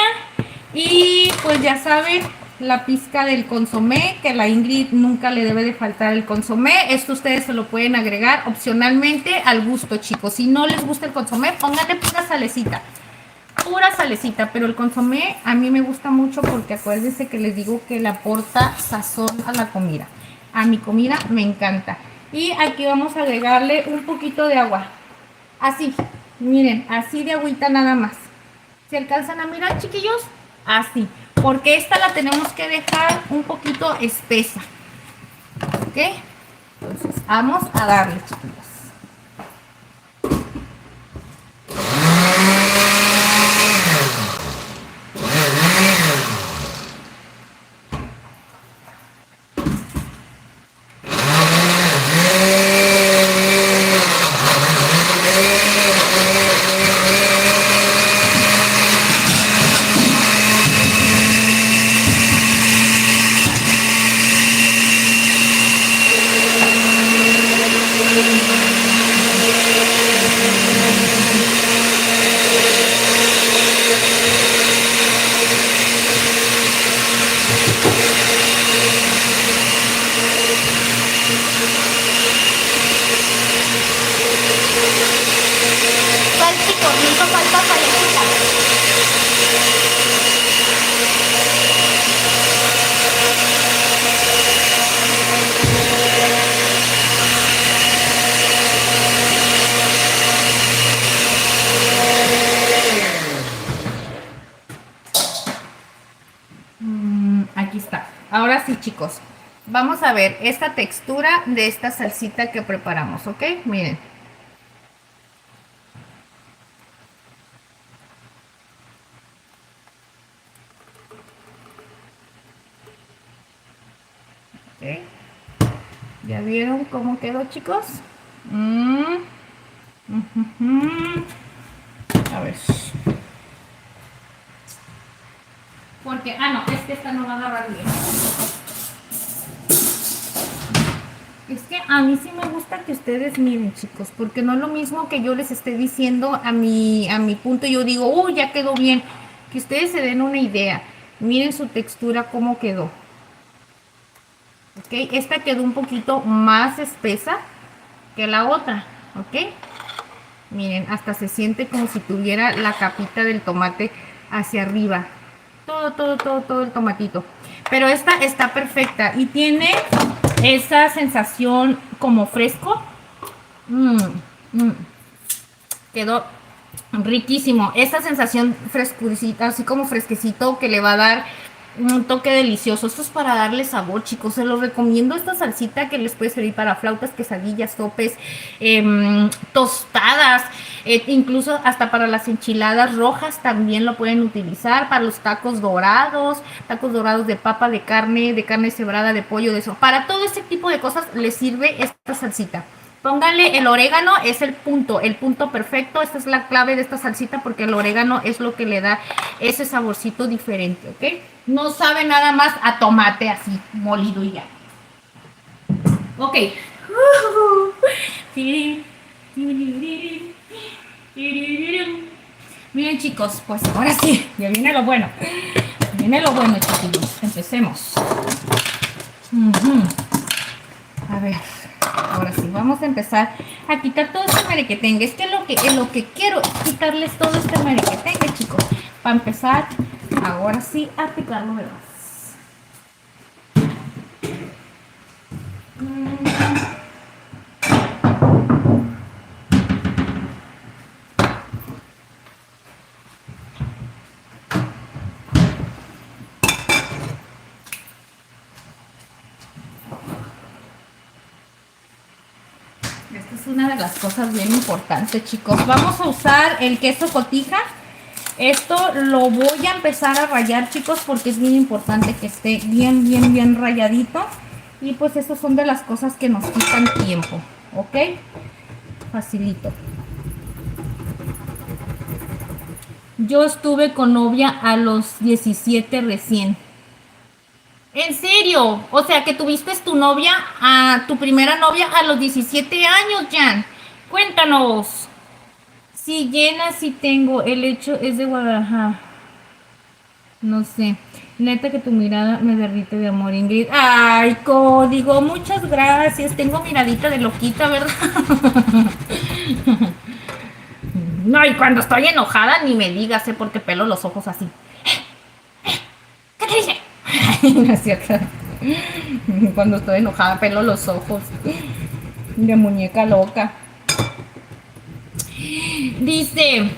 Speaker 1: y pues ya saben, la pizca del consomé, que a la Ingrid nunca le debe de faltar el consomé. Esto ustedes se lo pueden agregar opcionalmente al gusto, chicos. Si no les gusta el consomé, pónganle pura salecita, pero el consomé a mí me gusta mucho porque acuérdense que les digo que le aporta sazón a la comida. A mi comida me encanta. Y aquí vamos a agregarle un poquito de agua. Así, miren, así de agüita nada más. ¿Se alcanzan a mirar, chiquillos? Así. Porque esta la tenemos que dejar un poquito espesa. ¿Ok? Entonces, vamos a darle, chiquillos. Aquí está. Ahora sí, chicos. Vamos a ver esta textura de esta salsita que preparamos, ¿ok? Miren. ¿Ok? ¿Ya vieron cómo quedó, chicos? Ujú. A ver. Porque, no, es que esta no va a agarrar bien. Es que a mí sí me gusta que ustedes miren, chicos, porque no es lo mismo que yo les esté diciendo a mi punto. Yo digo, ya quedó bien. Que ustedes se den una idea. Miren su textura, cómo quedó. ¿Ok? Esta quedó un poquito más espesa que la otra. ¿Ok? Miren, hasta se siente como si tuviera la capita del tomate hacia arriba. Todo el tomatito. Pero esta está perfecta y tiene esa sensación como fresco. Mm, mm. Quedó riquísimo. Esa sensación frescurita, así como fresquecito, que le va a dar un toque delicioso. Esto es para darle sabor, chicos. Se los recomiendo esta salsita que les puede servir para flautas, quesadillas, sopes, tostadas, incluso hasta para las enchiladas rojas también lo pueden utilizar. Para los tacos dorados de papa, de carne cebrada, de pollo, de eso. Para todo este tipo de cosas les sirve esta salsita. Pónganle el orégano, es el punto perfecto. Esta es la clave de esta salsita porque el orégano es lo que le da ese saborcito diferente, ¿ok? No sabe nada más a tomate así, molido y ya. Ok. Miren, chicos, pues ahora sí, ya viene lo bueno. Viene lo bueno, chiquillos. Empecemos. A ver. Ahora sí, vamos a empezar a quitar todo este merequetengue. Es que lo que quiero es quitarles todo este merequetengue, chicos. Para empezar, ahora sí, a picarlo de más. Esta es una de las cosas bien importantes, chicos. Vamos a usar el queso cotija. Esto lo voy a empezar a rallar, chicos, porque es bien importante que esté bien ralladito. Y pues estas son de las cosas que nos quitan tiempo, ¿ok? Facilito. Yo estuve con novia a los 17 recién. ¿En serio? O sea, que tuviste tu primera novia a los 17 años, Jan. Cuéntanos. Si llena, si tengo. El hecho es de Guadalajara. No sé. Neta que tu mirada me derrite de amor, Ingrid. Ay, código, muchas gracias. Tengo miradita de loquita, ¿verdad? No, y cuando estoy enojada ni me digas, porque pelo los ojos así. ¿Qué te dice? No es cierto. Cuando estoy enojada pelo los ojos. De muñeca loca. Dice,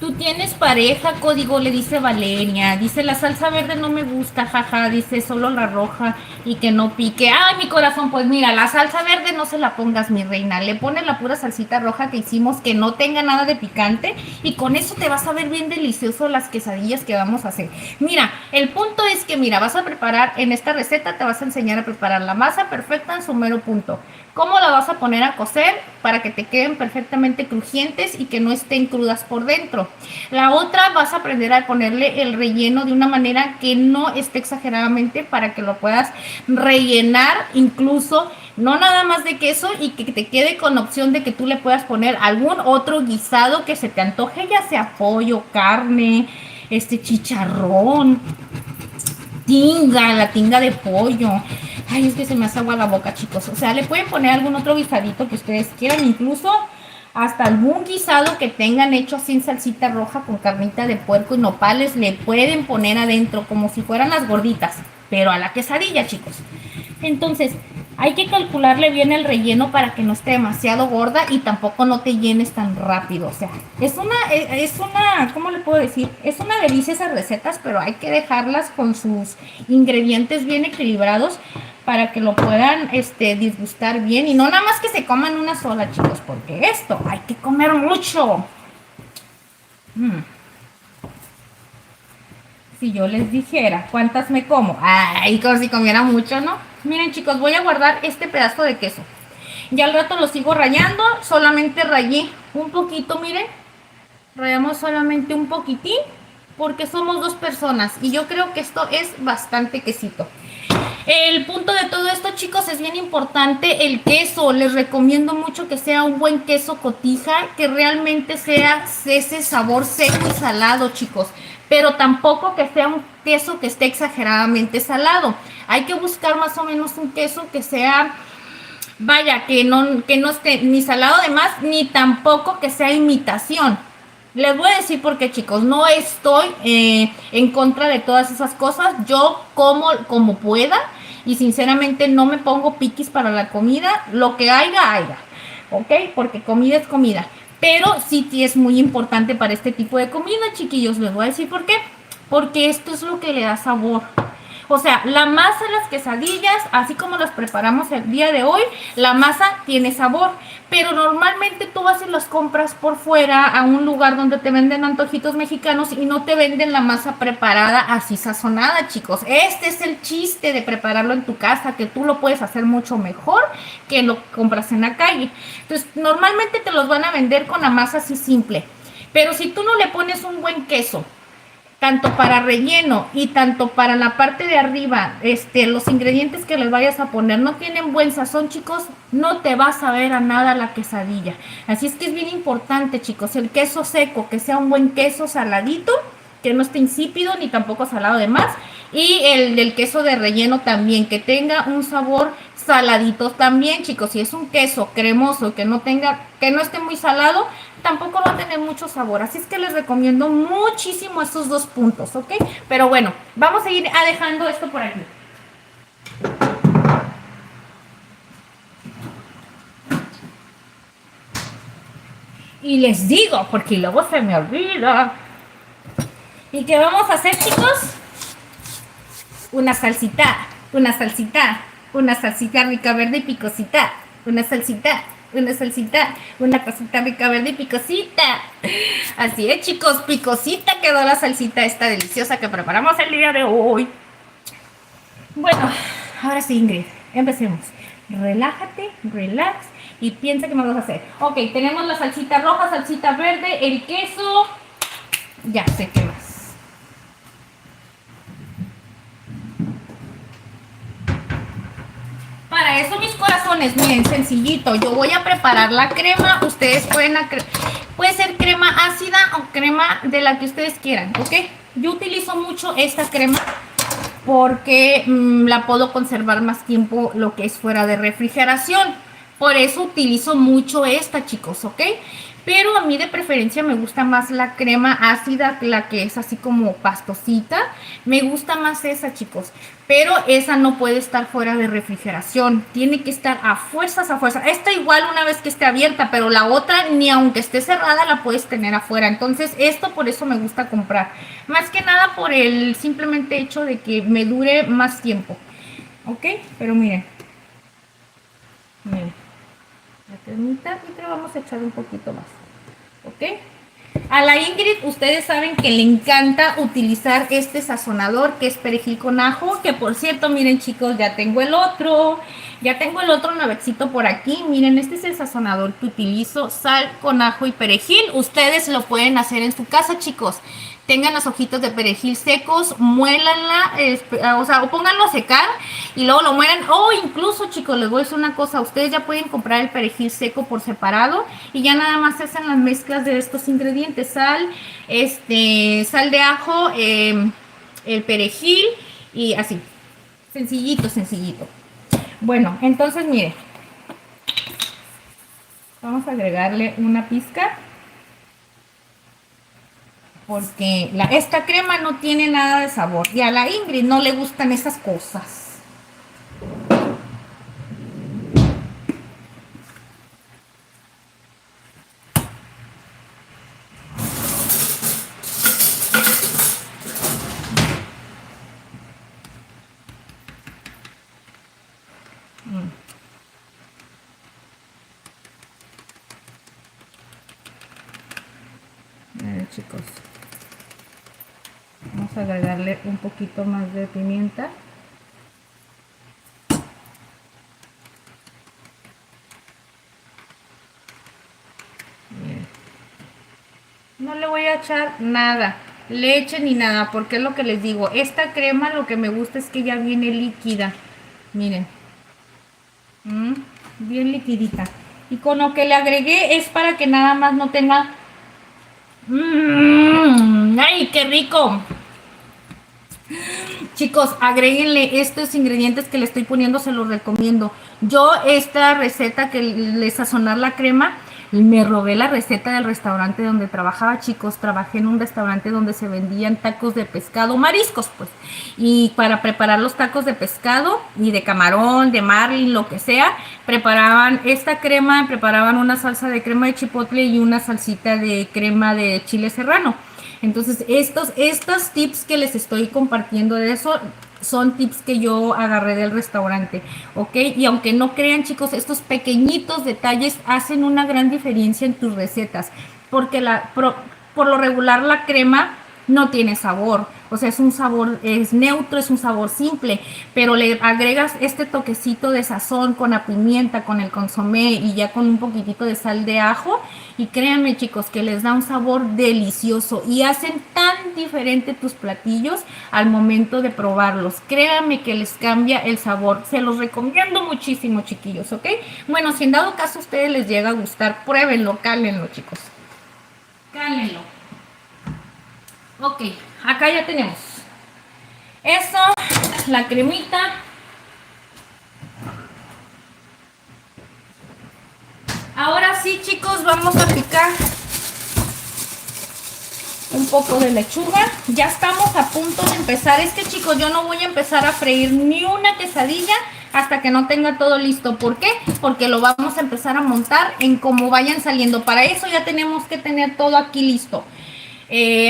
Speaker 1: ¿tú tienes pareja? Código, le dice Valeria. Dice, la salsa verde no me gusta, jaja. Dice, solo la roja y que no pique. Ay, mi corazón, pues mira, la salsa verde no se la pongas, mi reina. Le pones la pura salsita roja que hicimos, que no tenga nada de picante. Y con eso te vas a ver bien delicioso las quesadillas que vamos a hacer. Mira, el punto es que, mira, vas a preparar, en esta receta te vas a enseñar a preparar la masa perfecta en su mero punto. ¿Cómo la vas a poner a cocer para que te queden perfectamente crujientes y que no estén crudas por dentro? La otra, vas a aprender a ponerle el relleno de una manera que no esté exageradamente, para que lo puedas rellenar, incluso no nada más de queso, y que te quede con opción de que tú le puedas poner algún otro guisado que se te antoje, ya sea pollo, carne, chicharrón, la tinga de pollo. Ay, es que se me hace agua la boca, chicos. O sea, le pueden poner algún otro guisadito que ustedes quieran, incluso hasta algún guisado que tengan hecho así en salsita roja con carnita de puerco y nopales, le pueden poner adentro como si fueran las gorditas, pero a la quesadilla, chicos. Entonces, Hay que calcularle bien el relleno para que no esté demasiado gorda y tampoco no te llenes tan rápido. O sea, ¿cómo le puedo decir? Es una delicia esas recetas, pero hay que dejarlas con sus ingredientes bien equilibrados para que lo puedan disgustar bien. Y no nada más que se coman una sola, chicos, porque esto hay que comer mucho. Si yo les dijera cuántas me como, ay, como si comiera mucho, ¿no? Miren, chicos, voy a guardar este pedazo de queso. Ya al rato lo sigo rallando, solamente rayé un poquito, miren. Rayamos solamente un poquitín, porque somos 2 personas y yo creo que esto es bastante quesito. El punto de todo esto, chicos, es bien importante el queso. Les recomiendo mucho que sea un buen queso cotija, que realmente sea ese sabor seco y salado, chicos. Pero tampoco que sea un queso que esté exageradamente salado. Hay que buscar más o menos un queso que sea, vaya, que no esté ni salado de más, ni tampoco que sea imitación. Les voy a decir por qué, chicos, no estoy en contra de todas esas cosas. Yo como pueda y sinceramente no me pongo piquis para la comida. Lo que haya, ¿ok? Porque comida es comida. Pero sí es muy importante para este tipo de comida, chiquillos. Les voy a decir por qué. Porque esto es lo que le da sabor. O sea, la masa de las quesadillas, así como las preparamos el día de hoy, la masa tiene sabor. Pero normalmente tú vas y las compras por fuera a un lugar donde te venden antojitos mexicanos y no te venden la masa preparada así sazonada, chicos. Este es el chiste de prepararlo en tu casa, que tú lo puedes hacer mucho mejor que lo que compras en la calle. Entonces, normalmente te los van a vender con la masa así simple. Pero si tú no le pones un buen queso, tanto para relleno y tanto para la parte de arriba, los ingredientes que les vayas a poner no tienen buen sazón, chicos, no te va a saber a nada la quesadilla. Así es que es bien importante, chicos, el queso seco, que sea un buen queso saladito, que no esté insípido ni tampoco salado de más, y el queso de relleno también, que tenga un sabor saladito también, chicos. Si es un queso cremoso que no esté muy salado, tampoco va a tener mucho sabor. Así es que les recomiendo muchísimo estos 2 puntos, ¿ok? Pero bueno, vamos a ir dejando esto por aquí. Y les digo, porque luego se me olvida. ¿Y qué vamos a hacer, chicos? Una salsita rica, verde y picosita. Una salsita, una cosita rica, verde y picosita. Así es, chicos, picosita quedó la salsita esta deliciosa que preparamos el día de hoy. Bueno, ahora sí, Ingrid, empecemos. Relájate, relax y piensa qué más vas a hacer. Ok, tenemos la salsita roja, salsita verde, el queso. Ya sé qué más. Para eso, mis corazones, miren, sencillito. Yo voy a preparar la crema. Ustedes puede ser crema ácida o crema de la que ustedes quieran, ¿ok? Yo utilizo mucho esta crema porque la puedo conservar más tiempo lo que es fuera de refrigeración. Por eso utilizo mucho esta, chicos, ¿ok? Pero a mí de preferencia me gusta más la crema ácida, la que es así como pastosita. Me gusta más esa, chicos. Pero esa no puede estar fuera de refrigeración. Tiene que estar a fuerzas, a fuerzas. Esta igual una vez que esté abierta, pero la otra ni aunque esté cerrada la puedes tener afuera. Entonces esto por eso me gusta comprar. Más que nada por el simplemente hecho de que me dure más tiempo. ¿Ok? Pero miren. Miren. La cremita y te vamos a echar un poquito más, ¿ok? A la Ingrid, ustedes saben que le encanta utilizar este sazonador que es perejil con ajo, que por cierto, miren, chicos, ya tengo el otro nuevecito por aquí. Miren, este es el sazonador que utilizo, sal con ajo y perejil. Ustedes lo pueden hacer en su casa, chicos. Tengan las hojitas de perejil secos, muélanla, o pónganlo a secar y luego lo muelan. O incluso, chicos, les voy a decir una cosa, ustedes ya pueden comprar el perejil seco por separado y ya nada más hacen las mezclas de estos ingredientes: sal, sal de ajo, el perejil y así. Sencillito, sencillito. Bueno, entonces miren, vamos a agregarle una pizca. Porque esta crema no tiene nada de sabor. Y a la Ingrid no le gustan esas cosas. a agregarle un poquito más de pimienta. Bien. No le voy a echar nada, leche ni nada, porque es lo que les digo. Esta crema lo que me gusta es que ya viene líquida. Miren. Bien liquidita. Y con lo que le agregué es para que nada más no tenga... ¡Ay, qué rico! Chicos, agréguenle estos ingredientes que le estoy poniendo, se los recomiendo. Yo esta receta que le sazonar la crema, me robé la receta del restaurante donde trabajaba, chicos. Trabajé en un restaurante donde se vendían tacos de pescado, mariscos, pues. Y para preparar los tacos de pescado y de camarón, de marlin, lo que sea, preparaban esta crema, preparaban una salsa de crema de chipotle y una salsita de crema de chile serrano. Entonces, estos tips que les estoy compartiendo de eso son tips que yo agarré del restaurante, ¿ok? Y aunque no crean, chicos, estos pequeñitos detalles hacen una gran diferencia en tus recetas, porque por lo regular la crema no tiene sabor, o sea, es un sabor, es neutro, es un sabor simple, pero le agregas este toquecito de sazón con la pimienta, con el consomé y ya con un poquitito de sal de ajo, y créanme, chicos, que les da un sabor delicioso y hacen tan diferente tus platillos al momento de probarlos. Créanme que les cambia el sabor, se los recomiendo muchísimo, chiquillos, ¿ok? Bueno, si en dado caso a ustedes les llega a gustar, pruébenlo, cálenlo, chicos, cálenlo. Ok, acá ya tenemos eso, la cremita. Ahora sí, chicos, vamos a picar un poco de lechuga. Ya estamos a punto de empezar. Es que, chicos, yo no voy a empezar a freír ni una quesadilla hasta que no tenga todo listo. ¿Por qué? Porque lo vamos a empezar a montar en cómo vayan saliendo. Para eso ya tenemos que tener todo aquí listo.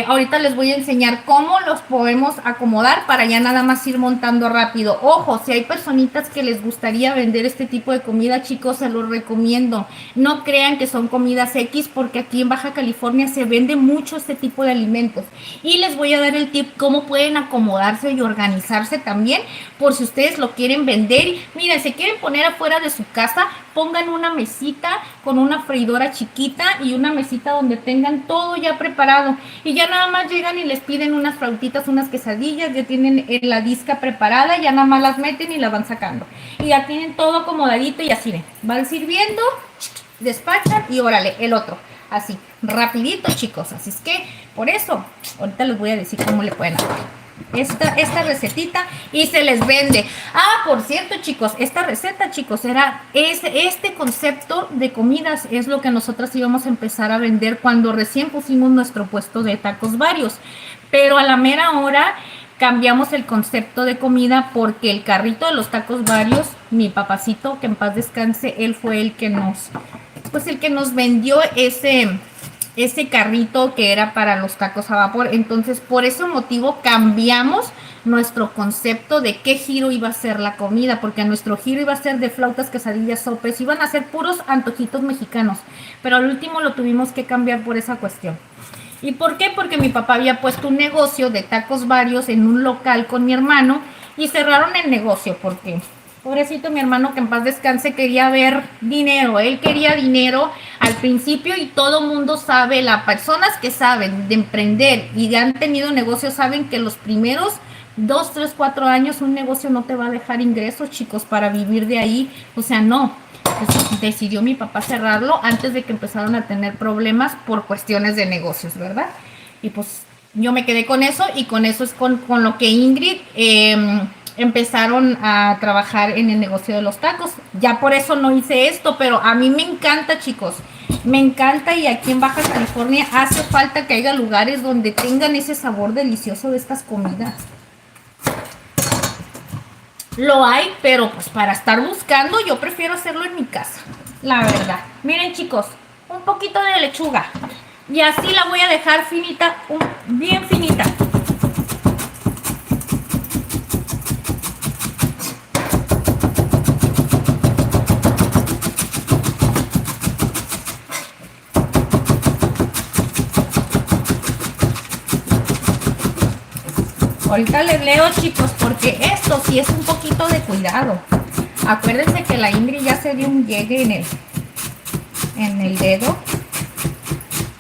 Speaker 1: Ahorita les voy a enseñar cómo los podemos acomodar para ya nada más ir montando rápido. Ojo, si hay personitas que les gustaría vender este tipo de comida, chicos, se los recomiendo. No crean que son comidas X, porque aquí en Baja California se vende mucho este tipo de alimentos. Y les voy a dar el tip cómo pueden acomodarse y organizarse también, por si ustedes lo quieren vender. Miren, si quieren poner afuera de su casa, pongan una mesita con una freidora chiquita y una mesita donde tengan todo ya preparado. Y ya nada más llegan y les piden unas flautitas, unas quesadillas, ya tienen la disca preparada, ya nada más las meten y la van sacando. Y ya tienen todo acomodadito y así ven, van sirviendo, despachan y órale, el otro. Así, rapidito, chicos. Así es que, por eso, ahorita les voy a decir cómo le pueden hacer esta recetita y se les vende. Ah, por cierto, chicos, esta receta, chicos, era este concepto de comidas es lo que nosotras íbamos a empezar a vender cuando recién pusimos nuestro puesto de tacos varios, pero a la mera hora cambiamos el concepto de comida porque el carrito de los tacos varios, mi papacito, que en paz descanse, él fue el que nos vendió ese carrito que era para los tacos a vapor. Entonces, por ese motivo cambiamos nuestro concepto de qué giro iba a ser la comida, porque nuestro giro iba a ser de flautas, quesadillas, sopes, iban a ser puros antojitos mexicanos, pero al último lo tuvimos que cambiar por esa cuestión. ¿Y por qué? Porque mi papá había puesto un negocio de tacos varios en un local con mi hermano y cerraron el negocio porque... pobrecito mi hermano, que en paz descanse, quería ver dinero. Él quería dinero al principio y todo mundo sabe, las personas que saben de emprender y han tenido negocios saben que los primeros 2, 3, 4 años un negocio no te va a dejar ingresos, chicos, para vivir de ahí. O sea, no. Pues decidió mi papá cerrarlo antes de que empezaron a tener problemas por cuestiones de negocios, ¿verdad? Y pues yo me quedé con eso y con eso es con lo que Ingrid... empezaron a trabajar en el negocio de los tacos. Ya por eso no hice esto, pero a mí me encanta, chicos. Me encanta, y aquí en Baja California hace falta que haya lugares donde tengan ese sabor delicioso de estas comidas. Lo hay, pero pues para estar buscando yo prefiero hacerlo en mi casa, la verdad. Miren, chicos, un poquito de lechuga y así la voy a dejar finita, bien finita. Ahorita les leo, chicos, porque esto sí es un poquito de cuidado. Acuérdense que la Ingrid ya se dio un llegue en el dedo.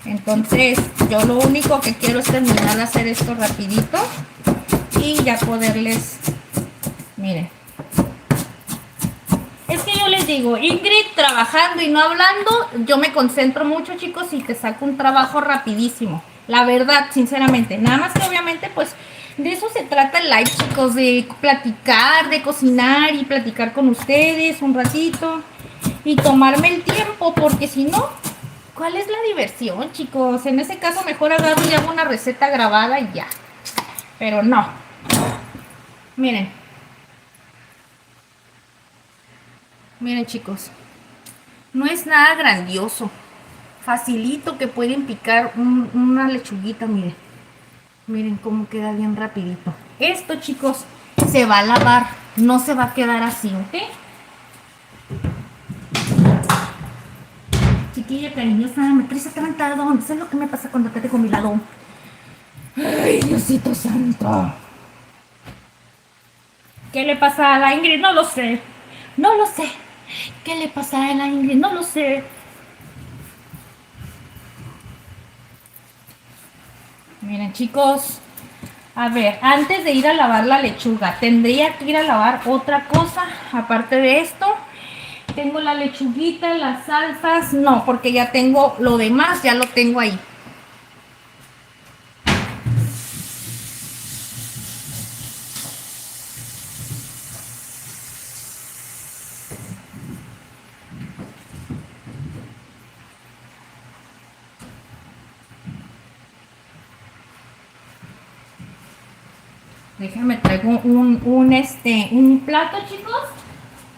Speaker 1: Entonces, yo lo único que quiero es terminar de hacer esto rapidito y ya poderles, miren. Es que yo les digo, Ingrid trabajando y no hablando, yo me concentro mucho, chicos, y te saco un trabajo rapidísimo. La verdad, sinceramente. Nada más que obviamente, pues, de eso se trata el live, chicos, de platicar, de cocinar y platicar con ustedes un ratito y tomarme el tiempo, porque si no, ¿cuál es la diversión, chicos? En ese caso mejor agarro y hago una receta grabada y ya. Pero no. Miren. Miren, chicos. No es nada grandioso. Facilito que pueden picar una lechuguita, miren. Miren cómo queda bien rapidito. Esto, chicos, se va a lavar. No se va a quedar así, ¿ok? Chiquilla cariñosa, me traes atrantado. No sé lo que me pasa cuando te dejo a mi lado. Ay, Diosito santo. ¿Qué le pasa a la Ingrid? No lo sé. No lo sé. ¿Qué le pasa a la Ingrid? No lo sé. Miren, chicos. A ver, antes de ir a lavar la lechuga, tendría que ir a lavar otra cosa aparte de esto. Tengo la lechuguita, las salsas. No, porque ya tengo lo demás, ya lo tengo ahí. Déjenme traigo un plato, chicos,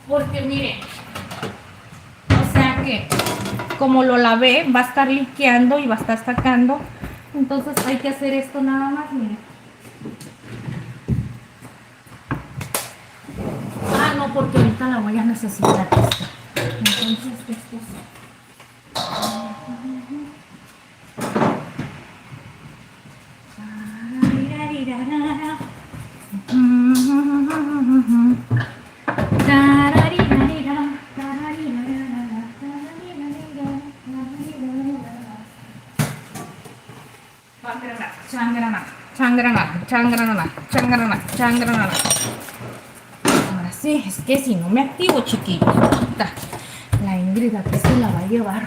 Speaker 1: porque miren, o sea que como lo lavé, va a estar liqueando y va a estar sacando, entonces hay que hacer esto nada más, miren. Ah, no, porque ahorita la voy a necesitar esta. Entonces, esto sí. Changrana. Ahora sí, es que si no me activo, chiquillos, la Ingrid aquí se la va a llevar.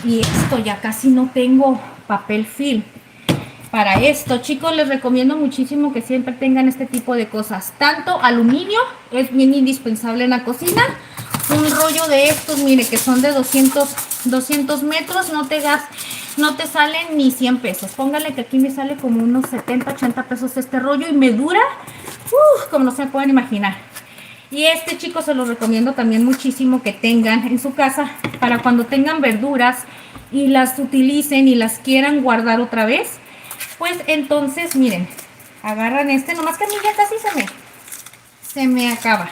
Speaker 1: Y esto ya casi no tengo papel film. Para esto, chicos, les recomiendo muchísimo que siempre tengan este tipo de cosas. Tanto aluminio, es bien indispensable en la cocina. Un rollo de estos, mire, que son de 200 metros, no te salen ni 100 pesos. Pónganle que aquí me sale como unos 70, 80 pesos este rollo y me dura, como no se pueden imaginar. Y este, chicos, se los recomiendo también muchísimo que tengan en su casa para cuando tengan verduras y las utilicen y las quieran guardar otra vez. Pues entonces, miren, agarran nomás que a mí ya casi se me acaba.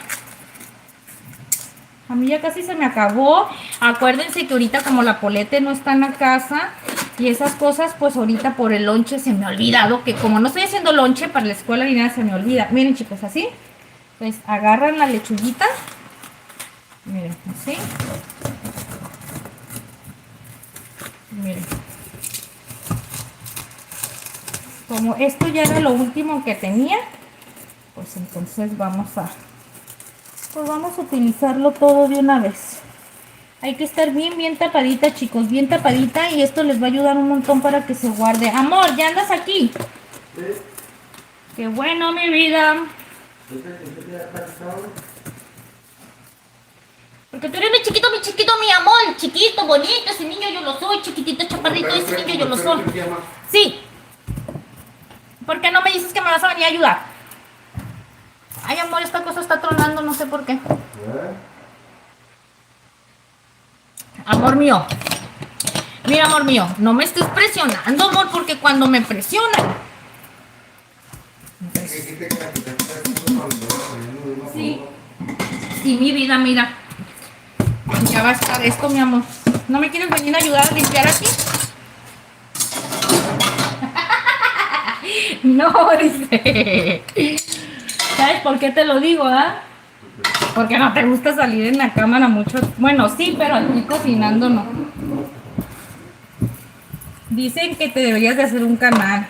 Speaker 1: A mí ya casi se me acabó. Acuérdense que ahorita como la Polete no está en la casa y esas cosas, pues ahorita por el lonche se me ha olvidado que como no estoy haciendo lonche para la escuela ni nada, se me olvida. Miren, chicos, así. Pues agarran la lechuguita. Miren, así. Miren. Como esto ya era lo último que tenía, pues entonces vamos a utilizarlo todo de una vez. Hay que estar bien tapadita, chicos, bien tapadita, y esto les va a ayudar un montón para que se guarde. Amor, ¿ya andas aquí? Sí. Qué bueno, mi vida. Porque tú eres mi chiquito, mi amor, chiquito, bonito, ese niño yo lo soy, chiquitito, chaparrito, ese niño yo lo soy. Sí. ¿Por qué no me dices que me vas a venir a ayudar? Ay, amor, esta cosa está tronando, no sé por qué. Amor mío. Mira, amor mío, no me estés presionando, amor, porque cuando me presionan... Sí. Sí, mi vida, mira. Ya va a estar esto, mi amor. ¿No me quieres venir a ayudar a limpiar aquí? No, dice. ¿Sabes por qué te lo digo, ah? Porque no te gusta salir en la cámara mucho. Bueno, sí, pero aquí cocinando no. Dicen que te deberías de hacer un canal.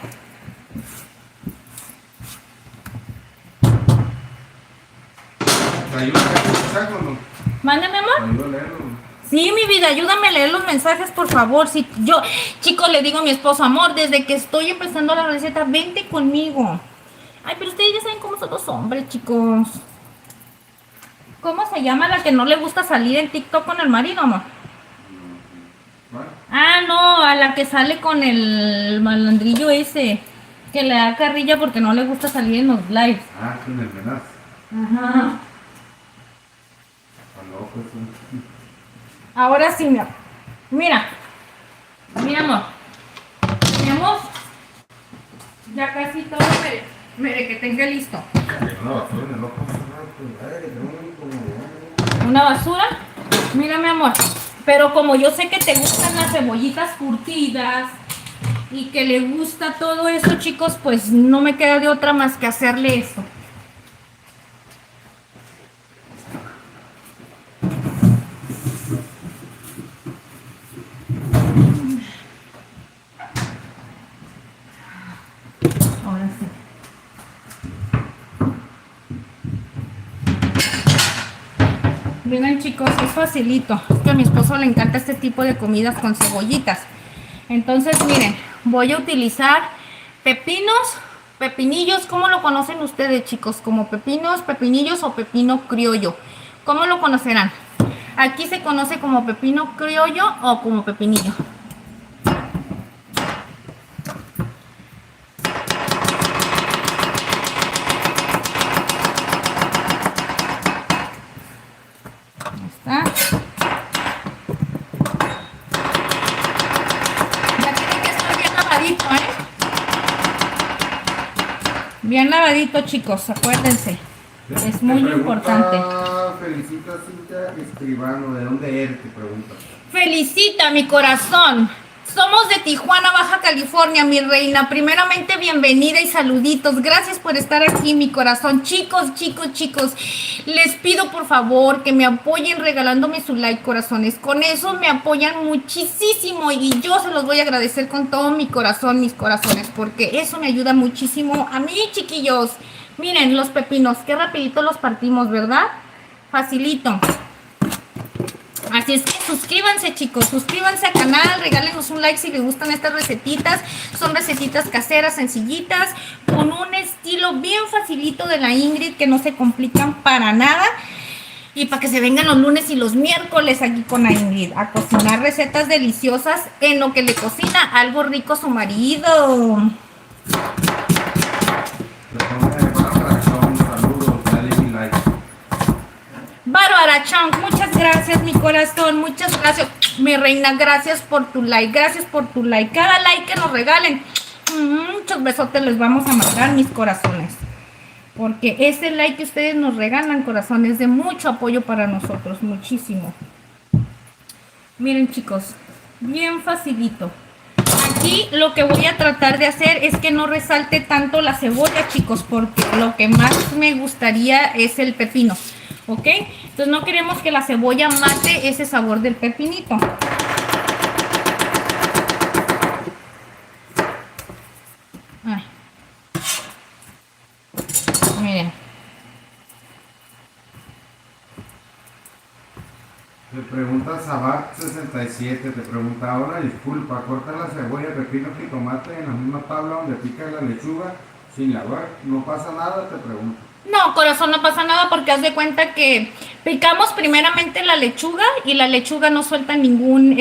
Speaker 3: ¿Te ayuda a leer los mensajes o no?
Speaker 1: Mándame, amor.
Speaker 3: ¿Te ayuda a leerlo?
Speaker 1: Sí, mi vida, ayúdame a leer los mensajes, por favor. Si yo, chicos, le digo a mi esposo, amor, desde que estoy empezando la receta, vente conmigo. Ay, pero ustedes ya saben cómo son los hombres, chicos. ¿Cómo se llama la que no le gusta salir en TikTok con el marido, amor?
Speaker 3: ¿Vale?
Speaker 1: Ah, no, a la que sale con el malandrillo ese, que le da carrilla porque no le gusta salir en los lives.
Speaker 3: Ah, con el venaz.
Speaker 1: Ajá.
Speaker 3: Está loco eso.
Speaker 1: Ahora sí, mi amor. Mira, amor. Tenemos ya casi todo, mire, que tenga listo.
Speaker 3: Una basura en el ojo.
Speaker 1: Una basura. Mira, mi amor. Pero como yo sé que te gustan las cebollitas curtidas y que le gusta todo eso, chicos, pues no me queda de otra más que hacerle esto. Ahora sí. Miren, chicos, es facilito. Es que a mi esposo le encanta este tipo de comidas con cebollitas. Entonces, miren, voy a utilizar pepinos, pepinillos. ¿Cómo lo conocen ustedes, chicos? ¿Como pepinos, pepinillos o pepino criollo? ¿Cómo lo conocerán? Aquí se conoce como pepino criollo o como pepinillo. ¿Está? Ya tiene que estar bien lavadito, ¿eh? Bien lavadito, chicos, acuérdense. Es muy importante.
Speaker 3: Felicita Cintia Escribano. ¿De dónde eres? Te pregunta.
Speaker 1: Felicita, mi corazón. Somos de Tijuana, Baja California, mi reina. Primeramente, bienvenida y saluditos. Gracias por estar aquí, mi corazón. Chicos, les pido por favor que me apoyen regalándome su like, corazones. Con eso me apoyan muchísimo y yo se los voy a agradecer con todo mi corazón, mis corazones, porque eso me ayuda muchísimo a mí, chiquillos. Miren los pepinos, qué rapidito los partimos, ¿verdad? Facilito. Así es que suscríbanse, chicos, suscríbanse al canal, regálenos un like si les gustan estas recetitas. Son recetitas caseras, sencillitas, con un estilo bien facilito de la Ingrid, que no se complican para nada. Y para que se vengan los lunes y los miércoles aquí con la Ingrid a cocinar recetas deliciosas en lo que le cocina algo rico a su marido. Bárbara Chang, muchas gracias, mi corazón, muchas gracias, mi reina, gracias por tu like, gracias por tu like. Cada like que nos regalen, muchos besotes les vamos a mandar, mis corazones, porque ese like que ustedes nos regalan, corazón, es de mucho apoyo para nosotros, muchísimo. Miren, chicos, bien facilito. Aquí lo que voy a tratar de hacer es que no resalte tanto la cebolla, chicos, porque lo que más me gustaría es el pepino. ¿Ok? Entonces no queremos que la cebolla mate ese sabor del pepinito. Ay. Miren.
Speaker 3: Te pregunta Sabat67, te pregunta, ahora disculpa, corta la cebolla, pepino y tomate en la misma tabla donde pica la lechuga sin lavar, ¿no pasa nada? Te pregunto.
Speaker 1: No, corazón, no pasa nada porque haz de cuenta que picamos primeramente la lechuga y la lechuga no suelta ningún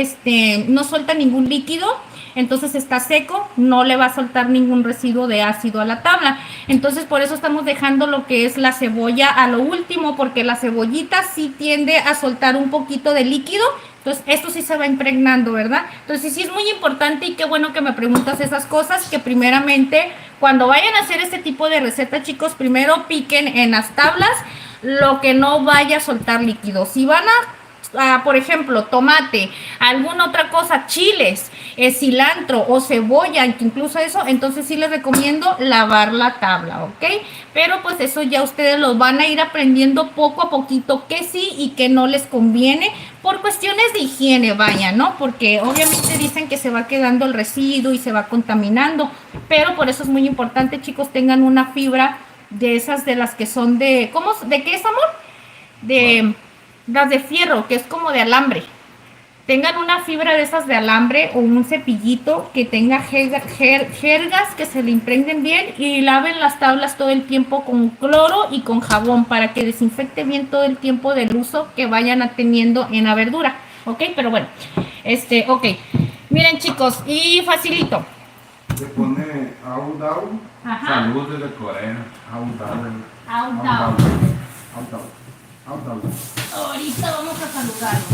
Speaker 1: líquido, entonces está seco, no le va a soltar ningún residuo de ácido a la tabla. Entonces por eso estamos dejando lo que es la cebolla a lo último, porque la cebollita sí tiende a soltar un poquito de líquido. Entonces, esto sí se va impregnando, ¿verdad? Entonces, sí es muy importante y qué bueno que me preguntas esas cosas, que primeramente, cuando vayan a hacer este tipo de receta, chicos, primero piquen en las tablas lo que no vaya a soltar líquido. Si van a por ejemplo, tomate, alguna otra cosa, chiles, cilantro o cebolla, que incluso eso, entonces sí les recomiendo lavar la tabla, ¿ok? Pero pues eso ya ustedes los van a ir aprendiendo poco a poquito que sí y que no les conviene por cuestiones de higiene, vaya, ¿no? Porque obviamente dicen que se va quedando el residuo y se va contaminando, pero por eso es muy importante, chicos, tengan una fibra de esas de las que son de, ¿cómo? ¿De qué es, amor? De las de fierro, que es como de alambre. Tengan una fibra de esas de alambre o un cepillito que tenga jergas que se le impregnen bien y laven las tablas todo el tiempo con cloro y con jabón para que desinfecte bien todo el tiempo del uso que vayan teniendo en la verdura, ¿ok? Pero bueno, ok. Miren, chicos, y facilito.
Speaker 3: Se pone Audao.
Speaker 1: Ajá.
Speaker 3: Salud desde Corea. Audao.
Speaker 1: Audao.
Speaker 3: Audao.
Speaker 1: Ahorita vamos a saludarlos.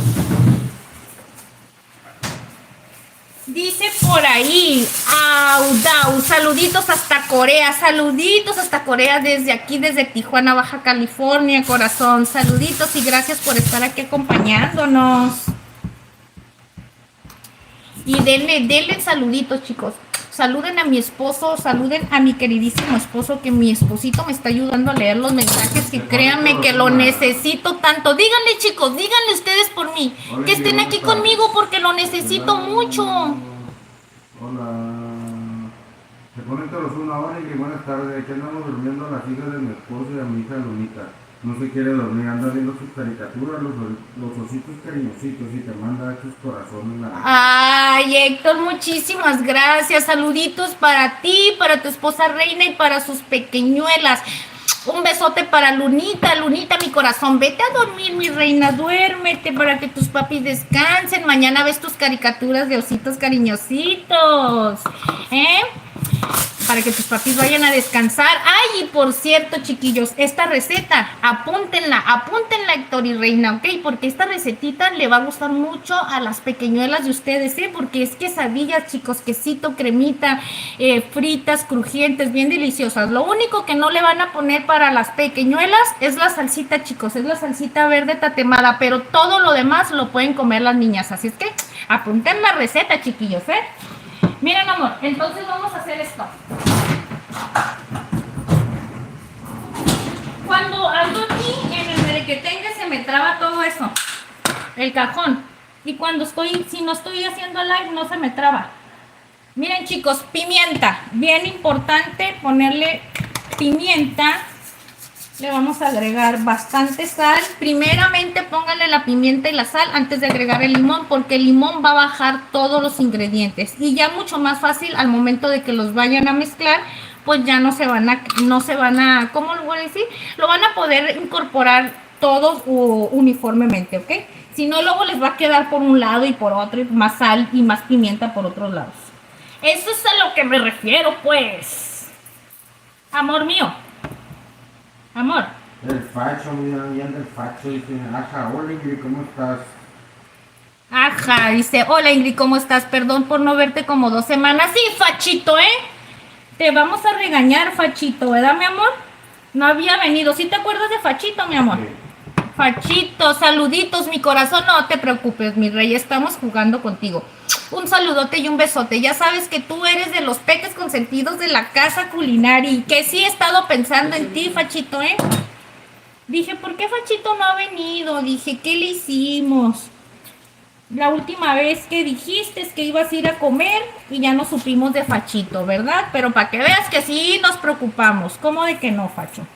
Speaker 1: Dice por ahí, Audao, saluditos hasta Corea desde aquí, desde Tijuana, Baja California, corazón, saluditos y gracias por estar aquí acompañándonos. Y denle saluditos, chicos. Saluden a mi esposo, saluden a mi queridísimo esposo, que mi esposito me está ayudando a leer los mensajes, que créanme que lo necesito tanto. Díganle, chicos, díganle ustedes por mí, que estén aquí conmigo porque lo necesito mucho.
Speaker 3: Hola. Se ponen todos una hora y buenas tardes. Aquí andamos durmiendo a las hijas de mi esposo y a mi hija Lunita. No se quiere dormir, anda viendo sus caricaturas, los ositos cariñositos y te manda sus corazones.
Speaker 1: Ay, Héctor, muchísimas gracias. Saluditos para ti, para tu esposa Reina y para sus pequeñuelas. Un besote para Lunita, mi corazón. Vete a dormir, mi reina, duérmete para que tus papis descansen. Mañana ves tus caricaturas de ositos cariñositos, ¿eh? Para que tus papis vayan a descansar. Ay, y por cierto, chiquillos, esta receta, apúntenla, Héctor y Reina, ¿ok? Porque esta recetita le va a gustar mucho a las pequeñuelas de ustedes, ¿eh? Porque es quesadillas, chicos, quesito, cremita, fritas, crujientes, bien deliciosas. Lo único que no le van a poner para las pequeñuelas es la salsita, chicos, es la salsita verde tatemada, pero todo lo demás lo pueden comer las niñas. Así es que apunten la receta, chiquillos, ¿eh? Miren, amor, entonces vamos a hacer esto. Cuando ando aquí en el merequetengue se me traba todo eso, el cajón. Y cuando si no estoy haciendo live no se me traba. Miren, chicos, pimienta. Bien importante ponerle pimienta. Le vamos a agregar bastante sal. Primeramente pónganle la pimienta y la sal antes de agregar el limón, porque el limón va a bajar todos los ingredientes. Y ya mucho más fácil al momento de que los vayan a mezclar, pues ya no se van a, ¿cómo lo voy a decir? Lo van a poder incorporar todos uniformemente, ¿ok? Si no, luego les va a quedar por un lado y por otro, y más sal y más pimienta por otros lados. Eso es a lo que me refiero, pues. Amor mío. Amor.
Speaker 3: El facho, mira, ahí anda el facho, dice, ajá, hola Ingrid, ¿cómo estás?
Speaker 1: Ajá, dice, hola Ingrid, ¿cómo estás? Perdón por no verte como 2 semanas. Sí, Fachito, ¿eh? Te vamos a regañar, Fachito, ¿verdad, mi amor? No había venido. ¿Sí te acuerdas de Fachito, mi amor? Sí. Fachito, saluditos, mi corazón. No te preocupes, mi rey, estamos jugando contigo. Un saludote y un besote. Ya sabes que tú eres de los peques consentidos de la casa culinaria y que sí he estado pensando en ti, Fachito, ¿eh? Dije, ¿por qué Fachito no ha venido? Dije, ¿qué le hicimos? La última vez que dijiste es que ibas a ir a comer y ya no supimos de Fachito, ¿verdad? Pero para que veas que sí nos preocupamos. ¿Cómo de que no, Facho?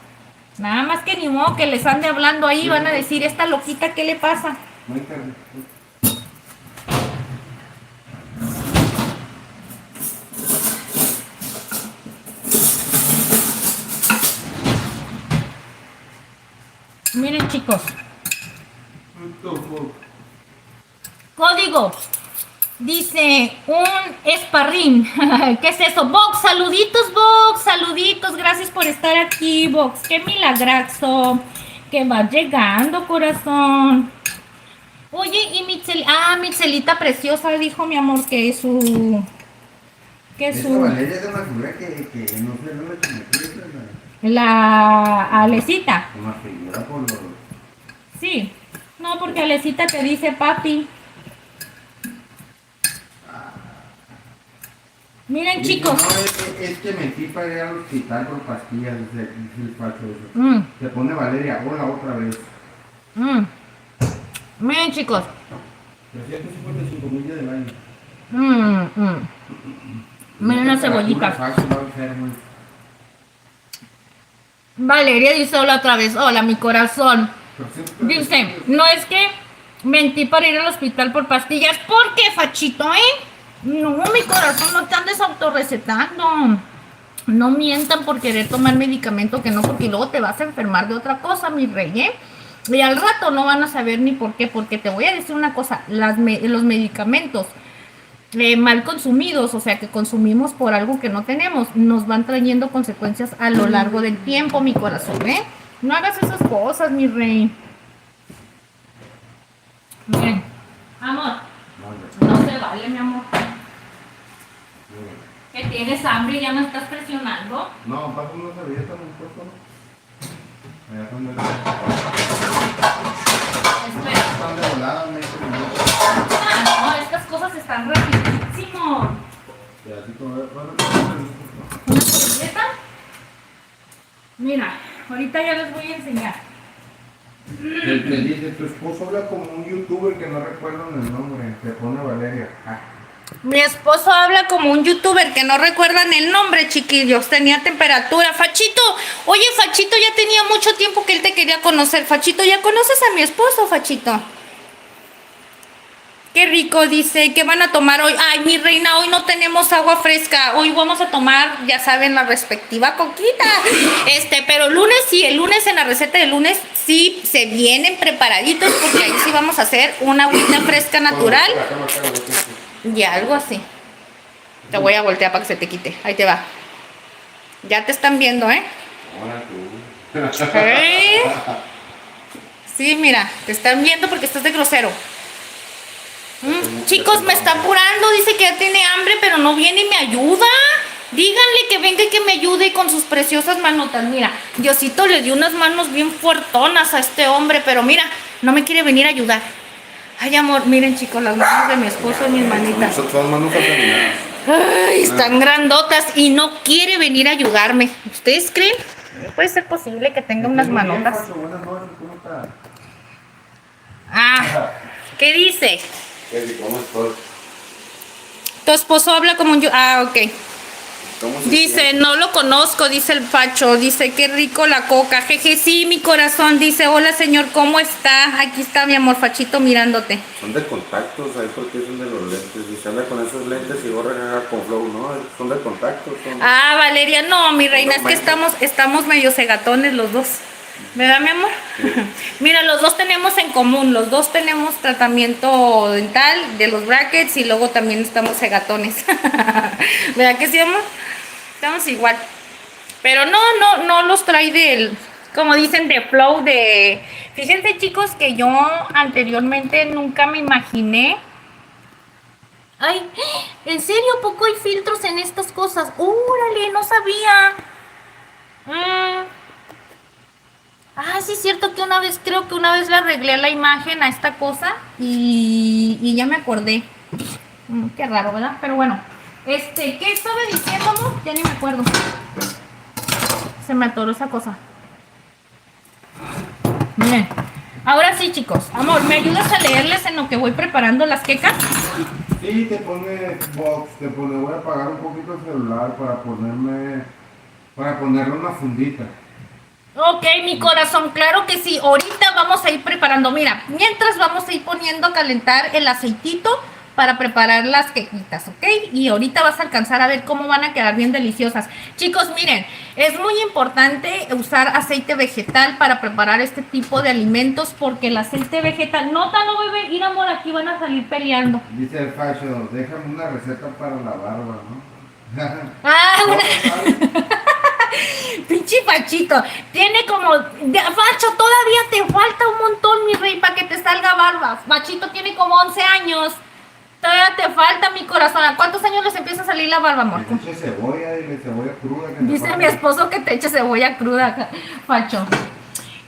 Speaker 1: Nada más que ni modo que les ande hablando ahí, van a decir, esta loquita, ¿qué le pasa? Miren, chicos. Código. Dice un esparrín. ¿Qué es eso? Vox, saluditos, Vox. Saluditos. Gracias por estar aquí, Vox. Qué milagrazo. Que va llegando, corazón. Oye, y Mitzelita preciosa dijo mi amor que su...
Speaker 3: Valeria es una figura que no sé, no me
Speaker 1: La Alecita.
Speaker 3: Una figura por los...
Speaker 1: Sí. No, porque Alecita te dice papi. Miren,
Speaker 3: Dice,
Speaker 1: chicos.
Speaker 3: no, es que metí para ir al hospital por pastillas, dice el facho eso.
Speaker 1: Mm,
Speaker 3: Se pone Valeria, hola otra vez.
Speaker 1: mm. Miren, chicos.
Speaker 3: 355 días del año.
Speaker 1: Miren las cebollitas.
Speaker 3: Facho va enfermo.
Speaker 1: Valeria dice hola otra vez. Hola, mi corazón. Dice, no es que mentí para ir al hospital por pastillas. ¿Por qué, Fachito, No, mi corazón, no te andes autorrecetando. No mientan por querer tomar medicamento que no, porque luego te vas a enfermar de otra cosa, mi rey, Y al rato no van a saber ni por qué, porque te voy a decir una cosa, los medicamentos mal consumidos, o sea, que consumimos por algo que no tenemos, nos van trayendo consecuencias a lo largo del tiempo, mi corazón, No hagas esas cosas, mi rey. Miren, amor, no se vale, mi amor. Que tienes hambre y ya me estás presionando.
Speaker 3: No, paso una servilleta, no importa, ¿no? Allá están de
Speaker 1: Espera.
Speaker 3: están de volada, me dicen.
Speaker 1: No, estas cosas están rapidísimo.
Speaker 3: Pedacito, bueno,
Speaker 1: ¿Una servilleta? Mira, ahorita ya les voy a enseñar.
Speaker 3: te dice, tu esposo habla como un youtuber que no recuerdan el nombre, te pone Valeria.
Speaker 1: Mi esposo habla como un youtuber que no recuerdan el nombre, chiquillos. Tenía temperatura. Fachito, oye, Fachito, ya tenía mucho tiempo que él te quería conocer. Fachito, ¿ya conoces a mi esposo, Fachito? Qué rico, dice. ¿Qué van a tomar hoy? Ay, mi reina, hoy no tenemos agua fresca. Hoy vamos a tomar, ya saben, la respectiva coquita. Pero lunes sí, el lunes en la receta del lunes sí se vienen preparaditos porque ahí sí vamos a hacer una agüita fresca natural. Y algo así. Te voy a voltear para que se te quite. Ahí te va. Ya te están viendo,
Speaker 3: Hola tú.
Speaker 1: Sí, mira, te están viendo porque estás de grosero. Chicos, me está apurando. Dice que ya tiene hambre, pero no viene y me ayuda. Díganle que venga y que me ayude con sus preciosas manotas. Mira, Diosito le dio unas manos bien fuertonas a este hombre, pero mira, no me quiere venir a ayudar. Ay, amor, miren, chicos, las manos de mi esposo y mis manitas.
Speaker 3: Son manos afeminadas.
Speaker 1: Ay, están grandotas y no quiere venir a ayudarme. ¿Ustedes creen? Puede ser posible que tenga unas manotas.
Speaker 3: Buenas noches, ¿cómo estás?
Speaker 1: Ah, ¿qué dice?
Speaker 3: ¿Cómo estás?
Speaker 1: Tu esposo habla como un yo. Ah, ok.
Speaker 3: ¿Cómo se
Speaker 1: Dice,
Speaker 3: siente?
Speaker 1: no lo conozco, dice el Pacho. Dice, qué rico la coca. Jeje, sí, mi corazón. Dice, hola, señor, ¿cómo está? Aquí está mi amor, Fachito, mirándote.
Speaker 3: Son de contactos, ahí porque son de los lentes. Y se anda con esos lentes y borra con flow, ¿no? Son de contactos.
Speaker 1: Ah, Valeria, no, mi reina, es que estamos medio cegatones los dos. ¿Verdad, mi amor?
Speaker 3: Sí.
Speaker 1: Mira, los dos tenemos en común, los dos tenemos tratamiento dental de los brackets y luego también estamos cegatones. ¿Verdad que sí, amor? Estamos igual. Pero no los trae del, como dicen, de flow, de... Fíjense, chicos, que yo anteriormente nunca me imaginé... Ay, ¿en serio poco hay filtros en estas cosas? ¡Órale! No sabía. Ah, sí es cierto que creo que una vez le arreglé la imagen a esta cosa y ya me acordé. Qué raro, ¿verdad? Pero bueno, ¿qué estaba diciendo, amor? Ya ni me acuerdo. Se me atoró esa cosa. Miren, ahora sí, chicos. Amor, ¿me ayudas a leerles en lo que voy preparando las quecas?
Speaker 3: Sí, te pone box, voy a apagar un poquito el celular para ponerle una fundita.
Speaker 1: Ok, mi corazón, claro que sí. Ahorita vamos a ir preparando. Mira, mientras vamos a ir poniendo a calentar el aceitito para preparar las quequitas, ¿ok? Y ahorita vas a alcanzar a ver cómo van a quedar bien deliciosas. Chicos, miren, es muy importante usar aceite vegetal para preparar este tipo de alimentos porque el aceite vegetal... No, bebé, ir, amor, aquí van a salir peleando.
Speaker 3: Dice el Facho, déjame una receta para la barba, ¿no?
Speaker 1: Ah,
Speaker 3: No,
Speaker 1: una... Pinche Fachito, tiene como... Facho, todavía te falta un montón, mi rey, para que te salga barba. Fachito tiene como 11 años. Todavía te falta, mi corazón. ¿A cuántos años les empieza a salir la barba, amor?
Speaker 3: Le eche cebolla, dile cebolla cruda. Que
Speaker 1: Dice mi esposo que te eche cebolla cruda, Facho.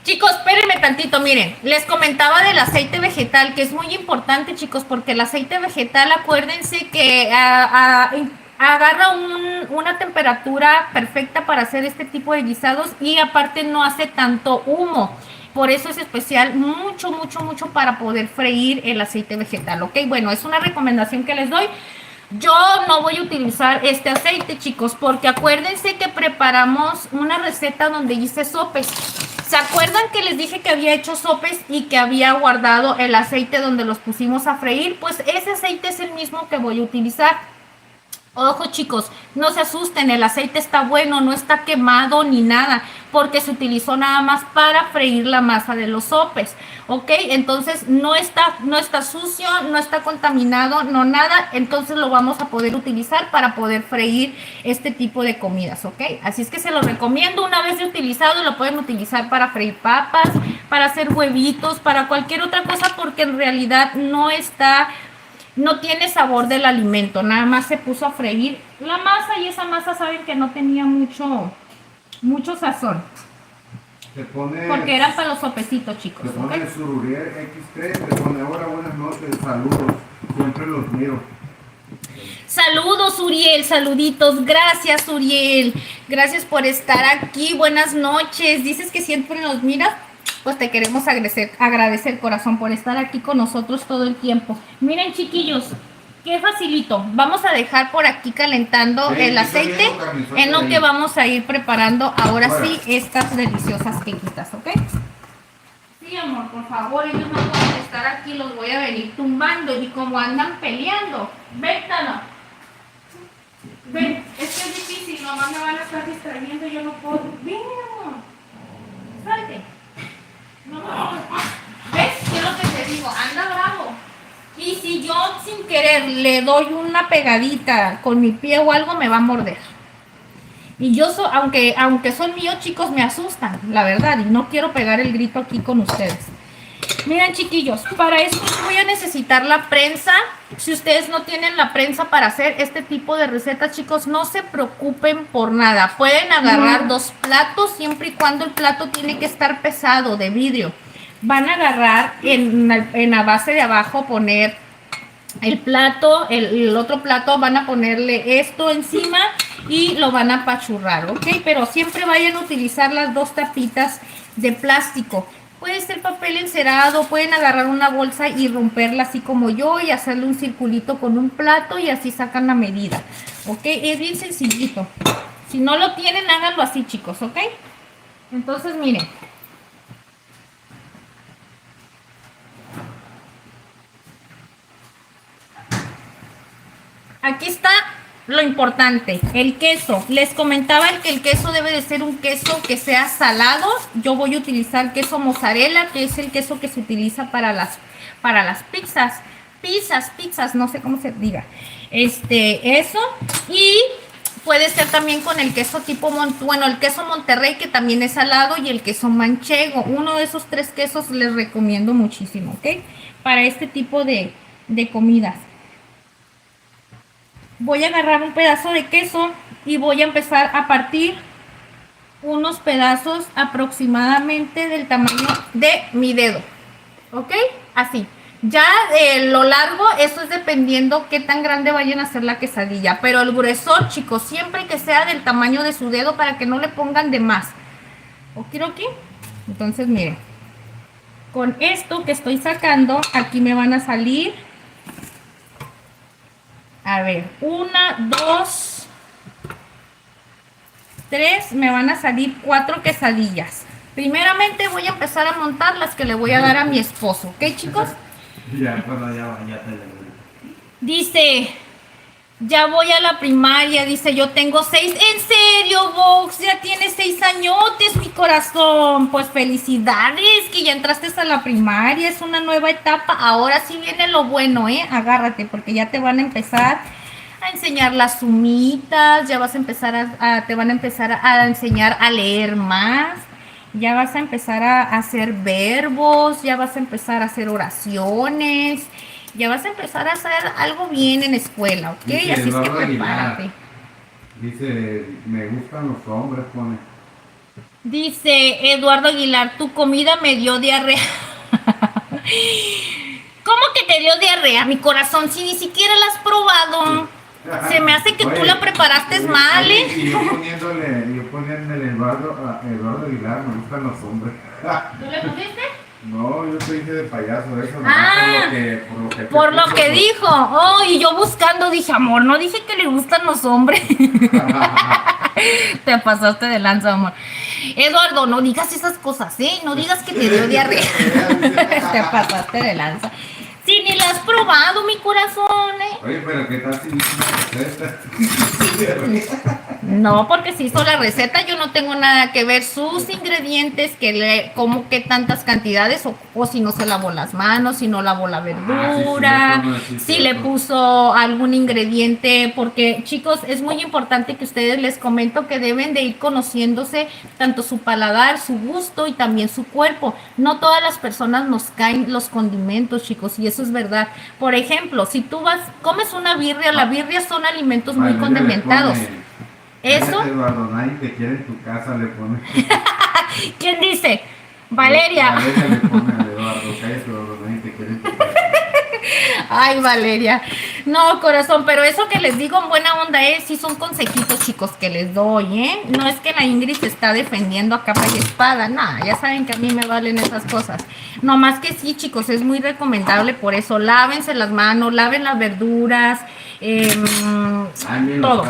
Speaker 1: Chicos, espérenme tantito, miren, les comentaba del aceite vegetal, que es muy importante, chicos, porque el aceite vegetal, acuérdense que agarra una temperatura perfecta para hacer este tipo de guisados y aparte no hace tanto humo. Por eso es especial mucho, mucho, mucho para poder freír el aceite vegetal, ¿ok? Bueno, es una recomendación que les doy. Yo no voy a utilizar este aceite, chicos, porque acuérdense que preparamos una receta donde hice sopes. ¿Se acuerdan que les dije que había hecho sopes y que había guardado el aceite donde los pusimos a freír? Pues ese aceite es el mismo que voy a utilizar. Ojo chicos, no se asusten, el aceite está bueno, no está quemado ni nada, porque se utilizó nada más para freír la masa de los sopes, ¿ok? Entonces no está sucio, no está contaminado, no nada, entonces lo vamos a poder utilizar para poder freír este tipo de comidas, ¿ok? Así es que se lo recomiendo, una vez de utilizado lo pueden utilizar para freír papas, para hacer huevitos, para cualquier otra cosa, porque en realidad no tiene sabor del alimento, nada más se puso a freír la masa y esa masa saben que no tenía mucho sazón. Porque era para los sopecitos, chicos.
Speaker 3: Te pone ¿okay? Sururier X3, te pone hola, buenas noches, saludos, siempre los miro.
Speaker 1: Saludos Uriel, saluditos, gracias Uriel, gracias por estar aquí, buenas noches, dices que siempre nos miras. Pues te queremos agradecer corazón por estar aquí con nosotros todo el tiempo. Miren chiquillos, qué facilito. Vamos a dejar por aquí calentando el aceite en lo que vamos a ir preparando ahora sí estas deliciosas quequitas, ¿ok? Sí, amor, por favor, ellos no pueden estar aquí, los voy a venir tumbando y como andan peleando. Ven, Tana. Ven, es que es difícil, mamá me van a estar distrayendo, yo no puedo. Ven, amor. Salte. No, ¿ves? ¿Qué es lo que te digo? Anda bravo. Y si yo sin querer le doy una pegadita con mi pie o algo, me va a morder. Y yo, aunque son míos, chicos, me asustan, la verdad. Y no quiero pegar el grito aquí con ustedes. Miren, chiquillos, para esto voy a necesitar la prensa. Si ustedes no tienen la prensa para hacer este tipo de recetas, chicos, no se preocupen por nada. Pueden agarrar dos platos, siempre y cuando el plato tiene que estar pesado, de vidrio. Van a agarrar en la base de abajo, poner el plato, el otro plato, van a ponerle esto encima y lo van a apachurrar, ¿ok? Pero siempre vayan a utilizar las dos tapitas de plástico. Puede ser papel encerado, pueden agarrar una bolsa y romperla así como yo y hacerle un circulito con un plato y así sacan la medida, ¿ok? Es bien sencillito. Si no lo tienen, háganlo así, chicos, ¿ok? Entonces, miren. Aquí está lo importante, el queso. Les comentaba que el queso debe de ser un queso que sea salado. Yo voy a utilizar queso mozzarella, que es el queso que se utiliza para las pizzas. Pizzas, no sé cómo se diga. Eso. Y puede ser también con el queso tipo, el queso Monterrey, que también es salado, y el queso manchego. Uno de esos tres quesos les recomiendo muchísimo, ¿ok? Para este tipo de comidas. Voy a agarrar un pedazo de queso y voy a empezar a partir unos pedazos aproximadamente del tamaño de mi dedo, ¿ok? Así. Ya lo largo, eso es dependiendo qué tan grande vayan a hacer la quesadilla, pero el gruesor, chicos, siempre que sea del tamaño de su dedo para que no le pongan de más. ¿Ok? Entonces, miren, con esto que estoy sacando, aquí me van a salir... A ver, 1, 2, 3, me van a salir 4 quesadillas. Primeramente voy a empezar a montar las que le voy a dar a mi esposo, ¿ok, chicos?
Speaker 3: Ya, cuando ya te
Speaker 1: Dice, ya voy a la primaria, dice, yo tengo 6. ¿En serio, Vox? Ya tienes 6 añotes, mi corazón. Pues felicidades, que ya entraste a la primaria, es una nueva etapa. Ahora sí viene lo bueno, agárrate, porque ya te van a empezar a enseñar las sumitas, ya vas a empezar te van a empezar a enseñar a leer más, ya vas a empezar a hacer verbos, ya vas a empezar a hacer oraciones. Ya vas a empezar a hacer algo bien en escuela, ¿ok?
Speaker 3: Dice
Speaker 1: así es que
Speaker 3: Eduardo
Speaker 1: prepárate.
Speaker 3: Dice, me gustan los hombres, pone.
Speaker 1: Dice Eduardo Aguilar, tu comida me dio diarrea. ¿Cómo que te dio diarrea, mi corazón? Si ni siquiera la has probado. Se me hace que tú la preparaste mal,
Speaker 3: oye,
Speaker 1: ¿eh?
Speaker 3: y yo poniéndole Eduardo Aguilar, me gustan los hombres.
Speaker 1: ¿Tú le pusiste?
Speaker 3: No, yo te dije de payaso, eso no,
Speaker 1: Ah, por lo que
Speaker 3: pues.
Speaker 1: dijo. Oh, y yo buscando dije, amor, no dije que le gustan los hombres. Te pasaste de lanza, amor. Eduardo, no digas esas cosas, ¿eh? No digas que te dio diarrea. Te pasaste de lanza. Si ni la has probado, mi corazón, ¿eh?
Speaker 3: Oye, pero ¿qué tal si hice una receta?
Speaker 1: No, porque si hizo la receta, yo no tengo nada que ver sus ingredientes, como que tantas cantidades, o si no se lavó las manos, si no lavó la verdura, si le puso algún ingrediente, porque chicos, es muy importante que ustedes les comento que deben de ir conociéndose tanto su paladar, su gusto y también su cuerpo. No todas las personas nos caen los condimentos, chicos, y eso es verdad. Por ejemplo, si tú comes una birria, la birria son alimentos muy condimentados. Eso.
Speaker 3: Eduardo, nadie te quiere en tu casa, le pone.
Speaker 1: ¿Quién dice? Valeria.
Speaker 3: Valeria le pone a Eduardo, cállate, Eduardo, nadie te quiere en tu casa.
Speaker 1: Ay, Valeria. No, corazón, pero eso que les digo en buena onda sí son consejitos, chicos, que les doy, ¿eh? No es que la Ingrid se está defendiendo a capa y espada, nada, ya saben que a mí me valen esas cosas. No más que sí, chicos, es muy recomendable, por eso lávense las manos, laven las verduras, todo.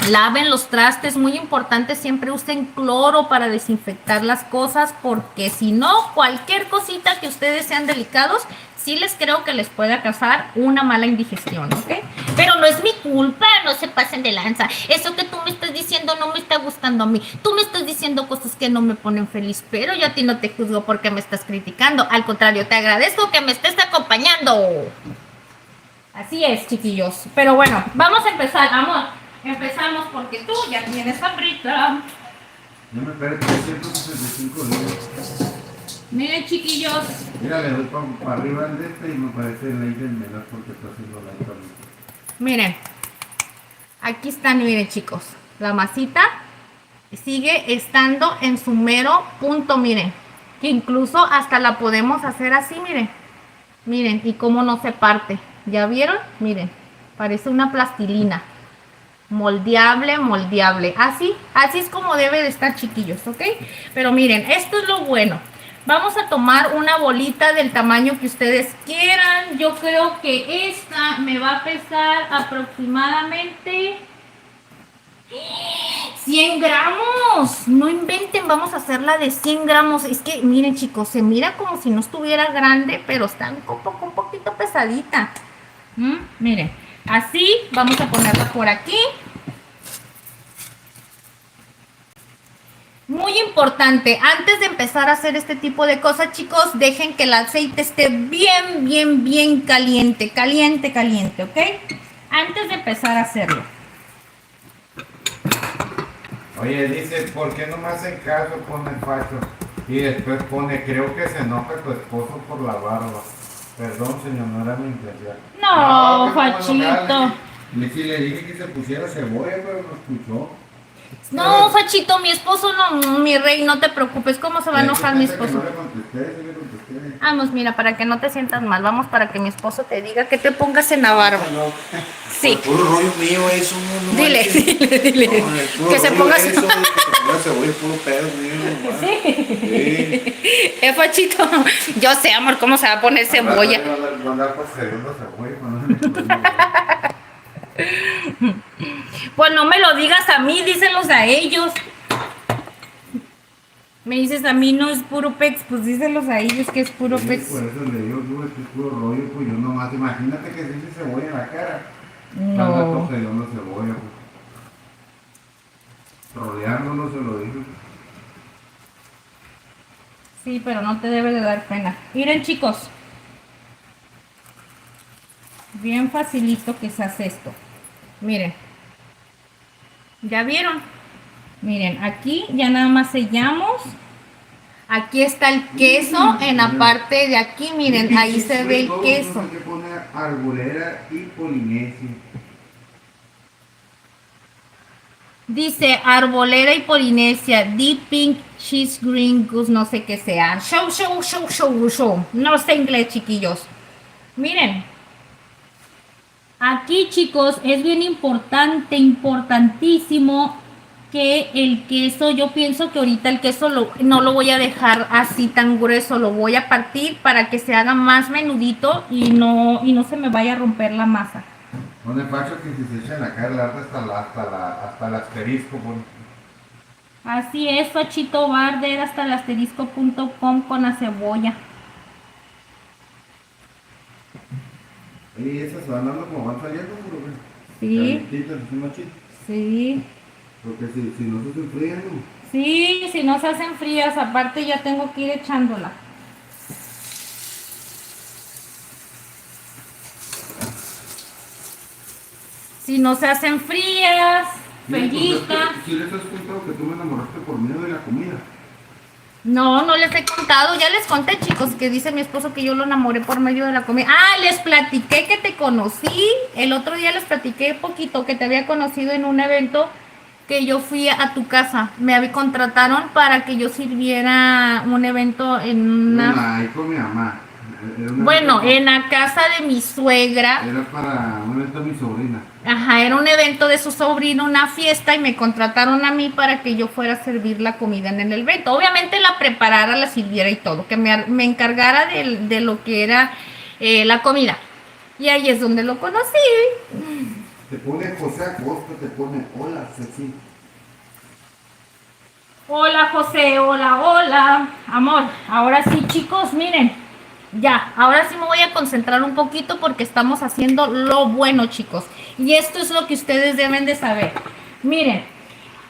Speaker 1: Laven los trastes, muy importante, siempre usen cloro para desinfectar las cosas, porque si no, cualquier cosita que ustedes sean delicados, sí les creo que les pueda causar una mala indigestión, ¿ok?
Speaker 2: Pero no es mi culpa, no se pasen de lanza. Eso que tú me estás diciendo no me está gustando a mí. Tú me estás diciendo cosas que no me ponen feliz, pero yo a ti no te juzgo porque me estás criticando. Al contrario, te agradezco que me estés acompañando.
Speaker 1: Así es, chiquillos. Pero bueno, vamos a empezar, amor. Empezamos porque tú ya tienes hambrita.
Speaker 3: Yo me perdí 365 días.
Speaker 1: Miren, chiquillos.
Speaker 3: Mira, le doy para arriba el de este y me parece el like del menor porque está haciendo like también.
Speaker 1: Miren. Aquí están, miren, chicos. La masita sigue estando en su mero punto, miren. Que incluso hasta la podemos hacer así, miren. Miren, y cómo no se parte. ¿Ya vieron? Miren, parece una plastilina. Moldeable, moldeable. Así es como debe de estar, chiquillos, ¿ok? Pero miren, esto es lo bueno. Vamos a tomar una bolita del tamaño que ustedes quieran. Yo creo que esta me va a pesar aproximadamente 100 gramos. No inventen, vamos a hacerla de 100 gramos. Es que, miren, chicos, se mira como si no estuviera grande, pero está un poquito pesadita. Miren, así vamos a ponerla por aquí. Muy importante, antes de empezar a hacer este tipo de cosas, chicos, dejen que el aceite esté bien caliente, caliente, ¿ok? Antes de empezar a hacerlo.
Speaker 3: Oye, dice, ¿por qué no me hacen caso? Pone facho. Y después pone, creo que se enoja tu esposo por la barba. Perdón, señor, no era mi intención.
Speaker 1: No, Fachito.
Speaker 3: Sí, le dije que se pusiera cebolla, pero no escuchó.
Speaker 1: No, Fachito, mi esposo no, mi rey, no te preocupes. ¿Cómo se va a enojar mi esposo?
Speaker 3: No le contesté, sí le contesté.
Speaker 1: Vamos, mira, para que no te sientas mal, vamos para que mi esposo te diga que te pongas en la barba.
Speaker 4: No,
Speaker 1: Sí.
Speaker 4: puro rollo mío eso. No
Speaker 1: Dile.
Speaker 4: que se ponga eso, que se ponga cebolla, puro pedo mío. Sí.
Speaker 1: Fachito, yo sé, amor, cómo se va a poner cebolla.
Speaker 3: Mandar por segundo cebolla,
Speaker 1: Pues no me lo digas a mí, díselos a ellos. Me dices a mí no es puro pex, pues díselos a ellos que es puro pex.
Speaker 3: Por eso le digo, es que es puro rollo, pues yo nomás, imagínate que se dice cebolla en la cara.
Speaker 1: No.
Speaker 3: Segundo cebolla, pues. Rodeándolo se lo digo.
Speaker 1: Sí, pero no te debe de dar pena. Miren, chicos. Bien facilito que se hace esto. Miren. ¿Ya vieron? Miren, aquí ya nada más sellamos. Aquí está el queso en la parte de aquí, miren, ahí se ve el queso.
Speaker 3: Que pone arbolera y polinesia.
Speaker 2: Dice Arbolera y Polinesia, Deep Pink, Cheese Green Goose, no sé qué sea. Show. No sé inglés, chiquillos. Miren. Aquí, chicos, es bien importante, importantísimo que el queso, yo pienso que ahorita el queso no lo voy a dejar así tan grueso, lo voy a partir para que se haga más menudito y no se me vaya a romper la masa.
Speaker 3: Pone Pacho que si se echan acá el arte hasta el asterisco, pone.
Speaker 2: Así es, Fachito Barder, hasta el asterisco.com con la cebolla.
Speaker 3: Y esas van dando como van saliendo, bro.
Speaker 2: Sí.
Speaker 3: Calientitas, así machitas.
Speaker 2: Sí.
Speaker 3: Porque si no se enfrían, ¿no?
Speaker 2: Sí, si no se hacen frías, aparte ya tengo que ir echándola. Si no se hacen frías, fellitas.
Speaker 3: Si les has contado que tú me enamoraste por medio de la comida.
Speaker 2: No, no les he contado. Ya les conté, chicos, que dice mi esposo que yo lo enamoré por medio de la comida. Ah, les platiqué que te conocí. El otro día les platiqué poquito que te había conocido en un evento que yo fui a tu casa. Contrataron para que yo sirviera un evento en una...
Speaker 3: Ahí con mi mamá.
Speaker 2: Bueno, en la casa de mi suegra.
Speaker 3: Era para un evento de mi sobrina.
Speaker 2: Ajá, era un evento de su sobrino, una fiesta, y me contrataron a mí para que yo fuera a servir la comida en el evento. Obviamente la preparara, la sirviera y todo, que me encargara de lo que era la comida. Y ahí es donde lo conocí.
Speaker 3: Te pone José Acosta, te pone hola, sexy.
Speaker 2: Hola, José, hola, amor. Ahora sí, chicos, miren. Ya, ahora sí me voy a concentrar un poquito porque estamos haciendo lo bueno, chicos. Y esto es lo que ustedes deben de saber. Miren,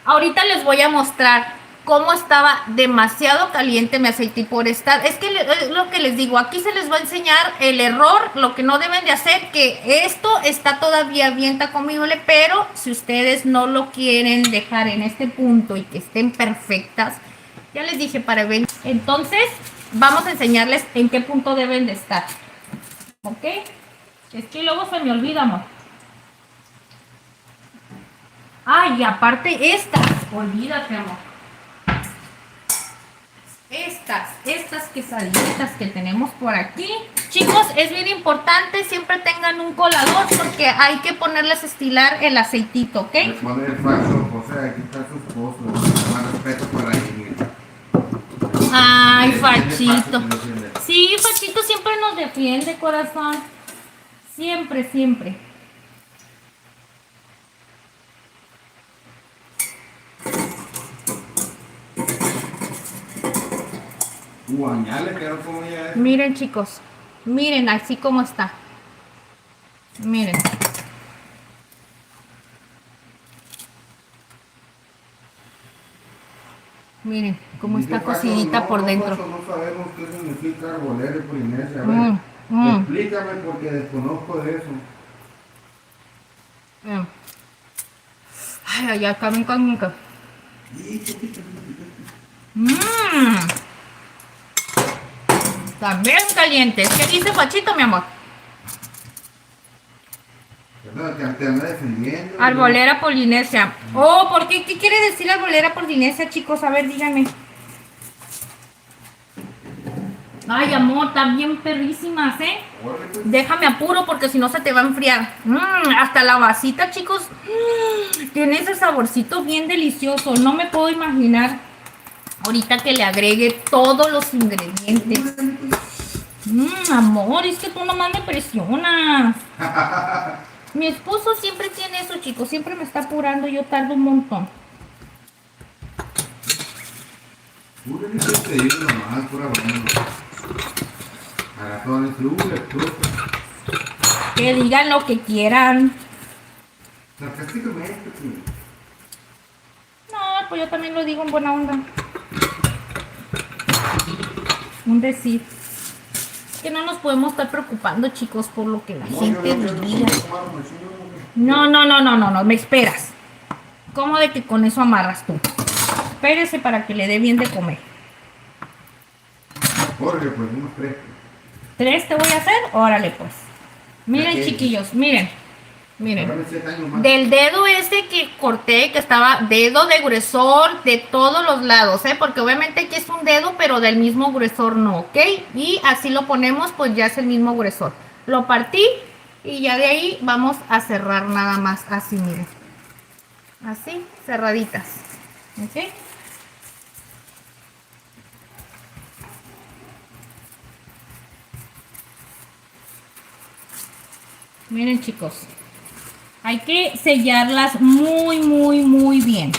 Speaker 2: ahorita les voy a mostrar cómo estaba demasiado caliente mi aceite y por estar... Es que es lo que les digo, aquí se les va a enseñar el error, lo que no deben de hacer, que esto está todavía bien comible, pero si ustedes no lo quieren dejar en este punto y que estén perfectas, ya les dije para ver. Entonces... vamos a enseñarles en qué punto deben de estar. ¿Ok? Es que luego se me olvida, amor. Ay, y aparte estas. Olvídate, amor. Estas quesadillitas que tenemos por aquí. Chicos, es bien importante, siempre tengan un colador porque hay que ponerles a estilar el aceitito, ¿ok?
Speaker 3: Le pone el Pacho, José, aquí está su esposo. Más respeto para él.
Speaker 2: Ay, Fachito. Sí, Fachito siempre nos defiende, corazón. Siempre.
Speaker 3: Guañale, pero como ya es.
Speaker 2: Miren, chicos. Miren así como está. Miren. Miren cómo
Speaker 3: Dice
Speaker 2: está
Speaker 3: Pacho,
Speaker 2: cocidita por dentro.
Speaker 3: No sabemos qué significa arbolero y polinesia. A ver, explícame porque desconozco de eso.
Speaker 2: Ay, acá me conmigo. También calientes. ¿Qué dice Fachito, mi amor?
Speaker 3: Te anda defendiendo.
Speaker 2: Arbolera polinesia. Oh, ¿por qué? ¿Qué quiere decir arbolera polinesia, chicos? A ver, díganme. Ay, amor, están bien perrísimas, ¿eh? Déjame apuro porque si no se te va a enfriar. Hasta la vasita, chicos. Tiene ese saborcito bien delicioso. No me puedo imaginar ahorita que le agregue todos los ingredientes. Amor, es que tú nomás me presionas. Mi esposo siempre tiene eso, chicos. Siempre me está apurando. Yo tardo un montón.
Speaker 3: Pura que te digo nomás, pura broma. Maratones,
Speaker 2: Que digan lo que quieran.
Speaker 3: Sarcásticamente,
Speaker 2: No, pues yo también lo digo en buena onda. Un decir. Que no nos podemos estar preocupando, chicos, por lo que la gente diga. No, me esperas. ¿Cómo de que con eso amarras tú? Espérese para que le dé bien de comer.
Speaker 3: Jorge, pues unos 3.
Speaker 2: 3 te voy a hacer, órale pues. Miren, chiquillos, miren.
Speaker 1: Miren.
Speaker 3: Dame 7 años más.
Speaker 1: Del dedo ese que corté, que estaba dedo de gruesor de todos los lados, porque obviamente aquí es un dedo, pero del mismo gruesor no, ¿ok? Y así lo ponemos, pues ya es el mismo gruesor. Lo partí y ya de ahí vamos a cerrar nada más, así, miren. Así, cerraditas, ¿ok? Miren, chicos. Hay que sellarlas muy, muy, muy bien.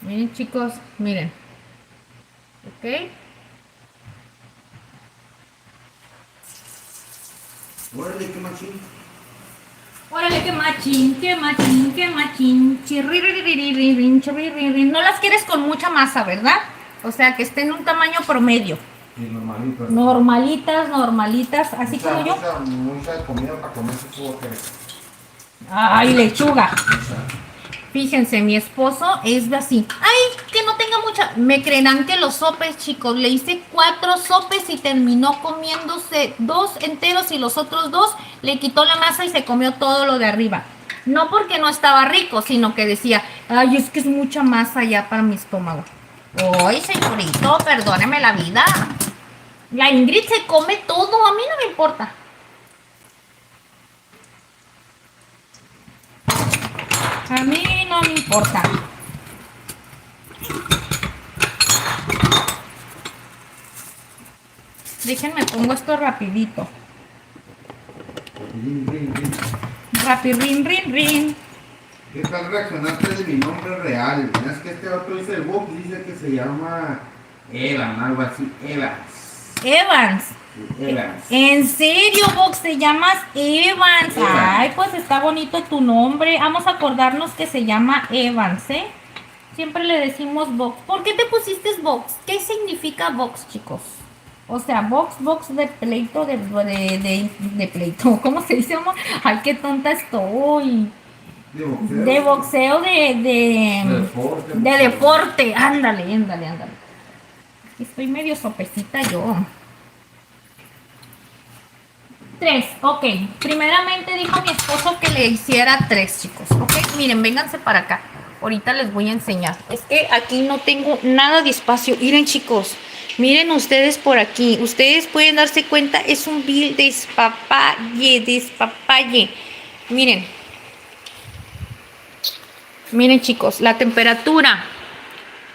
Speaker 1: Miren, chicos, miren. ¿Ok?
Speaker 3: Órale, qué machín.
Speaker 1: Órale, qué machín, qué machín, qué machín. Chirririririn, chirririririn. No las quieres con mucha masa, ¿verdad? O sea, que estén en un tamaño promedio.
Speaker 3: Sí, normalito.
Speaker 1: Normalitas, normalitas, así como yo.
Speaker 3: Mucha comida para comer su
Speaker 1: Ay, lechuga. Fíjense, mi esposo es de así. Ay, que no tenga mucha. Me creerán que los sopes, chicos. Le hice 4 sopes y terminó comiéndose 2 enteros y los otros 2 le quitó la masa y se comió todo lo de arriba. No porque no estaba rico, sino que decía, ay, es que es mucha masa ya para mi estómago. Ay, señorito, perdóneme la vida. La Ingrid se come todo, a mí no me importa. A mí no me importa. Déjenme, pongo esto rapidito. Rapidín, rin, rin.
Speaker 3: ¿Qué tal reaccionaste de mi nombre real? Es que este otro dice el box, dice que se llama Evan, algo así, Evans.
Speaker 1: Evans.
Speaker 3: Evans.
Speaker 1: ¿En serio, Vox? ¿Te llamas Evans?
Speaker 3: Evans.
Speaker 1: Ay, pues está bonito tu nombre. Vamos a acordarnos que se llama Evans, ¿eh? Siempre le decimos Vox. ¿Por qué te pusiste Vox? ¿Qué significa Vox, chicos? O sea, box de pleito, de pleito. ¿Cómo se dice, amor? Ay, qué tonta estoy.
Speaker 3: De
Speaker 1: De boxeo,
Speaker 3: boxeo. Deporte.
Speaker 1: de deporte. Ándale. Estoy medio sopecita yo. 3, ok. Primeramente dijo mi esposo que le hiciera 3, chicos. Ok, miren, vénganse para acá. Ahorita les voy a enseñar. Es que aquí no tengo nada de espacio. Miren, chicos. Miren ustedes por aquí. Ustedes pueden darse cuenta. Es un vil despapalle. Miren. Miren, chicos. La temperatura.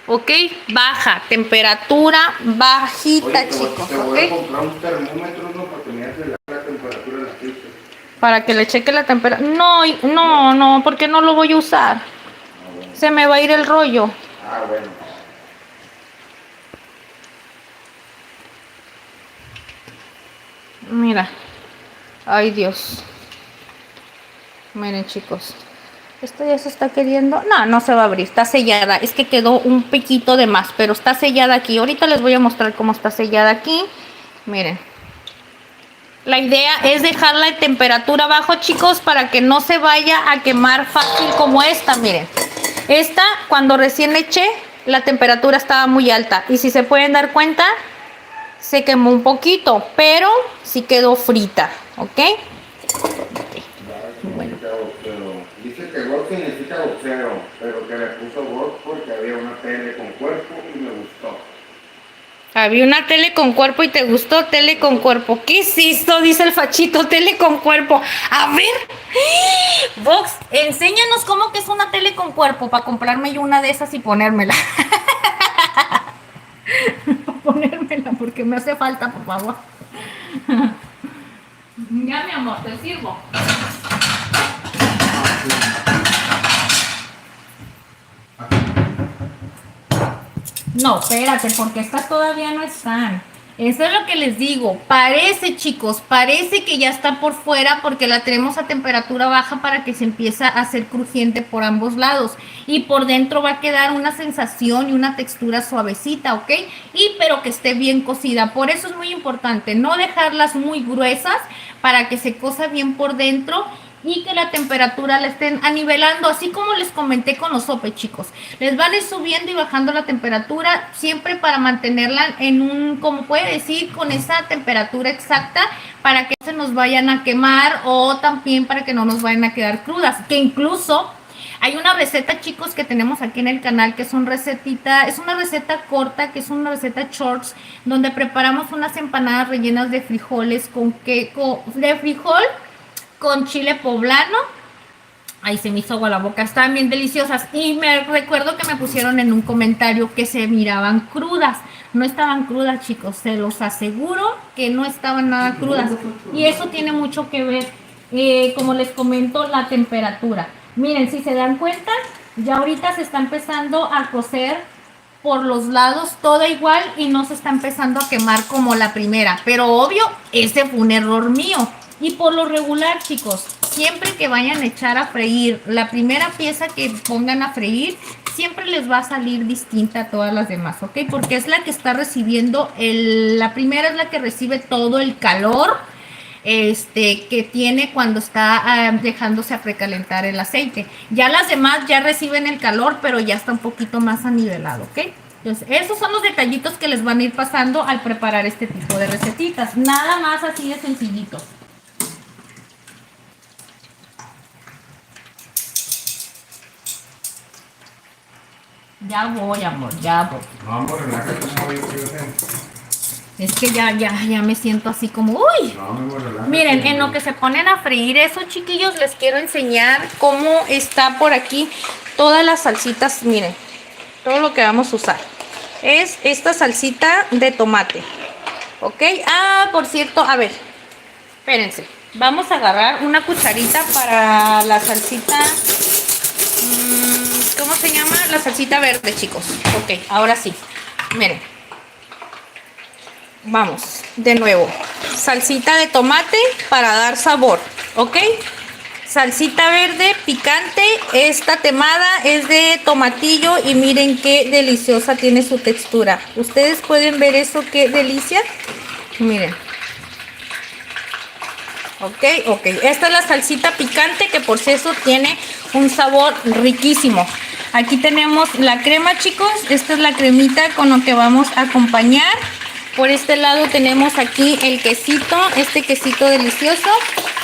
Speaker 1: Ok, baja. Temperatura bajita,
Speaker 3: Oye,
Speaker 1: chicos.
Speaker 3: te voy a
Speaker 1: Ok.
Speaker 3: comprar un termómetro, ¿no? Para que me hagas la temperatura de la fiesta.
Speaker 1: Para que le cheque la temperatura. No, porque no lo voy a usar. Se me va a ir el rollo.
Speaker 3: Ah, bueno.
Speaker 1: Mira. Ay, Dios. Miren, chicos. Esto ya se está queriendo. No se va a abrir. Está sellada. Es que quedó un piquito de más. Pero está sellada aquí. Ahorita les voy a mostrar cómo está sellada aquí. Miren. La idea es dejarla en temperatura abajo, chicos, para que no se vaya a quemar fácil como esta. Miren. Esta, cuando recién le eché, la temperatura estaba muy alta. Y si se pueden dar cuenta, se quemó un poquito, pero sí quedó frita, ¿ok?
Speaker 3: Bueno. Dice que box significa boxeo, pero que le puso box porque había una tele con cuerpo y me gustó.
Speaker 1: Había una tele con cuerpo y te gustó tele con cuerpo. ¿Qué es esto? Dice el fachito, tele con cuerpo. A ver, Vox, enséñanos cómo que es una tele con cuerpo para comprarme yo una de esas y ponérmela. Para ponérmela porque me hace falta, por favor. Ya, mi amor, te sirvo. No, espérate, porque estas todavía no están. Eso es lo que les digo. Parece, chicos, parece que ya está por fuera porque la tenemos a temperatura baja para que se empiece a hacer crujiente por ambos lados. Y por dentro va a quedar una sensación y una textura suavecita, ¿ok? Pero que esté bien cocida. Por eso es muy importante no dejarlas muy gruesas para que se cosa bien por dentro
Speaker 2: y que la temperatura la estén anivelando, así como les comenté con los sopes, chicos. Les van a ir subiendo y bajando la temperatura, siempre para mantenerla en un, como puede decir, con esa temperatura exacta, para que no se nos vayan a quemar o también para que no nos vayan a quedar crudas, que incluso hay una receta, chicos, que tenemos aquí en el canal, que es una receta corta, que es una receta shorts, donde preparamos unas empanadas rellenas de frijoles de frijol con chile poblano. Ahí se me hizo agua la boca, estaban bien deliciosas. Y me recuerdo que me pusieron en un comentario que se miraban crudas. No estaban crudas, chicos, se los aseguro que no estaban nada crudas. Y eso tiene mucho que ver, como les comento, la temperatura. Miren, si se dan cuenta, ya ahorita se está empezando a cocer por los lados toda igual y no se está empezando a quemar como la primera. Pero obvio, ese fue un error mío. Y por lo regular, chicos, siempre que vayan a echar a freír, la primera pieza que pongan a freír, siempre les va a salir distinta a todas las demás, ¿ok? Porque es la que está recibiendo, la primera es la que recibe todo el calor que tiene cuando está dejándose a precalentar el aceite. Ya las demás ya reciben el calor, pero ya está un poquito más anivelado, ¿ok? Entonces, esos son los detallitos que les van a ir pasando al preparar este tipo de recetitas. Nada más así de sencillitos. Ya voy, amor, ya voy.
Speaker 3: No, amor, relájate, como yo quiero hacer.
Speaker 2: Es que ya me siento así como, uy.
Speaker 3: No, mi amor, relájate.
Speaker 2: Miren, en lo que se ponen a freír eso, chiquillos, les quiero enseñar cómo está por aquí todas las salsitas. Miren, todo lo que vamos a usar es esta salsita de tomate, ¿ok? Ah, por cierto, a ver, espérense. Vamos a agarrar una cucharita para la salsita, ¿cómo se llama? La salsita verde, chicos. Ok, ahora sí, miren. Vamos, de nuevo, salsita de tomate para dar sabor, ¿ok? Salsita verde picante, esta temada es de tomatillo y miren qué deliciosa tiene su textura. ¿Ustedes pueden ver eso? ¡Qué delicia! Miren. Ok, esta es la salsita picante que por cierto tiene un sabor riquísimo. Aquí tenemos la crema, chicos, esta es la cremita con lo que vamos a acompañar. Por este lado tenemos aquí el quesito, este quesito delicioso.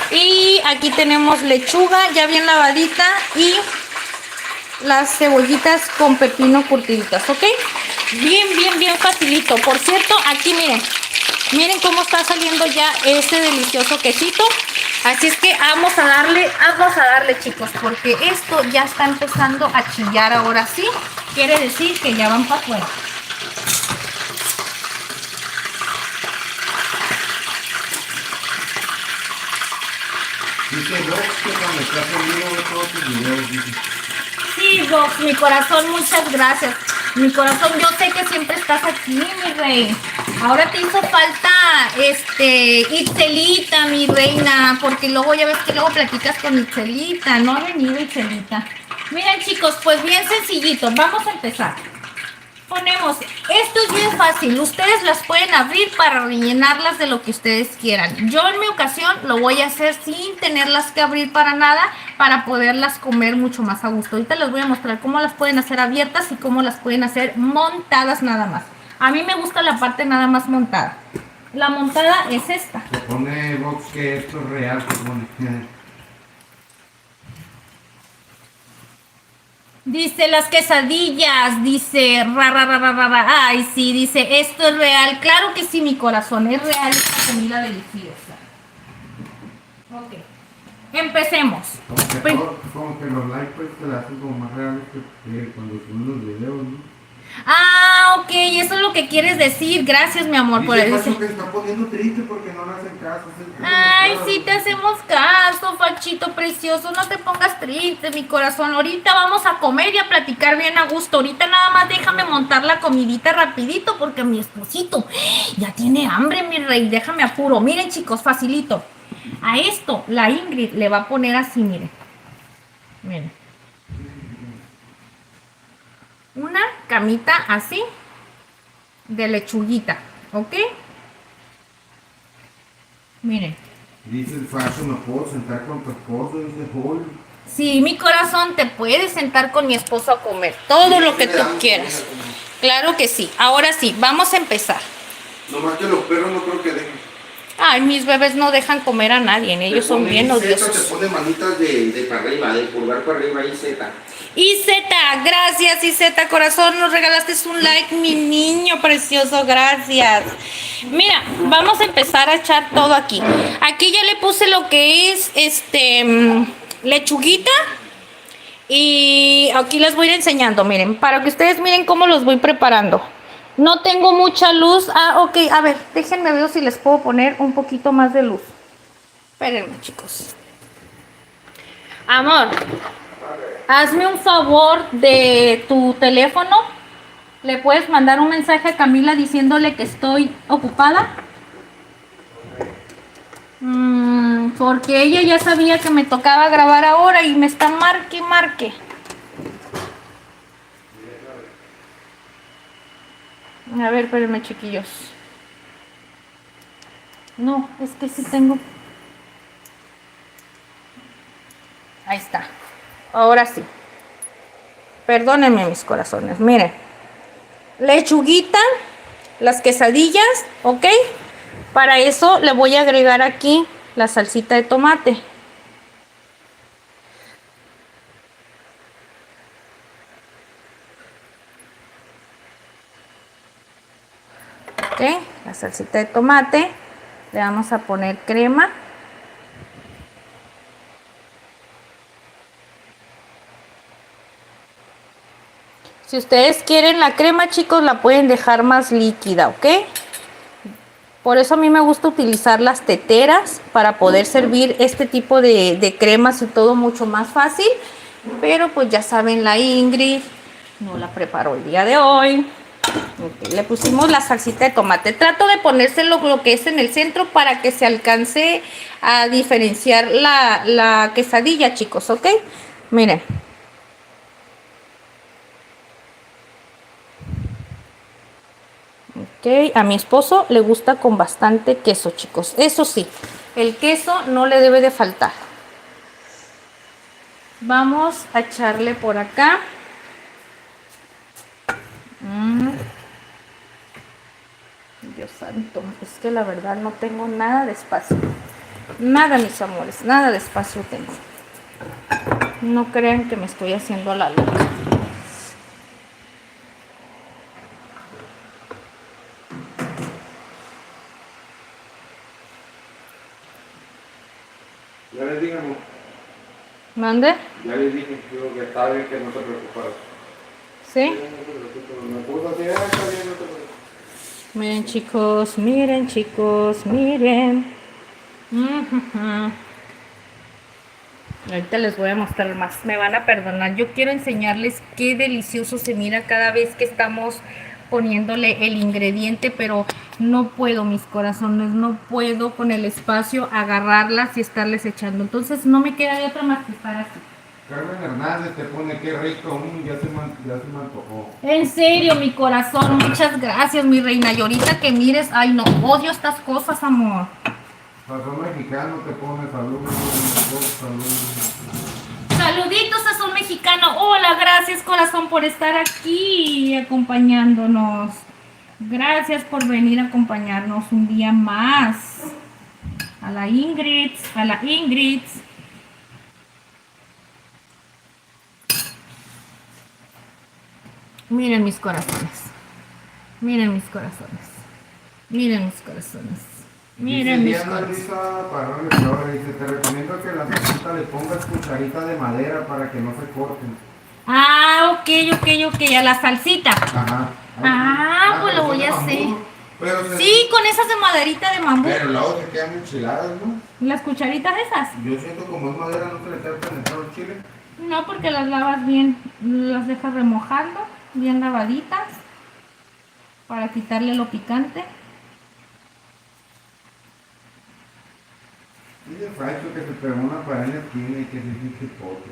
Speaker 2: Y aquí tenemos lechuga ya bien lavadita y las cebollitas con pepino curtiditas, ¿ok? Bien facilito. Por cierto, aquí miren cómo está saliendo ya este delicioso quesito. Así es que vamos a darle, chicos, porque esto ya está empezando a chillar ahora sí. Quiere decir que ya van para afuera.
Speaker 3: Dice Vox que cuando estás en vivo ve todos tus videos, dice.
Speaker 2: Sí, Vox, mi corazón, muchas gracias. Mi corazón, yo sé que siempre estás aquí, mi rey. Ahora te hizo falta, Itzelita, mi reina, porque luego ya ves que luego platicas con Itzelita. No ha venido Itzelita. Miren, chicos, pues bien sencillito. Vamos a empezar. Ponemos, esto es bien fácil, ustedes las pueden abrir para rellenarlas de lo que ustedes quieran. Yo en mi ocasión lo voy a hacer sin tenerlas que abrir para nada, para poderlas comer mucho más a gusto. Ahorita les voy a mostrar cómo las pueden hacer abiertas y cómo las pueden hacer montadas nada más. A mí me gusta la parte nada más montada. La montada es esta.
Speaker 3: Se pone Vox que esto es real, se pone.
Speaker 2: Dice las quesadillas, dice ay sí, dice esto es real, claro que sí, mi corazón, es real esta comida deliciosa. Ok, empecemos.
Speaker 3: Como que los likes pues te la hacen como más reales que cuando suben los videos, ¿no?
Speaker 2: Ah, ok, eso es lo que quieres decir, gracias mi amor por
Speaker 3: Dice
Speaker 2: eso.
Speaker 3: Pacho que se está poniendo triste porque no le hacen caso.
Speaker 2: Ay, sí te hacemos caso, Fachito precioso, no te pongas triste, mi corazón. Ahorita vamos a comer y a platicar bien a gusto. Ahorita nada más déjame montar la comidita rapidito porque mi esposito ya tiene hambre, mi rey. Déjame apuro. Miren, chicos, facilito. A esto la Ingrid le va a poner así, miren. Miren. Una camita así de lechuguita, ¿ok? Miren,
Speaker 3: Dice el Facho, ¿me puedo sentar con tu esposo? Dice Paul.
Speaker 1: Sí, mi corazón, te puedes sentar con mi esposo a comer todo lo que tú quieras. Claro que sí. Ahora sí, vamos a empezar.
Speaker 4: Nomás que los perros no creo que dejen.
Speaker 1: Ay, mis bebés no dejan comer a nadie, ellos son bien
Speaker 4: Te
Speaker 1: odiosos.
Speaker 4: pone manitas de para arriba, de pulgar para arriba y Z.
Speaker 1: Iseta, gracias Iseta, corazón, nos regalaste un like, mi niño precioso, gracias. Mira, vamos a empezar a echar todo aquí. Aquí ya le puse lo que es lechuguita. Y aquí les voy a ir enseñando, miren, para que ustedes miren cómo los voy preparando. No tengo mucha luz. Ah, ok, a ver, déjenme ver si les puedo poner un poquito más de luz. Espérenme, chicos. Amor, hazme un favor de tu teléfono. ¿Le puedes mandar un mensaje a Camila diciéndole que estoy ocupada? Porque ella ya sabía que me tocaba grabar ahora y me está marque. A ver, espérenme, chiquillos. No, es que sí tengo. Ahí está. Ahora sí. Perdónenme, mis corazones. Miren. Lechuguita, las quesadillas, ¿ok? Para eso le voy a agregar aquí la salsita de tomate. Ok, la salsita de tomate. Le vamos a poner crema. Si ustedes quieren la crema, chicos, la pueden dejar más líquida, ¿ok? Por eso a mí me gusta utilizar las teteras para poder servir este tipo de cremas y todo mucho más fácil. Pero pues ya saben, la Ingrid no la preparó el día de hoy. Okay, le pusimos la salsita de tomate. Trato de ponérselo lo que es en el centro para que se alcance a diferenciar la quesadilla, chicos, ¿ok? Miren. Ok, a mi esposo le gusta con bastante queso, chicos. Eso sí, el queso no le debe de faltar. Vamos a echarle por acá. Dios santo, es que la verdad no tengo nada de espacio. Nada, mis amores, nada de espacio tengo. No crean que me estoy haciendo a la loca.
Speaker 4: Ya les dije, amor.
Speaker 1: ¿Mande?
Speaker 4: Ya les dije, digo, que está bien, que no te preocuparas.
Speaker 1: ¿Sí?
Speaker 4: No te preocupes, me puso así, está bien, no te preocupes.
Speaker 1: Miren, chicos, miren, chicos, miren. Ahorita les voy a mostrar más. Me van a perdonar. Yo quiero enseñarles qué delicioso se mira cada vez que estamos poniéndole el ingrediente, pero no puedo, mis corazones, no puedo con el espacio agarrarlas y estarles echando. Entonces no me queda de otra más que estar así.
Speaker 3: Carmen Hernández te pone qué rico, ya se me antojó.
Speaker 1: En serio, mi corazón, muchas gracias, mi reina. Y ahorita que mires, ay no, odio estas cosas, amor.
Speaker 3: Sazón mexicano te pone saludos, saludos.
Speaker 1: Saluditos a Sol Mexicano. Hola, gracias corazón por estar aquí acompañándonos. Gracias por venir a acompañarnos un día más. A la Ingrid, a la Ingrid. Miren mis corazones. Miren mis corazones. Miren mis corazones. Miren mis
Speaker 3: Diana
Speaker 1: corazones.
Speaker 3: Luisa Parrón Flores dice, te recomiendo que a la salsita le pongas cucharita de madera para que no se corten.
Speaker 1: Ah, ok, a la salsita.
Speaker 3: Ajá.
Speaker 1: Ah, pues lo
Speaker 3: pero
Speaker 1: voy
Speaker 3: son
Speaker 1: a
Speaker 3: de
Speaker 1: hacer.
Speaker 3: bambú, ¿no? Pero
Speaker 1: Sí, con esas de maderita de bambú.
Speaker 3: Pero luego se quedan enchiladas, ¿no?
Speaker 1: Las cucharitas esas.
Speaker 3: Yo siento como es madera no se le queda penetrado el chile.
Speaker 1: No, porque las lavas bien, las dejas remojando, bien lavaditas, para quitarle lo picante.
Speaker 3: Dice Facho que se pegó una pared en la esquina y que se hizo chipote.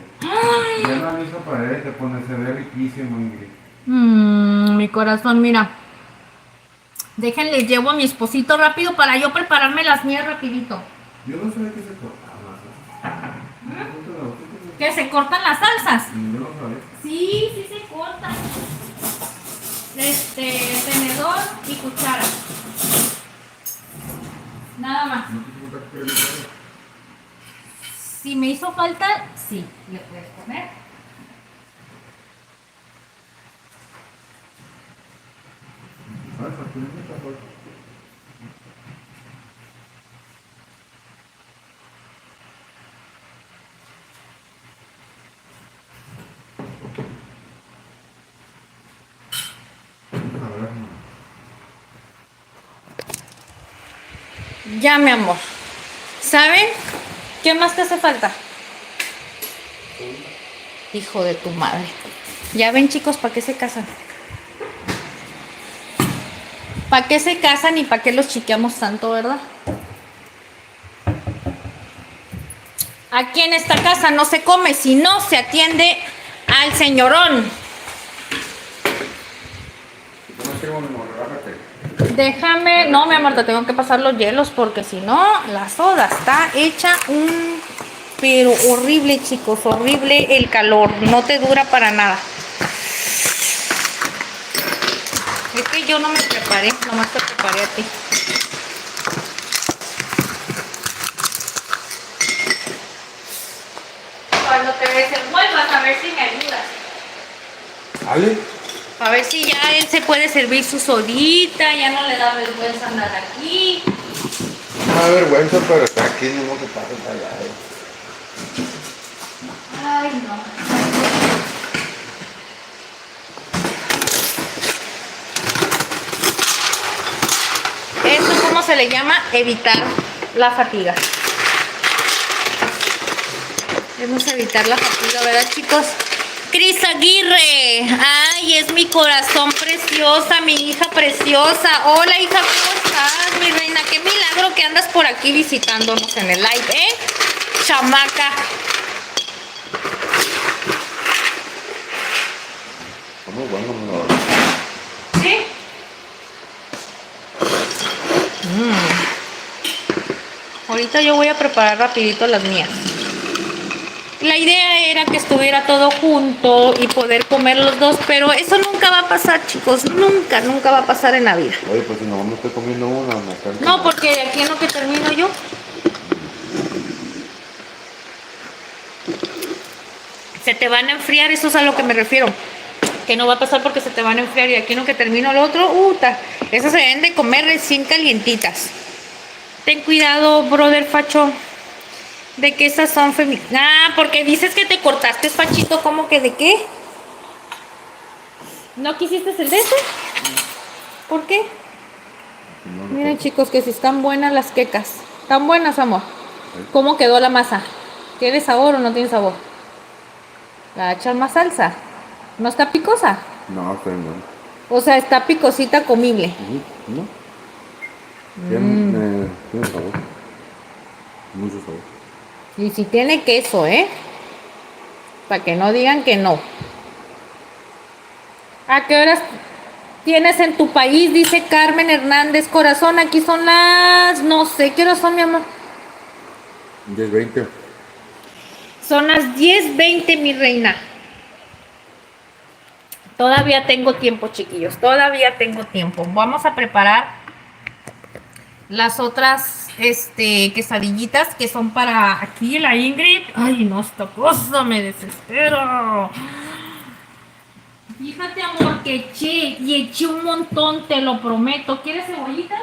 Speaker 3: Ya no hizo pared, te pone, se ve riquísimo, Ingrid.
Speaker 1: Mi corazón, mira. Déjenle, llevo a mi esposito rápido para yo prepararme las mías rapidito.
Speaker 3: Yo no sabía que se cortaba.
Speaker 1: Que se cortan las salsas.
Speaker 3: Yo no sabía.
Speaker 1: Sí, sí se cortan. Tenedor y cuchara. Nada más.
Speaker 3: No te importa que le haga.
Speaker 1: Si me hizo falta, sí, le puedes poner.
Speaker 3: Salsa, tú no te acuerdas. A ver, no.
Speaker 1: Ya, mi amor. ¿Saben? ¿Qué más te hace falta? Hijo de tu madre. Ya ven, chicos, ¿para qué se casan? ¿Para qué se casan y para qué los chiqueamos tanto, verdad? Aquí en esta casa no se come si no se atiende al señorón.
Speaker 3: No tengo ni modo, relájate.
Speaker 1: Déjame, no, mi amor, te tengo que pasar los hielos porque si no, la soda está hecha pero horrible, chicos, horrible el calor, no te dura para nada. Es que yo no me preparé, nomás te preparé a ti. Cuando te desenvuelvas, a ver si me ayudas.
Speaker 3: ¿Ale?
Speaker 1: A ver si ya él se puede servir su sodita, ya no le da vergüenza andar aquí.
Speaker 3: No me da vergüenza, pero está aquí, no que pasa allá.
Speaker 1: Ay, no. ¿Esto cómo se le llama? Evitar la fatiga. Debemos evitar la fatiga, ¿verdad, chicos? Cris Aguirre, ay, es mi corazón preciosa, mi hija preciosa. Hola, hija, ¿cómo estás, mi reina? Qué milagro que andas por aquí visitándonos en el live, ¿eh? Chamaca.
Speaker 3: Está muy bueno, no.
Speaker 1: ¿Sí? Ahorita yo voy a preparar rapidito las mías. La idea era que estuviera todo junto y poder comer los dos, pero eso nunca va a pasar, chicos. Nunca, nunca va a pasar en la vida.
Speaker 3: Oye, pues si no me estoy comiendo una, me encanta.
Speaker 1: No, porque de aquí en lo que termino yo. Se te van a enfriar, eso es a lo que me refiero. Que no va a pasar porque se te van a enfriar y aquí en lo que termino lo otro, esas se deben de comer recién calientitas. Ten cuidado, brother Facho, de que esas son femeninas. Ah, porque dices que te cortaste, Fachito, ¿cómo que de qué? ¿No quisiste el de ese? ¿Por qué?
Speaker 3: No,
Speaker 1: Miren, chicos, que si están buenas las quecas. ¿Están buenas, amor? ¿Cómo quedó la masa? ¿Tiene sabor o no tiene sabor? ¿La echas más salsa? ¿No está picosa?
Speaker 3: no, estoy bien.
Speaker 1: O sea, está picosita, comible.
Speaker 3: ¿No? Tiene sabor. Mucho sabor.
Speaker 1: Y si tiene queso, ¿eh? Para que no digan que no. ¿A qué horas tienes en tu país? Dice Carmen Hernández. Corazón, aquí son las... No sé, ¿qué horas son, mi amor?
Speaker 3: 10:20.
Speaker 1: Son las 10:20, mi reina. Todavía tengo tiempo, chiquillos. Todavía tengo tiempo. Vamos a preparar las otras quesadillitas que son para aquí la Ingrid. Ay, no, esta cosa me desespero. Fíjate, amor, que eché un montón, te lo prometo. ¿Quieres cebollita?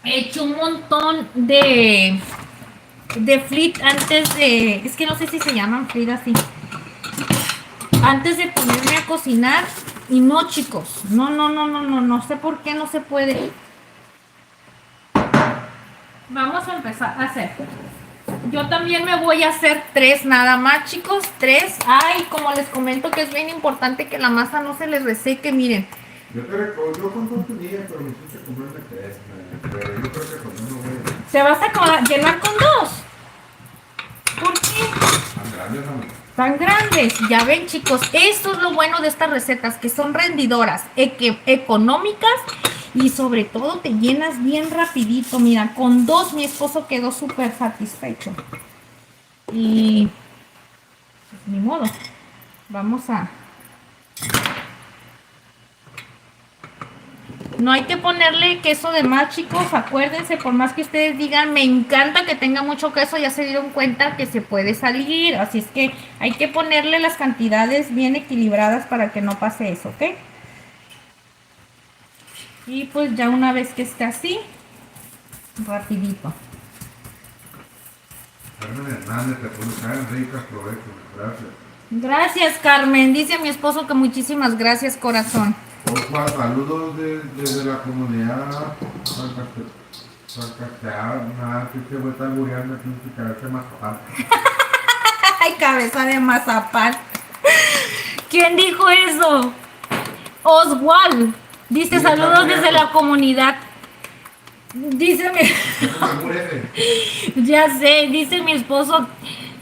Speaker 1: Eché un montón de frit antes de... Es que no sé si se llaman frit así. Antes de ponerme a cocinar. Y no, chicos. No sé por qué no se puede. Vamos a empezar a hacer. Yo también me voy a hacer 3 nada más, chicos. 3. Ay, como les comento que es bien importante que la masa no se les reseque, miren.
Speaker 3: Yo con todo tu día, pero me hiciste comprarme 3. Pero yo creo que con uno voy a...
Speaker 1: ¿Se vas a llenar con 2? ¿Por qué?
Speaker 3: Tan grandes, amigo.
Speaker 1: Tan grandes. Ya ven, chicos, esto es lo bueno de estas recetas, que son rendidoras, económicas y sobre todo te llenas bien rapidito. Mira, con 2 mi esposo quedó súper satisfecho. Y pues, ni modo. Vamos a... No hay que ponerle queso de más, chicos. Acuérdense, por más que ustedes digan, me encanta que tenga mucho queso, ya se dieron cuenta que se puede salir. Así es que hay que ponerle las cantidades bien equilibradas para que no pase eso, ¿ok? Y pues ya una vez que esté así, rapidito.
Speaker 3: Carmen Hernández, te pones tan ricas, provecho. Gracias.
Speaker 1: Gracias, Carmen. Dice mi esposo que muchísimas gracias, corazón.
Speaker 3: Opa, saludos desde la comunidad Salcasteana, que se está muriendo aquí en su cabeza más papá.
Speaker 1: Ay, cabeza de mazapán. ¿Quién dijo eso? Oswald. Dice saludos desde la comunidad. Dice mi... Ya sé, dice mi esposo.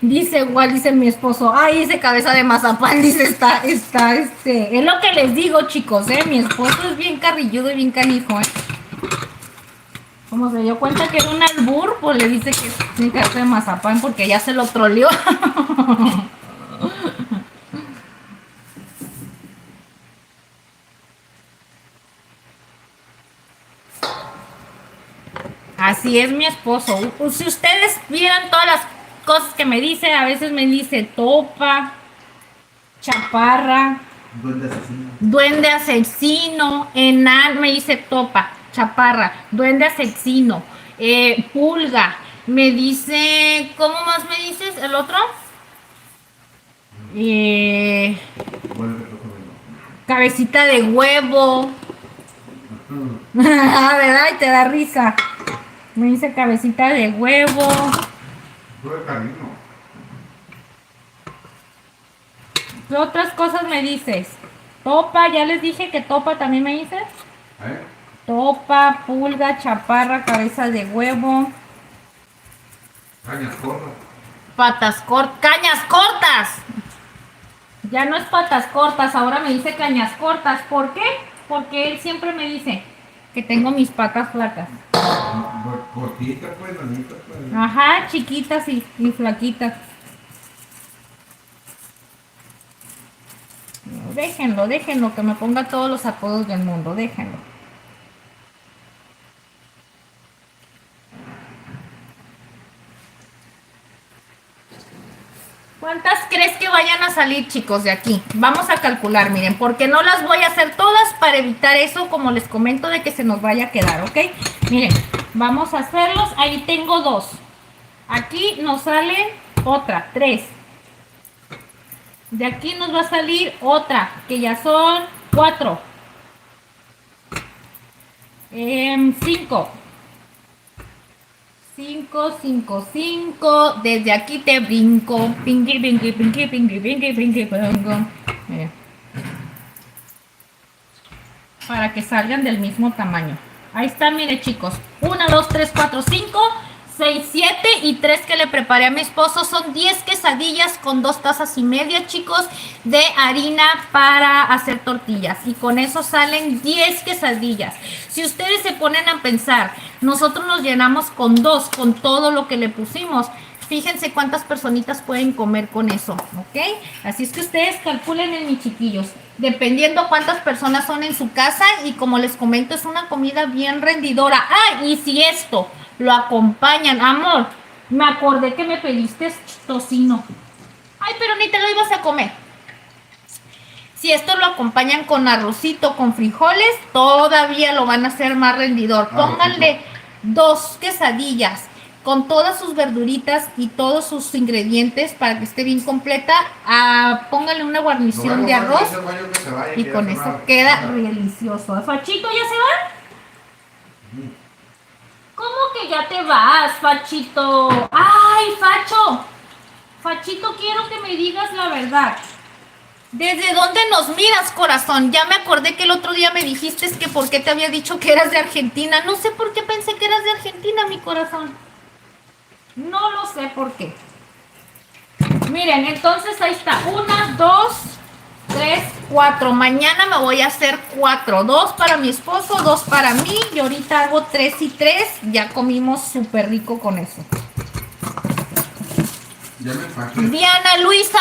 Speaker 1: Dice igual, dice mi esposo. Ay, dice cabeza de mazapán. Dice es lo que les digo, chicos, mi esposo es bien carrilludo y bien canijo, Como se dio cuenta que era un albur, pues le dice que tiene cabeza de mazapán porque ya se lo troleó. Así es mi esposo. Si ustedes vieran todas las cosas que me dice, a veces me dice topa, chaparra, duende asesino, enano, me dice topa, chaparra, duende asesino, pulga, me dice, ¿cómo más me dices el otro? Cabecita de huevo. ¿Verdad? Y te da risa. Me dice cabecita de huevo. ¿Qué otras cosas me dices? Topa, ya les dije que topa también me dices. Topa, pulga, chaparra, cabeza de huevo.
Speaker 3: Cañas cortas.
Speaker 1: Patas cortas. ¡Cañas cortas! Ya no es patas cortas, ahora me dice cañas cortas. ¿Por qué? Porque él siempre me dice que tengo mis patas flacas.
Speaker 3: Cortitas, pues, bonitas, pues.
Speaker 1: Ajá, chiquitas y flaquitas. Déjenlo, que me ponga todos los apodos del mundo, déjenlo. ¿Cuántas crees que vayan a salir, chicos, de aquí? Vamos a calcular, miren, porque no las voy a hacer todas para evitar eso, como les comento, de que se nos vaya a quedar, ¿ok? Miren, vamos a hacerlos. Ahí tengo 2. Aquí nos sale otra, 3. De aquí nos va a salir otra, que ya son 4. 5. 5, 5, 5. Desde aquí te brinco. Pinky, pinky, pinky, pinky, pinky, pinky, pinky. Para que salgan del mismo tamaño. Ahí está, mire, chicos. 1, 2, 3, 4, 5, 6, 7 y 3 que le preparé a mi esposo. Son 10 quesadillas con 2 tazas y media, chicos, de harina para hacer tortillas. Y con eso salen 10 quesadillas. Si ustedes se ponen a pensar, nosotros nos llenamos con 2, con todo lo que le pusimos. Fíjense cuántas personitas pueden comer con eso, ¿ok? Así es que ustedes calculen en mis chiquillos, dependiendo cuántas personas son en su casa. Y como les comento, es una comida bien rendidora. Ah, y si esto lo acompañan, amor, me acordé que me pediste tocino. Ay, pero ni te lo ibas a comer. Si esto lo acompañan con arrocito, con frijoles, todavía lo van a hacer más rendidor. Pónganle 2 quesadillas con todas sus verduritas y todos sus ingredientes para que esté bien completa. Pónganle una guarnición de arroz y con eso queda delicioso. ¿Fachito ya se va? ¿Cómo que ya te vas, Fachito? ¡Ay, Facho! Fachito, quiero que me digas la verdad. ¿Desde dónde nos miras, corazón? Ya me acordé que el otro día me dijiste que por qué te había dicho que eras de Argentina. No sé por qué pensé que eras de Argentina, mi corazón. No lo sé por qué. Miren, entonces ahí está. 1, 2, 3,
Speaker 2: 4. Mañana me voy a hacer 4. 2 para mi esposo, 2 para mí. Y ahorita hago 3 y 3. Ya comimos súper rico con eso.
Speaker 3: Ya me empaqué.
Speaker 2: Diana Luisa.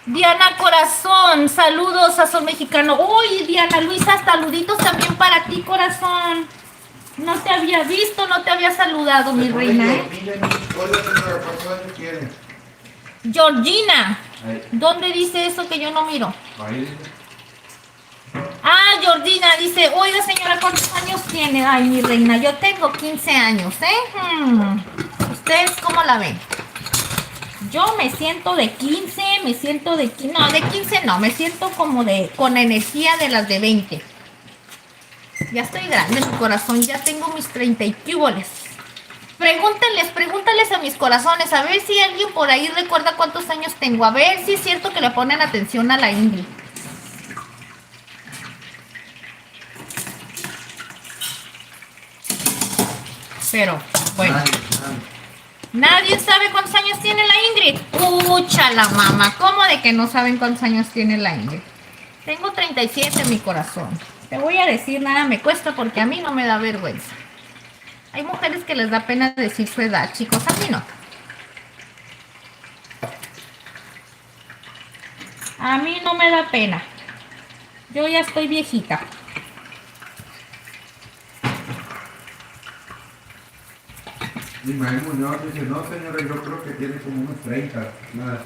Speaker 2: Diana Corazón. Saludos a Sol Mexicano. Uy, Diana Luisa, saluditos también para ti, corazón. No te había visto, no te había saludado, mi reina. Georgina. ¿Dónde dice eso que yo no miro? Ah, Georgina dice, oiga señora, ¿cuántos años tiene? Ay, mi reina, yo tengo 15 años, ¿eh? ¿Ustedes cómo la ven? Yo me siento de 15, no, de 15 no, me siento como con energía de las de 20. Ya estoy grande, mi corazón, ya tengo mis 30 y quíboles. Pregúntales a mis corazones, a ver si alguien por ahí recuerda cuántos años tengo, a ver si es cierto que le ponen atención a la Ingrid. Pero, bueno. ¿Nadie sabe cuántos años tiene la Ingrid? Pucha la mamá, ¿cómo de que no saben cuántos años tiene la Ingrid? Tengo 37 en mi corazón. Te voy a decir, nada me cuesta porque a mí no me da vergüenza. Hay mujeres que les da pena decir su edad, chicos, a mí no. A mí no me da pena. Yo ya estoy viejita.
Speaker 3: Ismael Muñoz dice, no señora, yo creo que tiene como unos 30. Nada.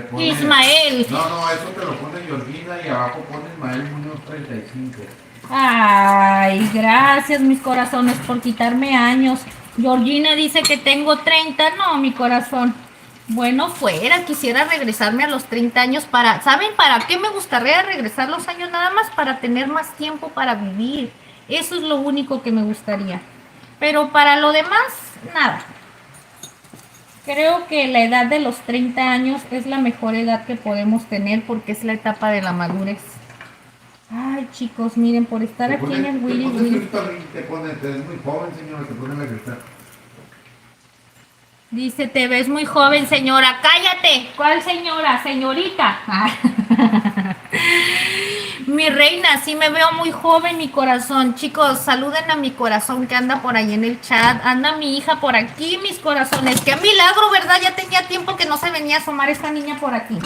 Speaker 3: Pone,
Speaker 2: Ismael.
Speaker 3: No, eso te lo pone Georgina y abajo pone Ismael Muñoz 35.
Speaker 2: Ay, gracias mis corazones por quitarme años. Georgina dice que tengo 30. No, mi corazón. Bueno, fuera, quisiera regresarme a los 30 años para... ¿Saben para qué me gustaría regresar los años? Nada más para tener más tiempo para vivir. Eso es lo único que me gustaría. Pero para lo demás, nada. Creo que la edad de los 30 años es la mejor edad que podemos tener porque es la etapa de la madurez. Ay, chicos, miren, por estar aquí en el Willy Willy.
Speaker 3: Te ves muy joven, señora, te ponen a gritar.
Speaker 2: Dice, te ves muy joven, señora. ¡Cállate! ¿Cuál señora? Señorita. Mi reina, sí me veo muy joven, mi corazón. Chicos, saluden a mi corazón que anda por ahí en el chat. Anda mi hija por aquí, mis corazones. Qué milagro, ¿verdad? Ya tenía tiempo que no se venía a asomar esta niña por aquí.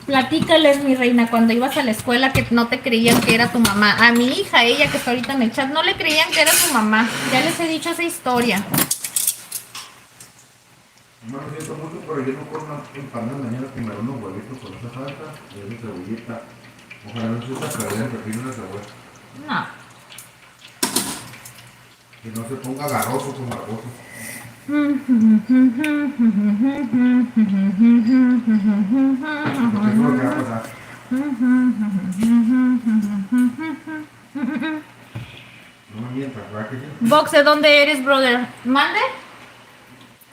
Speaker 2: Platícales, mi reina, cuando ibas a la escuela que no te creían que era tu mamá. A mi hija, ella que está ahorita en el chat, no le creían que era tu mamá. Ya les he dicho esa historia.
Speaker 3: No lo siento mucho, pero yo no puedo una empanada mañana comer unos huevitos con esa salsa y esa cebollita. Ojalá no se usa perder el pepino y la cebolla.
Speaker 2: No.
Speaker 3: Que no se ponga garroso con barboso. Porque eso es lo que va a pasar. No mientas, ¿verdad que sí?
Speaker 2: Box, ¿de dónde eres, brother? ¿Mande?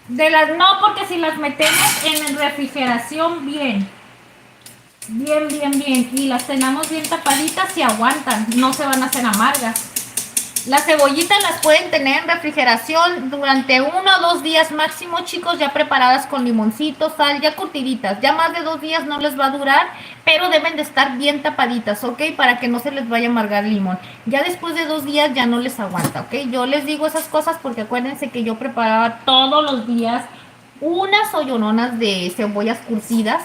Speaker 2: No, porque si las metemos en refrigeración bien, y las tenemos bien tapaditas, se aguantan, no se van a hacer amargas. Las cebollitas las pueden tener en refrigeración durante 1 o 2 días máximo, chicos, ya preparadas con limoncito, sal, ya curtiditas. Ya más de 2 días no les va a durar, pero deben de estar bien tapaditas, ¿ok? Para que no se les vaya a amargar el limón. Ya después de 2 días ya no les aguanta, ¿ok? Yo les digo esas cosas porque acuérdense que yo preparaba todos los días unas hoyononas de cebollas curtidas.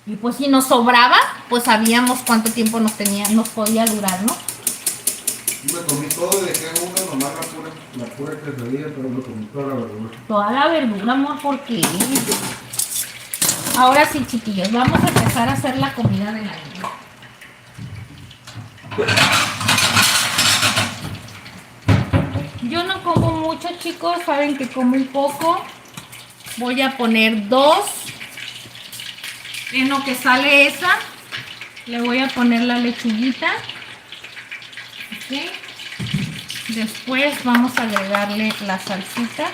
Speaker 2: Y pues si nos sobraba, pues sabíamos cuánto tiempo nos podía durar, ¿no?
Speaker 3: Me comí todo y dejé una nomás la pura quesadilla, pero me comí toda la verdura.
Speaker 2: Toda la verdura, amor, ¿por qué? Ahora sí, chiquillos, vamos a empezar a hacer la comida de la niña. Yo no como mucho, chicos, saben que como un poco. Voy a poner 2. En lo que sale esa, le voy a poner la lechuguita. ¿Okay? Después vamos a agregarle la salsita.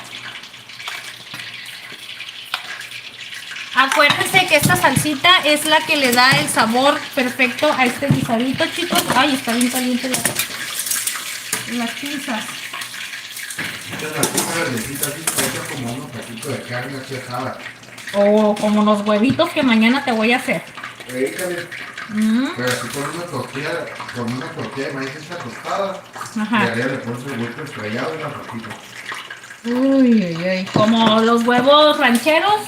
Speaker 2: Acuérdense que esta salsita es la que le da el sabor perfecto a este guisadito, chicos. Ay, está bien caliente las pinzas.
Speaker 3: echan así verdecita, así se echa como unos taquitos de carne así asada.
Speaker 1: O como los huevitos que mañana te voy a hacer.
Speaker 3: Échale.
Speaker 1: Mm,
Speaker 3: Pero así con una tortilla de maíz hecha tostada. Y
Speaker 1: Ajá.
Speaker 3: arriba le pones el huevo estrellado y la rosita.
Speaker 1: Uy, uy, uy. Como los huevos rancheros.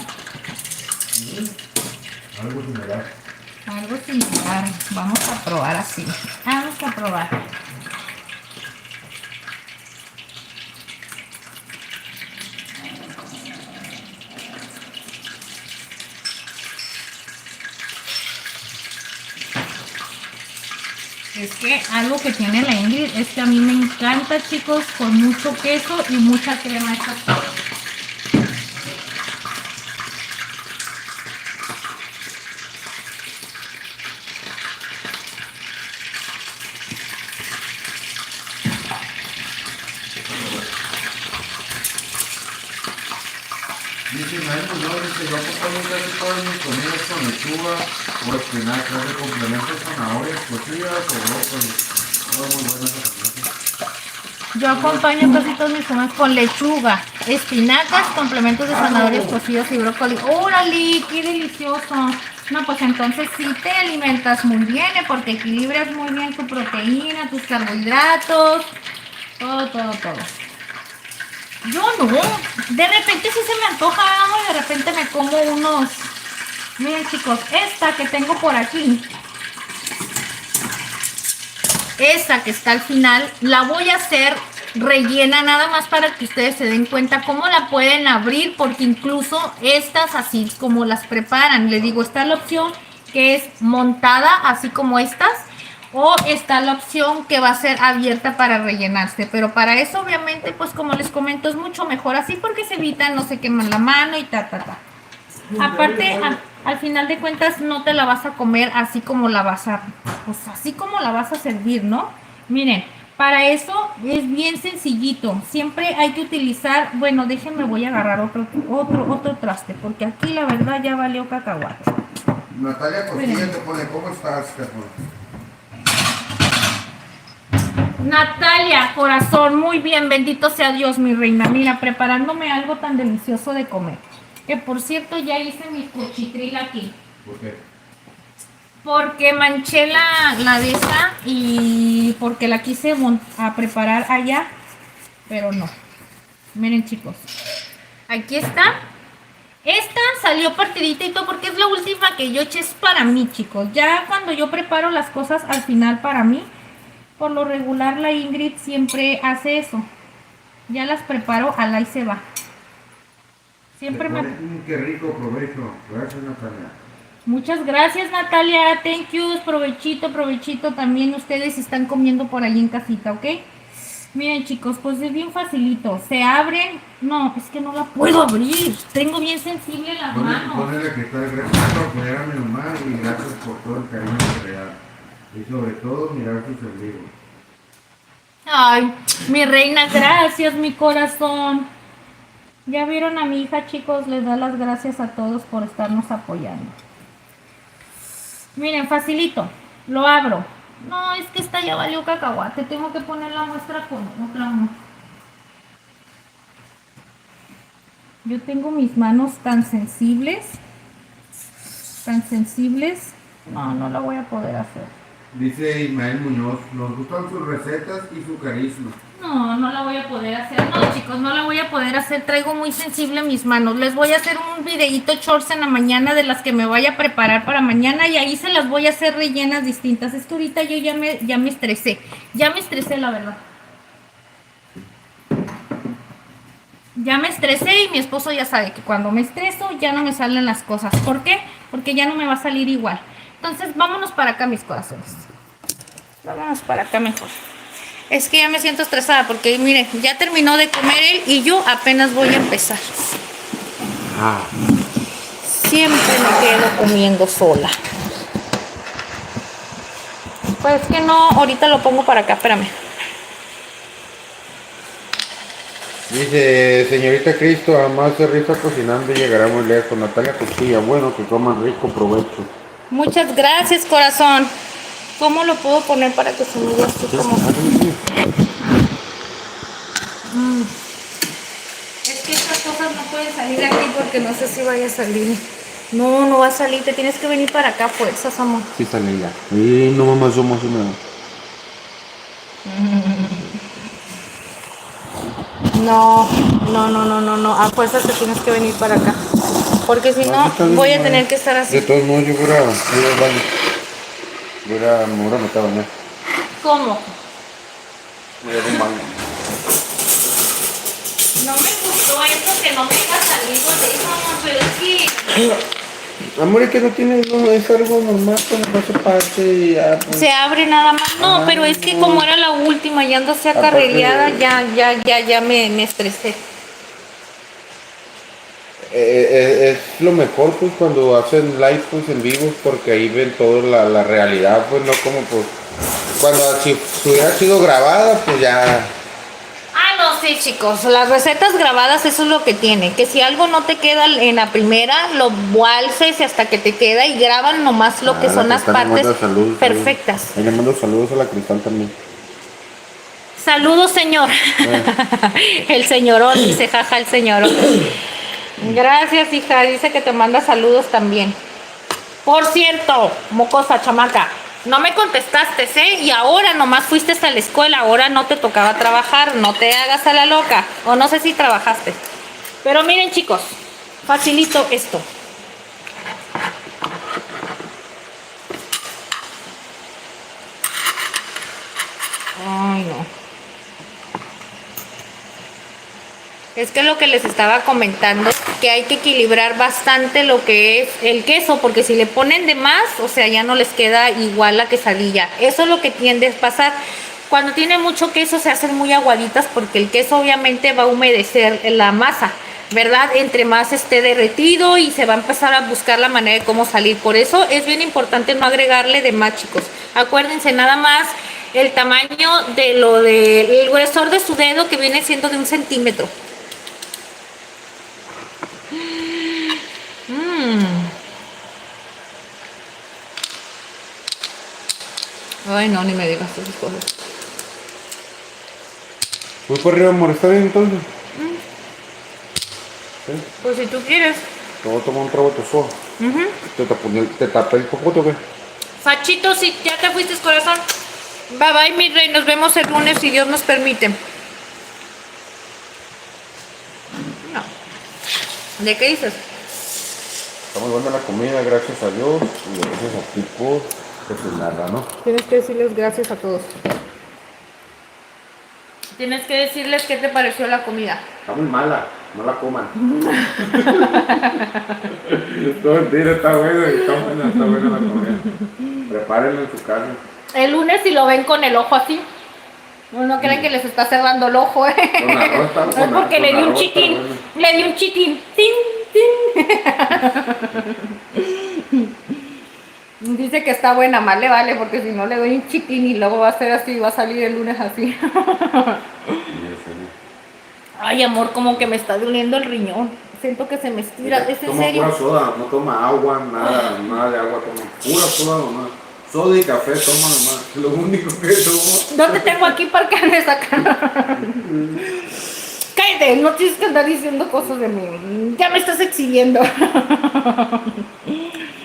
Speaker 3: Algo similar.
Speaker 1: Algo similar. Vamos a probar así. Vamos a probar. Es que algo que tiene la Ingrid es que a mí me encanta, chicos, con mucho queso y mucha crema de cacao.
Speaker 3: Dice Ismael Muñoz, dice, yo acompaño casi todas mis comidas con lechuga o espinacas, de complemento zanahorias cocidas o brócoli. Oh, muy buena esa combinación.
Speaker 1: Yo acompaño casi todos mis comidas con lechuga, espinacas, complementos de zanahorias cocidos y brócoli. ¡Órale! ¡Qué delicioso! No, pues entonces sí te alimentas muy bien, porque equilibras muy bien tu proteína, tus carbohidratos, todo. Yo no, de repente sí se me antoja, ¿no? De repente me como unos, miren chicos, esta que tengo por aquí, esta que está al final, la voy a hacer rellena nada más para que ustedes se den cuenta cómo la pueden abrir, porque incluso estas así como las preparan, les digo, está la opción que es montada así como estas, o está la opción que va a ser abierta para rellenarse, pero para eso obviamente pues como les comento es mucho mejor así porque se evitan, no se queman la mano y aparte al final de cuentas no te la vas a comer así como la vas a, pues así como la vas a servir, ¿no? Miren, para eso es bien sencillito, siempre hay que utilizar, bueno, déjenme, voy a agarrar otro traste, porque aquí la verdad ya valió cacahuate.
Speaker 3: Natalia Costilla te pone, ¿cómo estás, Carlos?
Speaker 1: Natalia, corazón, muy bien, bendito sea Dios, mi reina. Mira, preparándome algo tan delicioso de comer. Que por cierto, ya hice mi cochitril aquí.
Speaker 3: ¿Por qué?
Speaker 1: Porque manché la de esa y porque la quise a preparar allá, pero no. Miren, chicos, aquí está. Esta salió partidita y todo porque es la última que yo eché, es para mí, chicos. Ya cuando yo preparo las cosas al final para mí, por lo regular la Ingrid siempre hace eso. Ya las preparo, ala y se va. Siempre me...
Speaker 3: Qué rico provecho. Gracias, Natalia.
Speaker 1: Muchas gracias, Natalia. Thank you. Provechito. También ustedes están comiendo por ahí en casita, ¿ok? Miren, chicos, pues es bien facilito. Se abren. No, es que no la puedo abrir. Tengo bien sensible las manos.
Speaker 3: Ponele que está gracias por apoyar a mi mamá y gracias por todo el cariño que le da. Y sobre todo mirar sus en vivo.
Speaker 1: Ay, mi reina, gracias, mi corazón. Ya vieron a mi hija, chicos, les da las gracias a todos por estarnos apoyando. Miren, facilito, lo abro. No, es que esta ya valió cacahuate, tengo que poner la muestra con otra mano. Yo tengo mis manos tan sensibles. No la voy a poder hacer.
Speaker 3: Dice Ismael Muñoz, nos gustan sus recetas y su carisma.
Speaker 1: No la voy a poder hacer. No, chicos, no la voy a poder hacer. Traigo muy sensible mis manos. Les voy a hacer un videíto shorts en la mañana de las que me vaya a preparar para mañana y ahí se las voy a hacer rellenas distintas. Es que ahorita yo ya me estresé. Ya me estresé, la verdad. Ya me estresé y mi esposo ya sabe que cuando me estreso ya no me salen las cosas. ¿Por qué? Porque ya no me va a salir igual. Entonces, vámonos para acá, mis corazones. Vámonos para acá mejor. Es que ya me siento estresada porque, miren, ya terminó de comer él y yo apenas voy a empezar. Siempre me quedo comiendo sola. Pues que no, ahorita lo pongo para acá, espérame.
Speaker 3: Dice, señorita Cristo, jamás se risa cocinando y llegará muy lejos. Natalia Costilla, bueno, que coman rico provecho.
Speaker 1: Muchas gracias, corazón. ¿Cómo lo puedo poner para que se me vea así como... puedes salir aquí porque no sé si vaya a salir. No, no va a salir, te tienes que venir para acá, fuerzas, amor.
Speaker 3: Sí, sale ya. Y no mamá, somos una.
Speaker 1: No, no, a fuerzas te tienes que venir para acá. Porque si no,
Speaker 3: está bien,
Speaker 1: voy a
Speaker 3: madre.
Speaker 1: tener que estar
Speaker 3: De
Speaker 1: así.
Speaker 3: todos modos, yo voy a ir al baño. Me voy a meter a bañar.
Speaker 1: ¿Cómo?
Speaker 3: Voy a ir al baño.
Speaker 1: No me gustó eso que no me digas salido de eso, amor, pero es que...
Speaker 3: Amor, es que no tiene, no, es algo normal, como no se parte y ya, pues.
Speaker 1: Se abre nada más. No,
Speaker 3: Ajá,
Speaker 1: pero es que
Speaker 3: no.
Speaker 1: como era la última y ando así
Speaker 3: Aparte
Speaker 1: acarreleada,
Speaker 3: de-
Speaker 1: ya me estresé.
Speaker 3: Es lo mejor, pues, cuando hacen live, pues, en vivo, porque ahí ven toda la realidad, pues, no como, pues, cuando si hubiera sido grabada, pues, ya.
Speaker 1: Ah, no, sí, chicos, las recetas grabadas, eso es lo que tiene, que si algo no te queda en la primera, lo vuelces hasta que te queda y graban nomás lo que
Speaker 3: Ah,
Speaker 1: son
Speaker 3: la
Speaker 1: las
Speaker 3: Cristal le
Speaker 1: partes
Speaker 3: manda saludos,
Speaker 1: perfectas.
Speaker 3: Ahí le mando saludos a la Cristal también.
Speaker 1: Saludos, señor. El señorón, dice, jaja, el señorón. Gracias, hija, dice que te manda saludos también. Por cierto, mocosa chamaca, no me contestaste, ¿eh? Y ahora nomás fuiste hasta la escuela, ahora no te tocaba trabajar, no te hagas a la loca. O no sé si trabajaste. Pero miren, chicos, facilito esto. Ay, no. Es que lo que les estaba comentando, que hay que equilibrar bastante lo que es el queso, porque si le ponen de más, o sea, ya no les queda igual la quesadilla. Eso es lo que tiende a pasar. Cuando tiene mucho queso se hacen muy aguaditas porque el queso obviamente va a humedecer la masa, ¿verdad? Entre más esté derretido y se va a empezar a buscar la manera de cómo salir. Por eso es bien importante no agregarle de más, chicos. Acuérdense nada más el tamaño de lo del gruesor de su dedo, que viene siendo de 1 centímetro. Ay, no, ni me digas esas cosas.
Speaker 3: Voy por arriba, amor, ¿está bien entonces? ¿Sí?
Speaker 1: Pues si tú quieres.
Speaker 3: Te voy a tomar un trago de tu soja. ¿Te tapé el popote o qué?
Speaker 1: Fachito, si ya te fuiste, corazón. Bye bye, mi rey. Nos vemos el lunes si Dios nos permite. No. ¿De qué dices?
Speaker 3: Está muy buena la comida, gracias a Dios. Y gracias a ti por cocinarla, ¿no?
Speaker 1: Tienes que decirles gracias a todos. Tienes que decirles qué te pareció la comida.
Speaker 3: Está muy mala, no la coman. No, mentira, está buena la comida. Prepárenla en su casa.
Speaker 1: El lunes si lo ven con el ojo así. No creen que les está cerrando el ojo, ¿eh?
Speaker 3: Con arroz está
Speaker 1: No es porque
Speaker 3: con
Speaker 1: le di un
Speaker 3: arroz está
Speaker 1: chiquín.
Speaker 3: bueno.
Speaker 1: Le di un chiquín. ¡Tin, tin! Dice que está buena, más le vale, porque si no le doy un chiquín y luego va a ser así, va a salir el lunes así. Ay, amor, como que me está doliendo el riñón. Siento que se me estira. ¿Es en
Speaker 3: Toma
Speaker 1: serio?
Speaker 3: pura soda, no toma agua, nada de agua, toma pura soda nomás. Soda y café toma nomás, lo único que tomo.
Speaker 1: No te tengo aquí para que andes acá. Cállate, no tienes que andar diciendo cosas de mí. Ya me estás exhibiendo.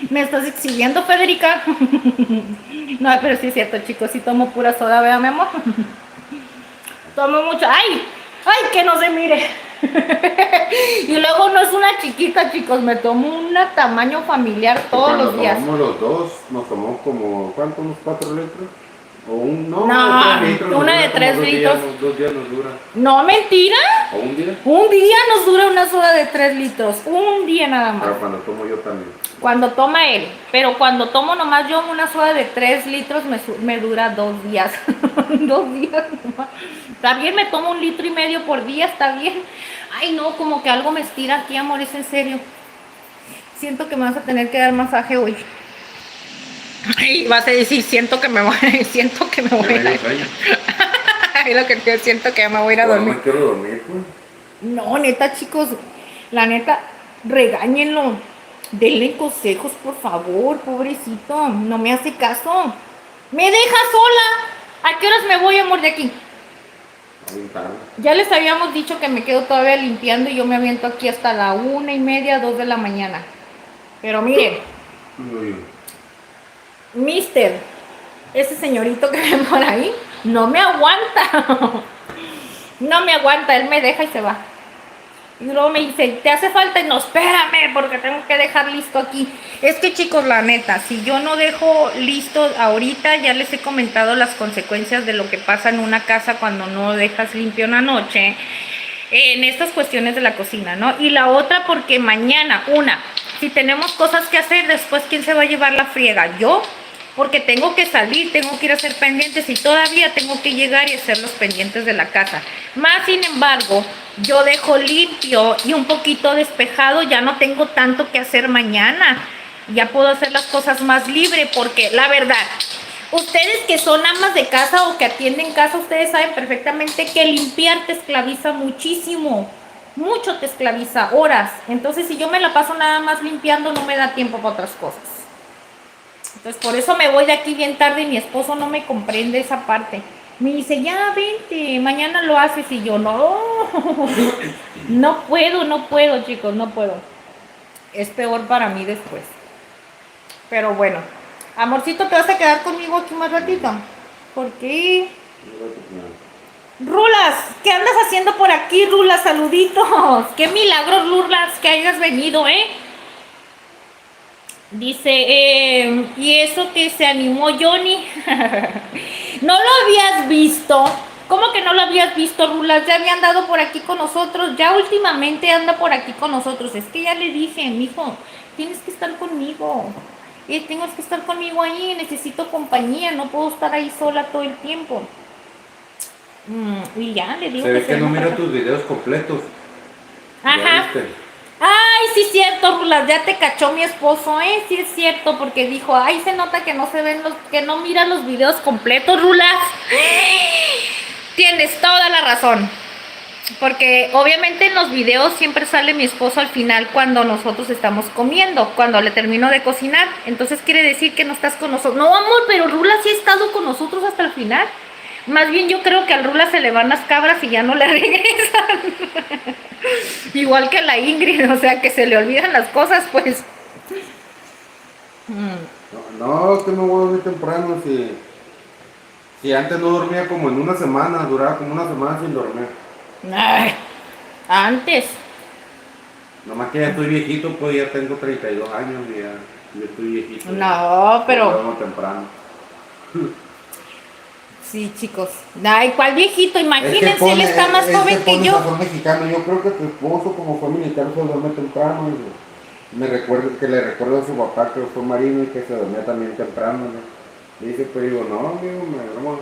Speaker 1: Me estás exhibiendo, Federica. No, pero sí es cierto, chicos, sí tomo pura soda, vea, mi amor. Tomo mucho. ¡Ay! ¡Ay, que no se mire! Y luego no es una chiquita, chicos, me tomo una tamaño familiar todos los días.
Speaker 3: Cuando tomamos los dos, nos tomamos como, ¿cuánto? ¿Unos 4 litros? O
Speaker 1: No,
Speaker 3: de 3 litros.
Speaker 1: una
Speaker 3: nos
Speaker 1: de
Speaker 3: dura
Speaker 1: 3
Speaker 3: como 2
Speaker 1: litros.
Speaker 3: días, 2 días nos dura.
Speaker 1: No, mentira.
Speaker 3: ¿O un día?
Speaker 1: Un día nos dura una soda de 3 litros. Un día nada más.
Speaker 3: Pero cuando tomo yo también.
Speaker 1: Cuando toma él. Pero cuando tomo nomás yo una soda de 3 litros me dura 2 días. 2 días nomás. Está bien, me tomo 1,5 litros por día, está bien. Ay, no, como que algo me estira aquí, amor, es en serio. Siento que me vas a tener que dar masaje hoy. Ay, vas a decir, siento que me voy a ir. Es lo que te siento que me voy a ir a dormir.
Speaker 3: No me quiero dormir, pues.
Speaker 1: No, neta, chicos, la neta, regáñenlo. Denle consejos, por favor, pobrecito. No me hace caso. ¡Me deja sola! ¿A qué horas me voy, amor, de aquí?
Speaker 4: Bien tarde.
Speaker 1: Ya les habíamos dicho que me quedo todavía limpiando y yo me aviento aquí hasta la 1:30, 2 de la mañana. Pero miren,
Speaker 4: Uy,
Speaker 1: mister, ese señorito que ven por ahí, no me aguanta. No me aguanta, él me deja y se va. Y luego me dice, ¿te hace falta? Y no, espérame, porque tengo que dejar listo aquí. Es que chicos, la neta, si yo no dejo listo ahorita, ya les he comentado las consecuencias de lo que pasa en una casa cuando no dejas limpio una noche, en estas cuestiones de la cocina, ¿no? Y la otra porque mañana, si tenemos cosas que hacer, después, ¿quién se va a llevar la friega? ¿Yo? Porque tengo que salir, tengo que ir a hacer pendientes y todavía tengo que llegar y hacer los pendientes de la casa. Más sin embargo, yo dejo limpio y un poquito despejado, ya no tengo tanto que hacer mañana. Ya puedo hacer las cosas más libre porque la verdad, ustedes que son amas de casa o que atienden casa, ustedes saben perfectamente que limpiar te esclaviza muchísimo. Mucho te esclaviza, horas. Entonces, si yo me la paso nada más limpiando, no me da tiempo para otras cosas. Entonces, por eso me voy de aquí bien tarde y mi esposo no me comprende esa parte. Me dice, ya, vente, mañana lo haces. Y yo, no, no puedo, chicos, no puedo. Es peor para mí después. Pero bueno, amorcito, ¿te vas a quedar conmigo aquí más ratito? ¿Por qué? Rulas, ¿qué andas haciendo por aquí, Rulas? Saluditos. Qué milagro, Rulas, que hayas venido, ¿eh? Dice, y eso que se animó Johnny. ¿No lo habías visto? ¿Cómo que no lo habías visto, Rulas? Ya había andado por aquí con nosotros. Ya últimamente anda por aquí con nosotros. Es que ya le dije, mijo, tienes que estar conmigo. Tienes que estar conmigo ahí. Necesito compañía. No puedo estar ahí sola todo el tiempo. Y ya le digo.
Speaker 4: Se ve que no mira tus videos completos.
Speaker 1: Ajá. Ay, sí es cierto, Rulas, ya te cachó mi esposo, sí es cierto, porque dijo, ay, se nota que no se ven que no miran los videos completos, Rulas. Tienes toda la razón. Porque obviamente en los videos siempre sale mi esposo al final cuando nosotros estamos comiendo, cuando le termino de cocinar. Entonces quiere decir que no estás con nosotros. No, amor, pero Rulas sí ha estado con nosotros hasta el final. Más bien yo creo que al Rulas se le van las cabras y ya no le regresan. Igual que a la Ingrid, o sea que se le olvidan las cosas, pues.
Speaker 4: No, es que me voy a dormir temprano. Si antes no dormía como en una semana, duraba como una semana sin dormir.
Speaker 1: Ay, antes.
Speaker 4: Nomás que ya estoy viejito, pues ya tengo 32 años y ya estoy viejito.
Speaker 1: No, pero...
Speaker 4: Duermo temprano.
Speaker 1: Sí, chicos. Ay, ¿cuál viejito? Imagínense, él está más joven que yo.
Speaker 4: Mexicano. Yo creo que tu esposo, como fue militar, se duerme temprano. Me recuerdo que le recuerdo a su papá que fue marino y que se dormía también temprano, ¿no? Y dice, pues digo, no, amigo, me duermo.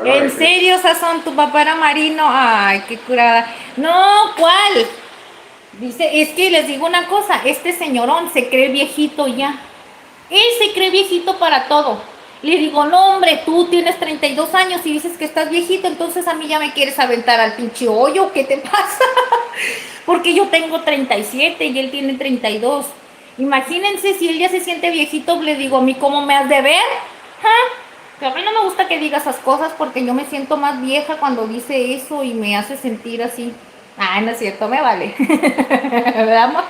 Speaker 1: ¿En serio, Sazón? ¿Tu papá era marino? Ay, qué curada. No, ¿cuál? Dice, es que les digo una cosa, este señorón se cree viejito ya. Él se cree viejito para todo. Le digo, no, hombre, tú tienes 32 años y dices que estás viejito, entonces a mí ya me quieres aventar al pinche hoyo, ¿qué te pasa? Porque yo tengo 37 y él tiene 32. Imagínense si él ya se siente viejito, le digo, ¿a mí cómo me has de ver? Que a mí no me gusta que diga esas cosas porque yo me siento más vieja cuando dice eso y me hace sentir así. Ay, no es cierto, me vale. ¿Verdad, amor?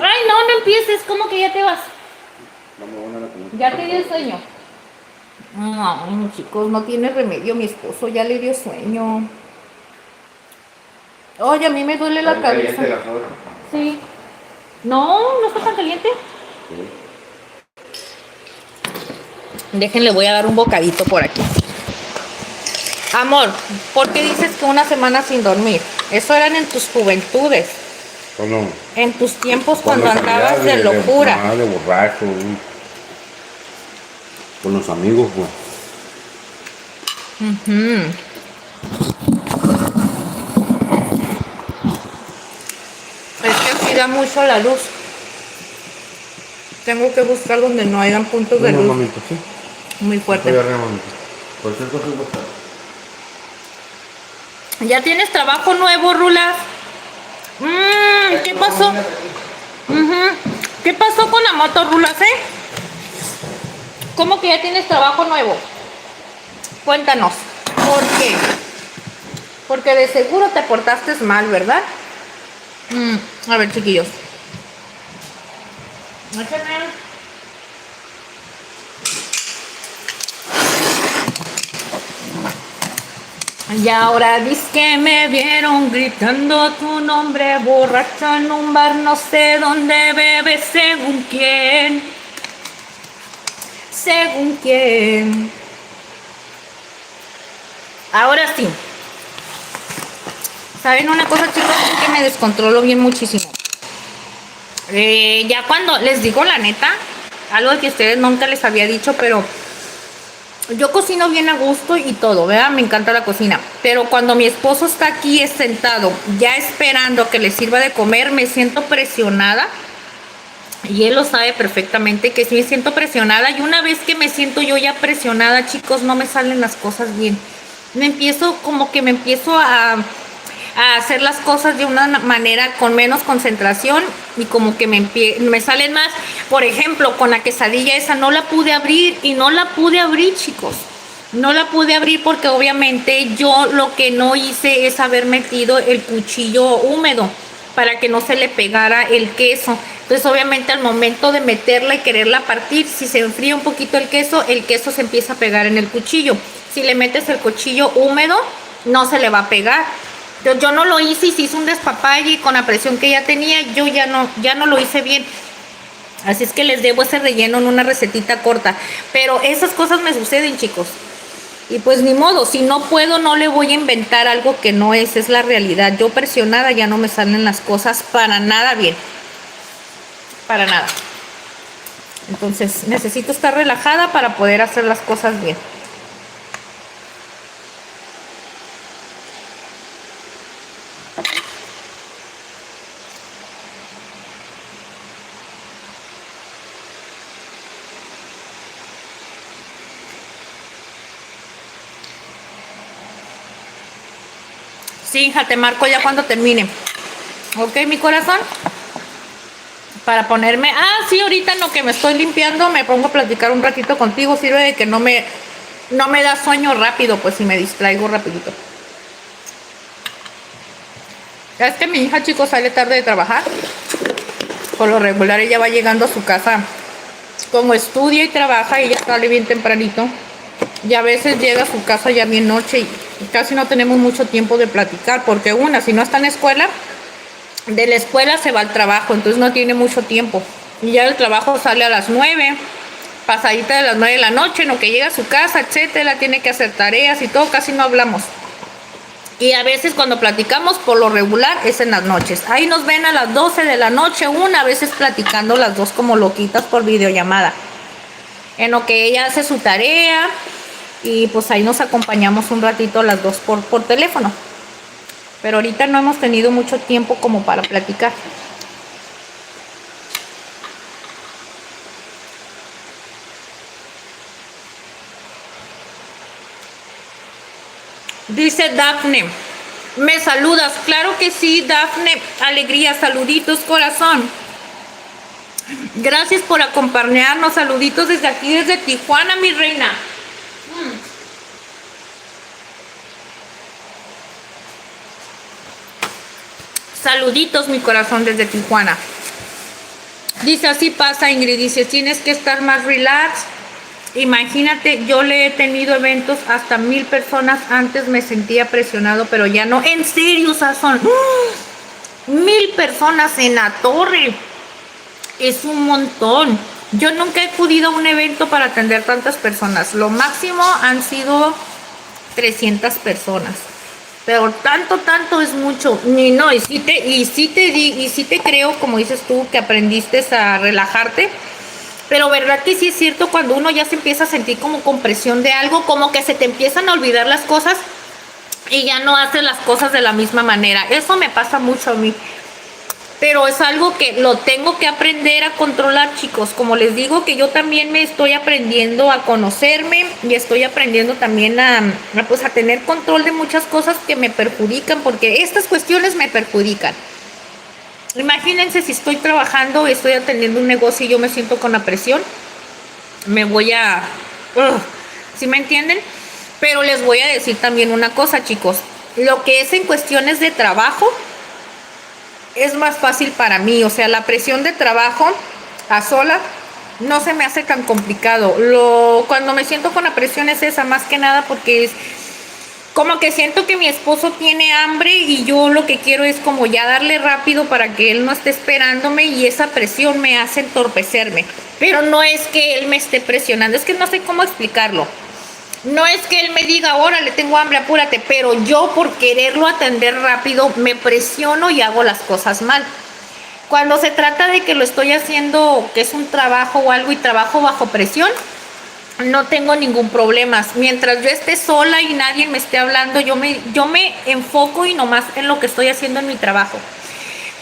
Speaker 1: Ay, no empieces, ¿cómo que ya te vas? Ya te dio sueño. No, chicos, no tiene remedio, mi esposo ya le dio sueño. Oye, a mí me duele la cabeza. Sí. No está tan caliente. Déjenle, voy a dar un bocadito por aquí. Amor, ¿por qué dices que una semana sin dormir? Eso eran en tus juventudes.
Speaker 4: ¿Cómo?
Speaker 1: En tus tiempos cuando andabas de locura.
Speaker 4: De borracho. Con los amigos, pues.
Speaker 1: Es que aquí da mucho la luz. Tengo que buscar donde no hayan puntos de luz.
Speaker 4: Mamito, ¿sí?
Speaker 1: Muy fuerte.
Speaker 4: Cualquier cosa va a estar.
Speaker 1: ¿Ya tienes trabajo nuevo, Rulas? ¿Qué pasó? ¿Qué pasó con la moto, Rulas, ¿Cómo que ya tienes trabajo nuevo? Cuéntanos. ¿Por qué? Porque de seguro te portaste mal, ¿verdad? A ver, chiquillos. Y ahora dices que me vieron gritando tu nombre borracho en un bar, no sé dónde bebes, según quién. Según quién. Ahora sí. ¿Saben una cosa, chicos? Es que me descontrolo bien muchísimo. Ya cuando les digo la neta, algo que a ustedes nunca les había dicho, pero yo cocino bien a gusto y todo, ¿verdad? Me encanta la cocina. Pero cuando mi esposo está aquí sentado, ya esperando que le sirva de comer, me siento presionada. Y él lo sabe perfectamente que sí me siento presionada. Y una vez que me siento yo ya presionada, chicos, no me salen las cosas bien. Me empiezo a hacer las cosas de una manera con menos concentración y como que me salen más. Por ejemplo, con la quesadilla esa no la pude abrir y no la pude abrir, chicos. No la pude abrir porque obviamente yo lo que no hice es haber metido el cuchillo húmedo para que no se le pegara el queso. Entonces obviamente al momento de meterla y quererla partir, si se enfría un poquito el queso se empieza a pegar en el cuchillo. Si le metes el cuchillo húmedo, no se le va a pegar. Yo no lo hice y se hizo un despapalle y con la presión que ya tenía, yo ya no lo hice bien. Así es que les debo ese relleno en una recetita corta. Pero esas cosas me suceden, chicos. Y pues ni modo, si no puedo, no le voy a inventar algo que no es la realidad. Yo presionada ya no me salen las cosas para nada bien. Para nada. Entonces necesito estar relajada para poder hacer las cosas bien. Sí, hija, te marco ya cuando termine. Ok, mi corazón. Para ponerme... Ah, sí, ahorita en lo que me estoy limpiando me pongo a platicar un ratito contigo. Sirve de que no me da sueño rápido, pues si me distraigo rapidito. Es que mi hija, chicos, sale tarde de trabajar. Por lo regular ella va llegando a su casa. Como estudia y trabaja, ella sale bien tempranito. Y a veces llega a su casa ya bien noche y casi no tenemos mucho tiempo de platicar. Porque si no está en la escuela, de la escuela se va al trabajo, entonces no tiene mucho tiempo. Y ya el trabajo sale a las 9, pasadita de las 9 de la noche, en lo que llega a su casa, etcétera, tiene que hacer tareas y todo, casi no hablamos. Y a veces cuando platicamos, por lo regular, es en las noches. Ahí nos ven a las 12 de la noche, a veces platicando las dos como loquitas por videollamada. En lo que ella hace su tarea y pues ahí nos acompañamos un ratito las dos por teléfono. Pero ahorita no hemos tenido mucho tiempo como para platicar. Dice Dafne, ¿me saludas? Claro que sí, Dafne. Alegría, saluditos, corazón. Gracias por acompañarnos. Saluditos desde aquí, desde Tijuana, mi reina. Saluditos, mi corazón, desde Tijuana. Dice, así pasa, Ingrid. Dice, tienes que estar más relax. Imagínate, yo le he tenido eventos hasta 1000 personas. Antes me sentía presionado, pero ya no. En serio, Sazón. 1000 personas en la torre. Es un montón. Yo nunca he acudido a un evento para atender tantas personas. Lo máximo han sido 300 personas. Pero tanto es mucho. Y sí te creo, como dices tú, que aprendiste a relajarte. Pero verdad que sí es cierto, cuando uno ya se empieza a sentir como con presión de algo, como que se te empiezan a olvidar las cosas y ya no haces las cosas de la misma manera. Eso me pasa mucho a mí. Pero es algo que lo tengo que aprender a controlar, chicos. Como les digo, que yo también me estoy aprendiendo a conocerme y estoy aprendiendo también a tener control de muchas cosas que me perjudican, porque estas cuestiones me perjudican. Imagínense si estoy trabajando, estoy atendiendo un negocio y yo me siento con la presión, me voy a... ¿sí me entienden?
Speaker 2: Pero les voy a decir también una cosa, chicos. Lo que es en cuestiones de trabajo es más fácil para mí. O sea, la presión de trabajo a sola no se me hace tan complicado. Cuando me siento con la presión es esa, más que nada porque es como que siento que mi esposo tiene hambre y yo lo que quiero es como ya darle rápido para que él no esté esperándome, y esa presión me hace entorpecerme. Pero no es que él me esté presionando, es que no sé cómo explicarlo. No es que él me diga, órale, tengo hambre, apúrate, pero yo por quererlo atender rápido me presiono y hago las cosas mal. Cuando se trata de que lo estoy haciendo, que es un trabajo o algo y trabajo bajo presión, no tengo ningún problema. Mientras yo esté sola y nadie me esté hablando, yo me enfoco y nomás en lo que estoy haciendo en mi trabajo.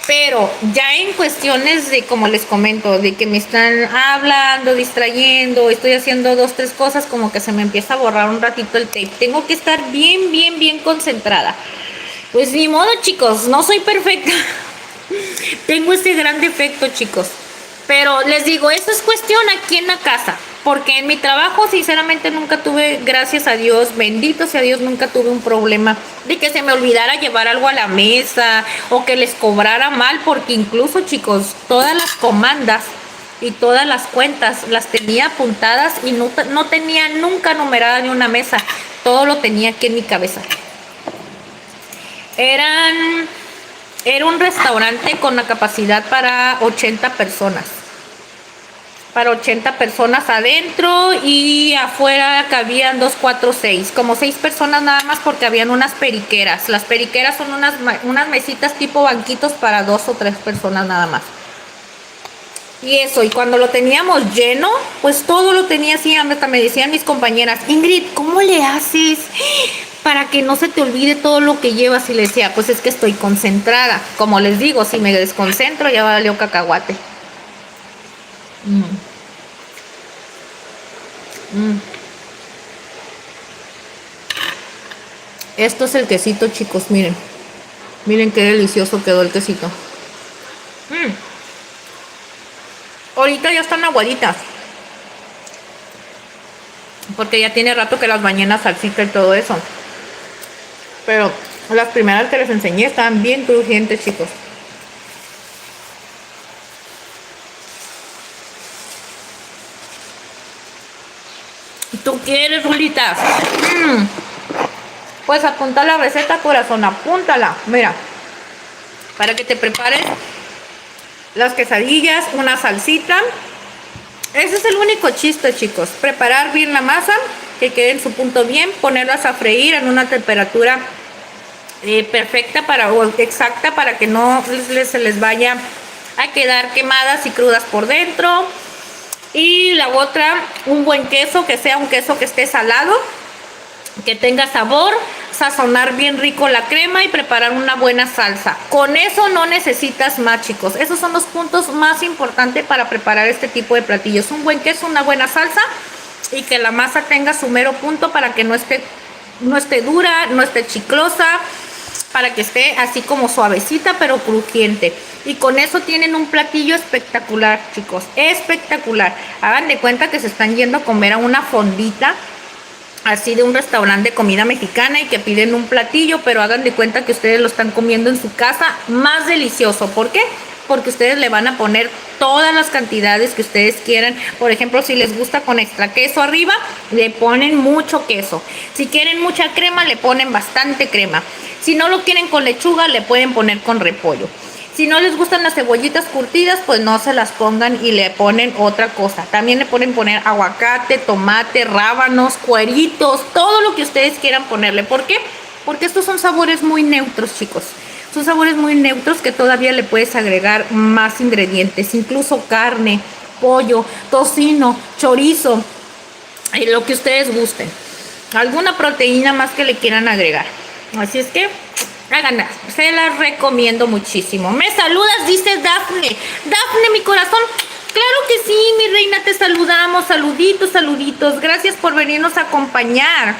Speaker 2: Pero ya en cuestiones de, como les comento, de que me están hablando, distrayendo, estoy haciendo 2, 3 cosas, como que se me empieza a borrar un ratito el tape. Tengo que estar bien concentrada. Pues ni modo, chicos, no soy perfecta. Tengo ese gran defecto, chicos. Pero les digo, eso es cuestión aquí en la casa. Porque en mi trabajo, sinceramente, nunca tuve, gracias a Dios, bendito sea Dios, nunca tuve un problema de que se me olvidara llevar algo a la mesa o que les cobrara mal, porque incluso, chicos, todas las comandas y todas las cuentas las tenía apuntadas y no tenía nunca numerada ni una mesa. Todo lo tenía aquí en mi cabeza. Era un restaurante con la capacidad para 80 personas. Para 80 personas adentro, y afuera cabían 2, 4, 6. Como 6 personas nada más, porque habían unas periqueras. Las periqueras son unas mesitas tipo banquitos para 2 o 3 personas nada más. Y eso, y cuando lo teníamos lleno, pues todo lo tenía así. Hasta me decían mis compañeras, Ingrid, ¿cómo le haces para que no se te olvide todo lo que llevas? Y le decía, pues es que estoy concentrada. Como les digo, si me desconcentro ya valió cacahuate. Esto es el quesito, chicos, miren. Miren qué delicioso quedó el quesito. Ahorita ya están aguaditas, porque ya tiene rato que las bañé en la salsita y todo eso. Pero las primeras que les enseñé estaban bien crujientes, chicos. ¿Tú quieres, Rulitas? Pues apunta la receta, corazón, apúntala. Mira, para que te prepares las quesadillas, una salsita. Ese es el único chiste, chicos. Preparar bien la masa, que quede en su punto bien, ponerlas a freír en una temperatura perfecta o exacta, para que no se les vaya a quedar quemadas y crudas por dentro. Y la otra, un buen queso, que sea un queso que esté salado, que tenga sabor, sazonar bien rico la crema y preparar una buena salsa. Con eso no necesitas más, chicos. Esos son los puntos más importantes para preparar este tipo de platillos. Un buen queso, una buena salsa, y que la masa tenga su mero punto para que no esté dura, no esté chiclosa, para que esté así como suavecita pero crujiente. Y con eso tienen un platillo espectacular, chicos, espectacular. Hagan de cuenta que se están yendo a comer a una fondita así de un restaurante de comida mexicana, y que piden un platillo, pero hagan de cuenta que ustedes lo están comiendo en su casa, más delicioso. ¿Por qué? Porque ustedes le van a poner todas las cantidades que ustedes quieran. Por ejemplo, si les gusta con extra queso arriba, le ponen mucho queso. Si quieren mucha crema, le ponen bastante crema. Si no lo quieren con lechuga, le pueden poner con repollo. Si no les gustan las cebollitas curtidas, pues no se las pongan y le ponen otra cosa. También le pueden poner aguacate, tomate, rábanos, cueritos, todo lo que ustedes quieran ponerle. ¿Por qué? Porque estos son sabores muy neutros, chicos. Son sabores muy neutros que todavía le puedes agregar más ingredientes, incluso carne, pollo, tocino, chorizo, lo que ustedes gusten. Alguna proteína más que le quieran agregar. Así es que háganlas, se las recomiendo muchísimo. Me saludas, dice Dafne. Dafne, mi corazón. Claro que sí, mi reina, te saludamos. Saluditos, saluditos. Gracias por venirnos a acompañar.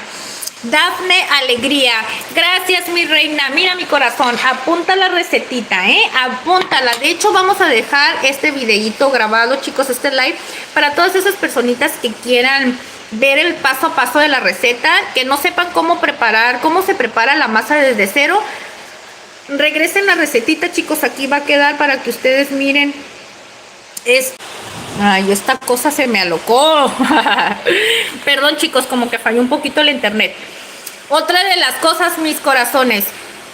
Speaker 2: Dafne Alegría, gracias, mi reina. Mira, mi corazón, apunta la recetita, apúntala. De hecho, vamos a dejar este videito grabado, chicos, este live, para todas esas personitas que quieran ver el paso a paso de la receta, que no sepan cómo se prepara la masa desde cero, regresen la recetita, chicos, aquí va a quedar para que ustedes miren. Ay, esta cosa se me alocó. Perdón, chicos, como que falló un poquito el internet. Otra de las cosas, mis corazones,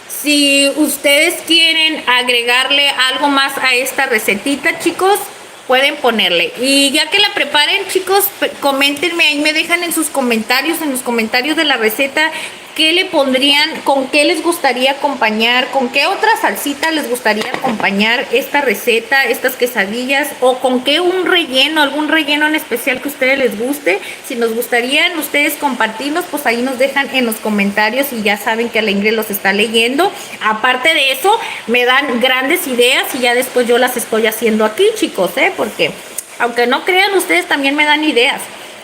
Speaker 2: si ustedes quieren agregarle algo más a esta recetita, chicos, pueden ponerle. Y ya que la preparen, chicos, coméntenme ahí, me dejan en sus comentarios, en los comentarios de la receta, qué le pondrían, con qué les gustaría acompañar, con qué otra salsita les gustaría acompañar esta receta, estas quesadillas, o con qué un relleno, algún relleno en especial que a ustedes les guste. Si nos gustarían ustedes compartirnos, pues ahí nos dejan en los comentarios y ya saben que la Ingrid los está leyendo. Aparte de eso, me dan grandes ideas y ya después yo las estoy haciendo aquí, chicos, porque aunque no crean, ustedes también me dan ideas.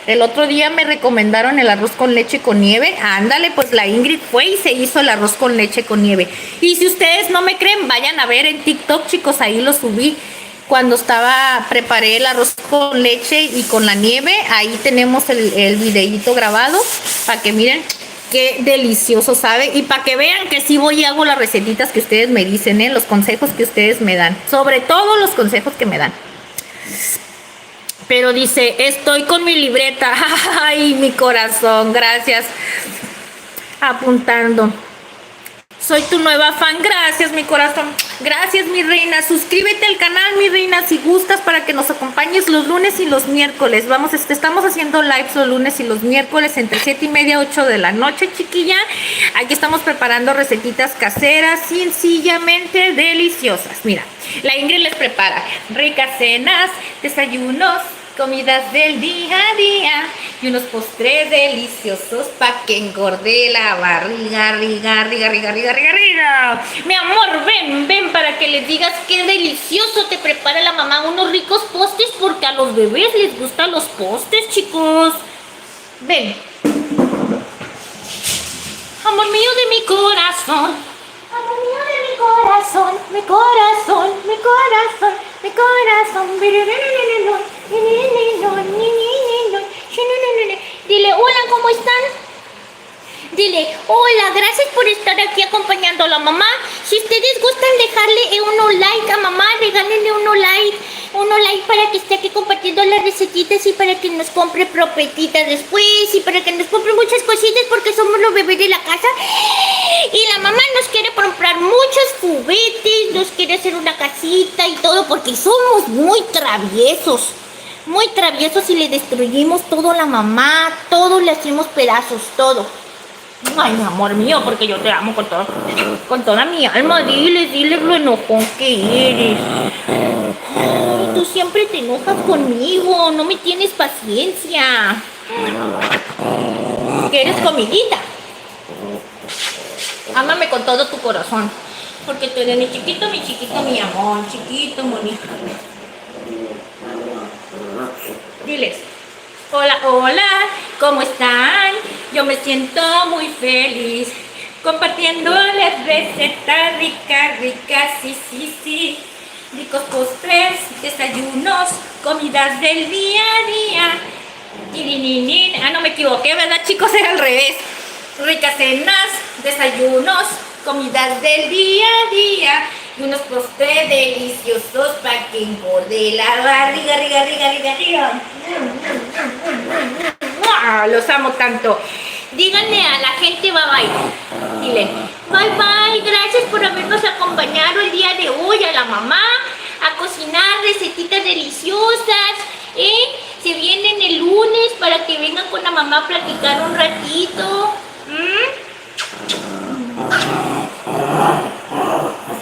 Speaker 2: El otro día me recomendaron el arroz con leche con nieve. Ándale, pues la Ingrid fue y se hizo el arroz con leche con nieve. Y si ustedes no me creen, vayan a ver en TikTok, chicos, ahí lo subí. Cuando preparé el arroz con leche y con la nieve, ahí tenemos el videíto grabado para que miren qué delicioso sabe. Y para que vean que sí voy y hago las recetitas que ustedes me dicen, los consejos que ustedes me dan. Sobre todo los consejos que me dan. Pero dice, estoy con mi libreta. Ay, mi corazón, gracias. Apuntando. Soy tu nueva fan, gracias, mi corazón. Gracias, mi reina. Suscríbete al canal, mi reina, si gustas, para que nos acompañes los lunes y los miércoles. Estamos haciendo lives los lunes y los miércoles entre 7:30 y 8 de la noche, chiquilla. Aquí estamos preparando recetitas caseras, sencillamente deliciosas. Mira, la Ingrid les prepara ricas cenas, desayunos, comidas del día a día y unos postres deliciosos pa' que engorde la barriga, riga. Mi amor, ven para que les digas qué delicioso te prepara la mamá, unos ricos postres, porque a los bebés les gustan los postres, chicos. Ven. Amor mío de mi corazón. Amor mío de mi corazón, mi corazón, mi corazón, mi corazón. Dile, hola, ¿cómo están? Dile, hola, gracias por estar aquí acompañando a la mamá. Si ustedes gustan dejarle uno like a mamá, regálenle uno like para que esté aquí compartiendo las recetitas y para que nos compre propetitas después y para que nos compre muchas cositas porque somos los bebés de la casa. Y la mamá nos quiere comprar muchos juguetes, nos quiere hacer una casita y todo porque somos muy traviesos y le destruimos todo a la mamá, todo le hacemos pedazos, todo. Ay, mi amor mío, porque yo te amo con toda mi alma. Dile lo enojón que eres. Ay, tú siempre te enojas conmigo, no me tienes paciencia. ¿Quieres comidita? Ámame con todo tu corazón, porque tú eres mi chiquito, mi amor, chiquito, bonito. Diles. Hola, ¿cómo están? Yo me siento muy feliz compartiéndoles recetas ricas, sí. Ricos postres, desayunos, comidas del día a día. No me equivoqué, ¿verdad, chicos? Era al revés. Ricas cenas, desayunos, comidas del día a día y unos postres deliciosos para que engorde la barriga, riga. Los amo tanto. Díganle a la gente bye bye. Dile bye, gracias por habernos acompañado el día de hoy, a la mamá, a cocinar recetitas deliciosas. Se vienen el lunes para que vengan con la mamá a platicar un ratito.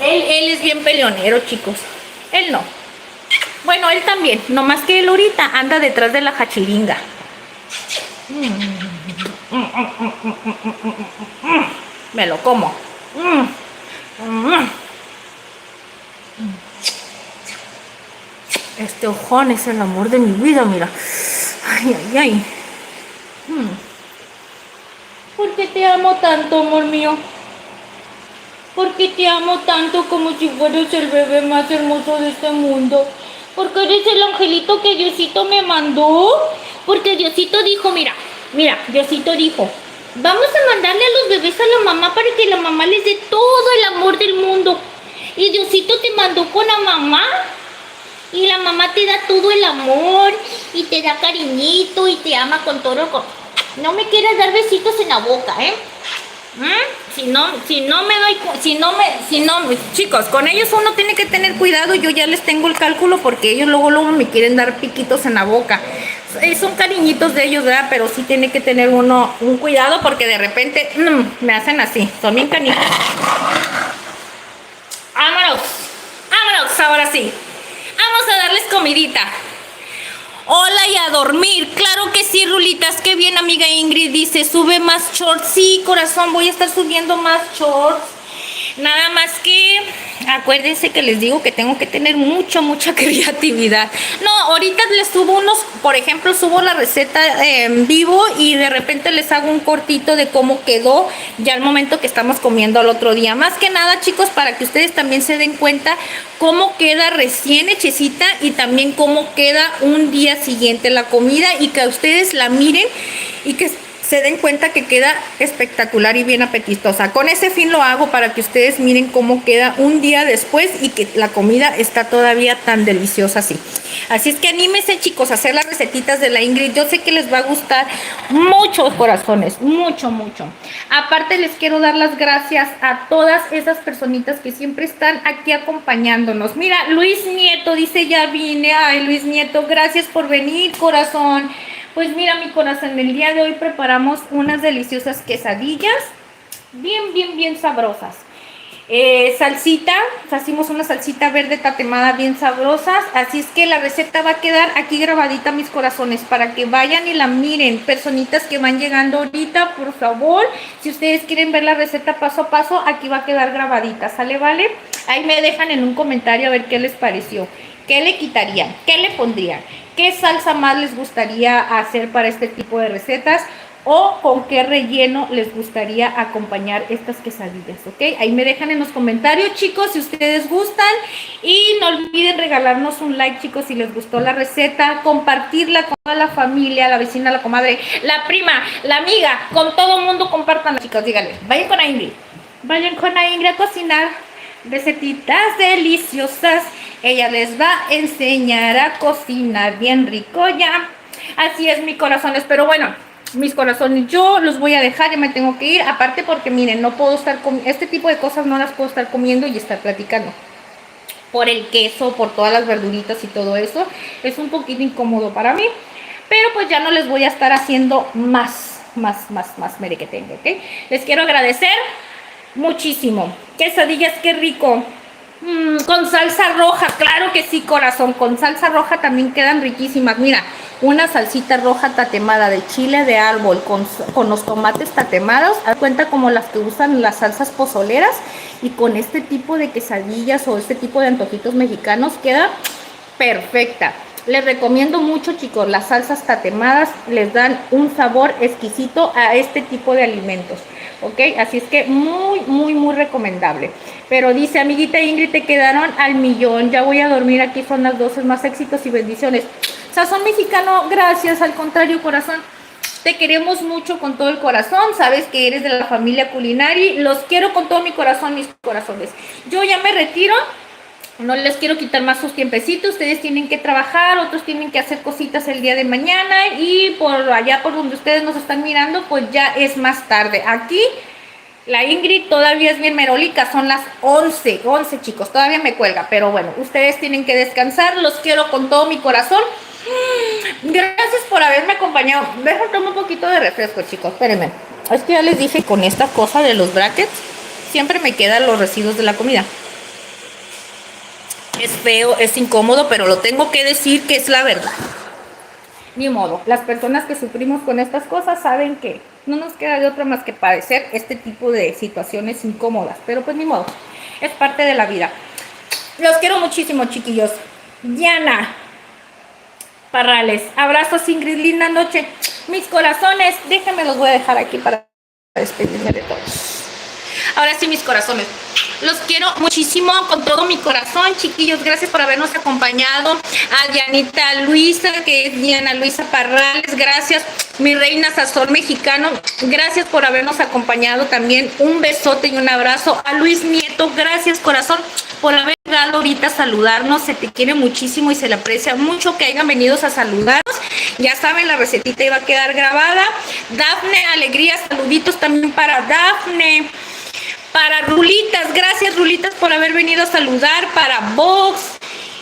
Speaker 2: Él es bien peleonero, chicos. Él no. Bueno, él también. Nomás que él ahorita anda detrás de la jachiringa. Me lo como. Este ojón es el amor de mi vida, mira. Ay. ¿Por qué te amo tanto, amor mío? ¿Por qué te amo tanto como si fueras el bebé más hermoso de este mundo? Porque eres el angelito que Diosito me mandó. Porque Diosito dijo, mira, Diosito dijo, vamos a mandarle a los bebés a la mamá para que la mamá les dé todo el amor del mundo. Y Diosito te mandó con la mamá. Y la mamá te da todo el amor y te da cariñito y te ama con todo el No me quieras dar besitos en la boca, ¿eh?
Speaker 1: Chicos, con ellos uno tiene que tener cuidado. Yo ya les tengo el cálculo porque ellos luego me quieren dar piquitos en la boca. Son cariñitos de ellos, ¿verdad? Pero sí tiene que tener uno un cuidado porque de repente me hacen así, son bien canitos. Vámonos, ahora sí. Vamos a darles comidita. Hola y a dormir. Claro que sí, Rulitas. Qué bien, amiga Ingrid. Dice, sube más shorts. Sí, corazón, voy a estar subiendo más shorts. Nada más que acuérdense que les digo que tengo que tener mucha creatividad. No, ahorita les subo unos, por ejemplo, subo la receta en vivo y de repente les hago un cortito de cómo quedó ya al momento que estamos comiendo al otro día. Más que nada, chicos, para que ustedes también se den cuenta cómo queda recién hechecita y también cómo queda un día siguiente la comida y que ustedes la miren y que se den cuenta que queda espectacular y bien apetitosa. Con ese fin lo hago para que ustedes miren cómo queda un día después y que la comida está todavía tan deliciosa así. Así es que anímense, chicos, a hacer las recetitas de la Ingrid. Yo sé que les va a gustar mucho, corazones, mucho. Aparte les quiero dar las gracias a todas esas personitas que siempre están aquí acompañándonos. Mira, Luis Nieto dice, ya vine. Ay, Luis Nieto, gracias por venir, corazón. Pues mira, mi corazón, el día de hoy preparamos unas deliciosas quesadillas, bien sabrosas. Salsita, hicimos una salsita verde tatemada bien sabrosas, así es que la receta va a quedar aquí grabadita, mis corazones, para que vayan y la miren. Personitas que van llegando ahorita, por favor, si ustedes quieren ver la receta paso a paso, aquí va a quedar grabadita, ¿sale? ¿Vale? Ahí me dejan en un comentario a ver qué les pareció, qué le quitarían, qué le pondrían. ¿Qué salsa más les gustaría hacer para este tipo de recetas? ¿O con qué relleno les gustaría acompañar estas quesadillas? ¿Ok? Ahí me dejan en los comentarios, chicos, si ustedes gustan. Y no olviden regalarnos un like, chicos, si les gustó la receta. Compartirla con toda la familia, la vecina, la comadre, la prima, la amiga. Con todo el mundo compartan, chicos. Díganle, vayan con Ingrid. Vayan con Ingrid a cocinar recetitas deliciosas. Ella les va a enseñar a cocinar bien rico ya. Así es, mis corazones. Pero bueno, mis corazones, yo los voy a dejar, ya me tengo que ir. Aparte porque miren, no puedo estar comiendo este tipo de cosas, no las puedo estar comiendo y estar platicando. Por el queso, por todas las verduritas y todo eso. Es un poquito incómodo para mí. Pero pues ya no les voy a estar haciendo más merequetengue, ¿ok? Les quiero agradecer muchísimo. Quesadillas, qué rico. Con salsa roja, claro que sí, corazón. Con salsa roja también quedan riquísimas. Mira, una salsita roja tatemada de chile de árbol con los tomates tatemados. Haz cuenta como las que usan las salsas pozoleras. Y con este tipo de quesadillas o este tipo de antojitos mexicanos queda perfecta. Les recomiendo mucho, chicos, las salsas tatemadas les dan un sabor exquisito a este tipo de alimentos, ¿ok? Así es que muy recomendable. Pero dice, amiguita Ingrid, te quedaron al millón, ya voy a dormir, aquí son las 12, más éxitos y bendiciones. Sazón Mexicano, gracias, al contrario, corazón. Te queremos mucho con todo el corazón, sabes que eres de la familia Culinari, los quiero con todo mi corazón, mis corazones. Yo ya me retiro. No les quiero quitar más sus tiempecitos, ustedes tienen que trabajar, otros tienen que hacer cositas el día de mañana y por allá por donde ustedes nos están mirando, pues ya es más tarde. Aquí la Ingrid todavía es bien merolica, son las 11 chicos, todavía me cuelga, pero bueno, ustedes tienen que descansar, los quiero con todo mi corazón. Gracias por haberme acompañado. Déjenme tomar un poquito de refresco, chicos, espérenme. Es que ya les dije, con esta cosa de los brackets, siempre me quedan los residuos de la comida. Es feo, es incómodo, pero lo tengo que decir que es la verdad. Ni modo, las personas que sufrimos con estas cosas saben que no nos queda de otra más que padecer este tipo de situaciones incómodas. Pero pues ni modo, es parte de la vida. Los quiero muchísimo, chiquillos. Diana Parrales, abrazos Ingrid, linda noche. Mis corazones, déjenme los voy a dejar aquí para despedirme de todos.
Speaker 2: Ahora sí, mis corazones. Los quiero muchísimo con todo mi corazón, chiquillos. Gracias por habernos acompañado. A Dianita Luisa, que es Diana Luisa Parrales. Gracias, mi reina sazón mexicano. Gracias por habernos acompañado también. Un besote y un abrazo. A Luis Nieto, gracias, corazón, por haber llegado ahorita a saludarnos. Se te quiere muchísimo y se le aprecia mucho que hayan venido a saludarnos. Ya saben, la recetita iba a quedar grabada. Dafne Alegría, saluditos también para Dafne. Para Rulitas, gracias Rulitas por haber venido a saludar. Para Vox.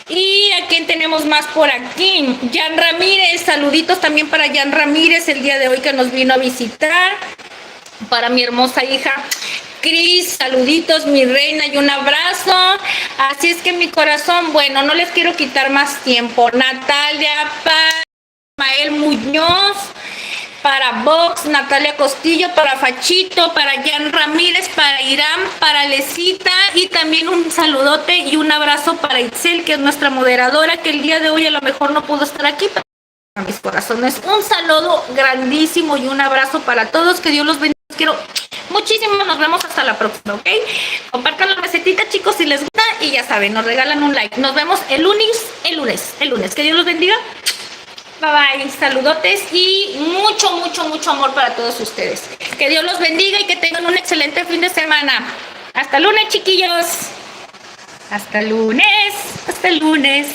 Speaker 2: ¿Y a quién tenemos más por aquí? Jan Ramírez, saluditos también para Jan Ramírez el día de hoy que nos vino a visitar. Para mi hermosa hija Cris, saluditos, mi reina, y un abrazo. Así es que mi corazón, bueno, no les quiero quitar más tiempo. Natalia, para Mael Muñoz, para Vox, Natalia Costillo, para Fachito, para Jan Ramírez, para Irán, para Lesita, y también un saludote y un abrazo para Itzel, que es nuestra moderadora, que el día de hoy a lo mejor no pudo estar aquí, pero a mis corazones, un saludo grandísimo y un abrazo para todos, que Dios los bendiga. Los quiero muchísimo, nos vemos hasta la próxima, ¿ok? Compartan la recetita, chicos, si les gusta, y ya saben, nos regalan un like. Nos vemos el lunes, que Dios los bendiga. Bye bye, saludotes y mucho amor para todos ustedes. Que Dios los bendiga y que tengan un excelente fin de semana. Hasta lunes, chiquillos. Hasta lunes, lunes.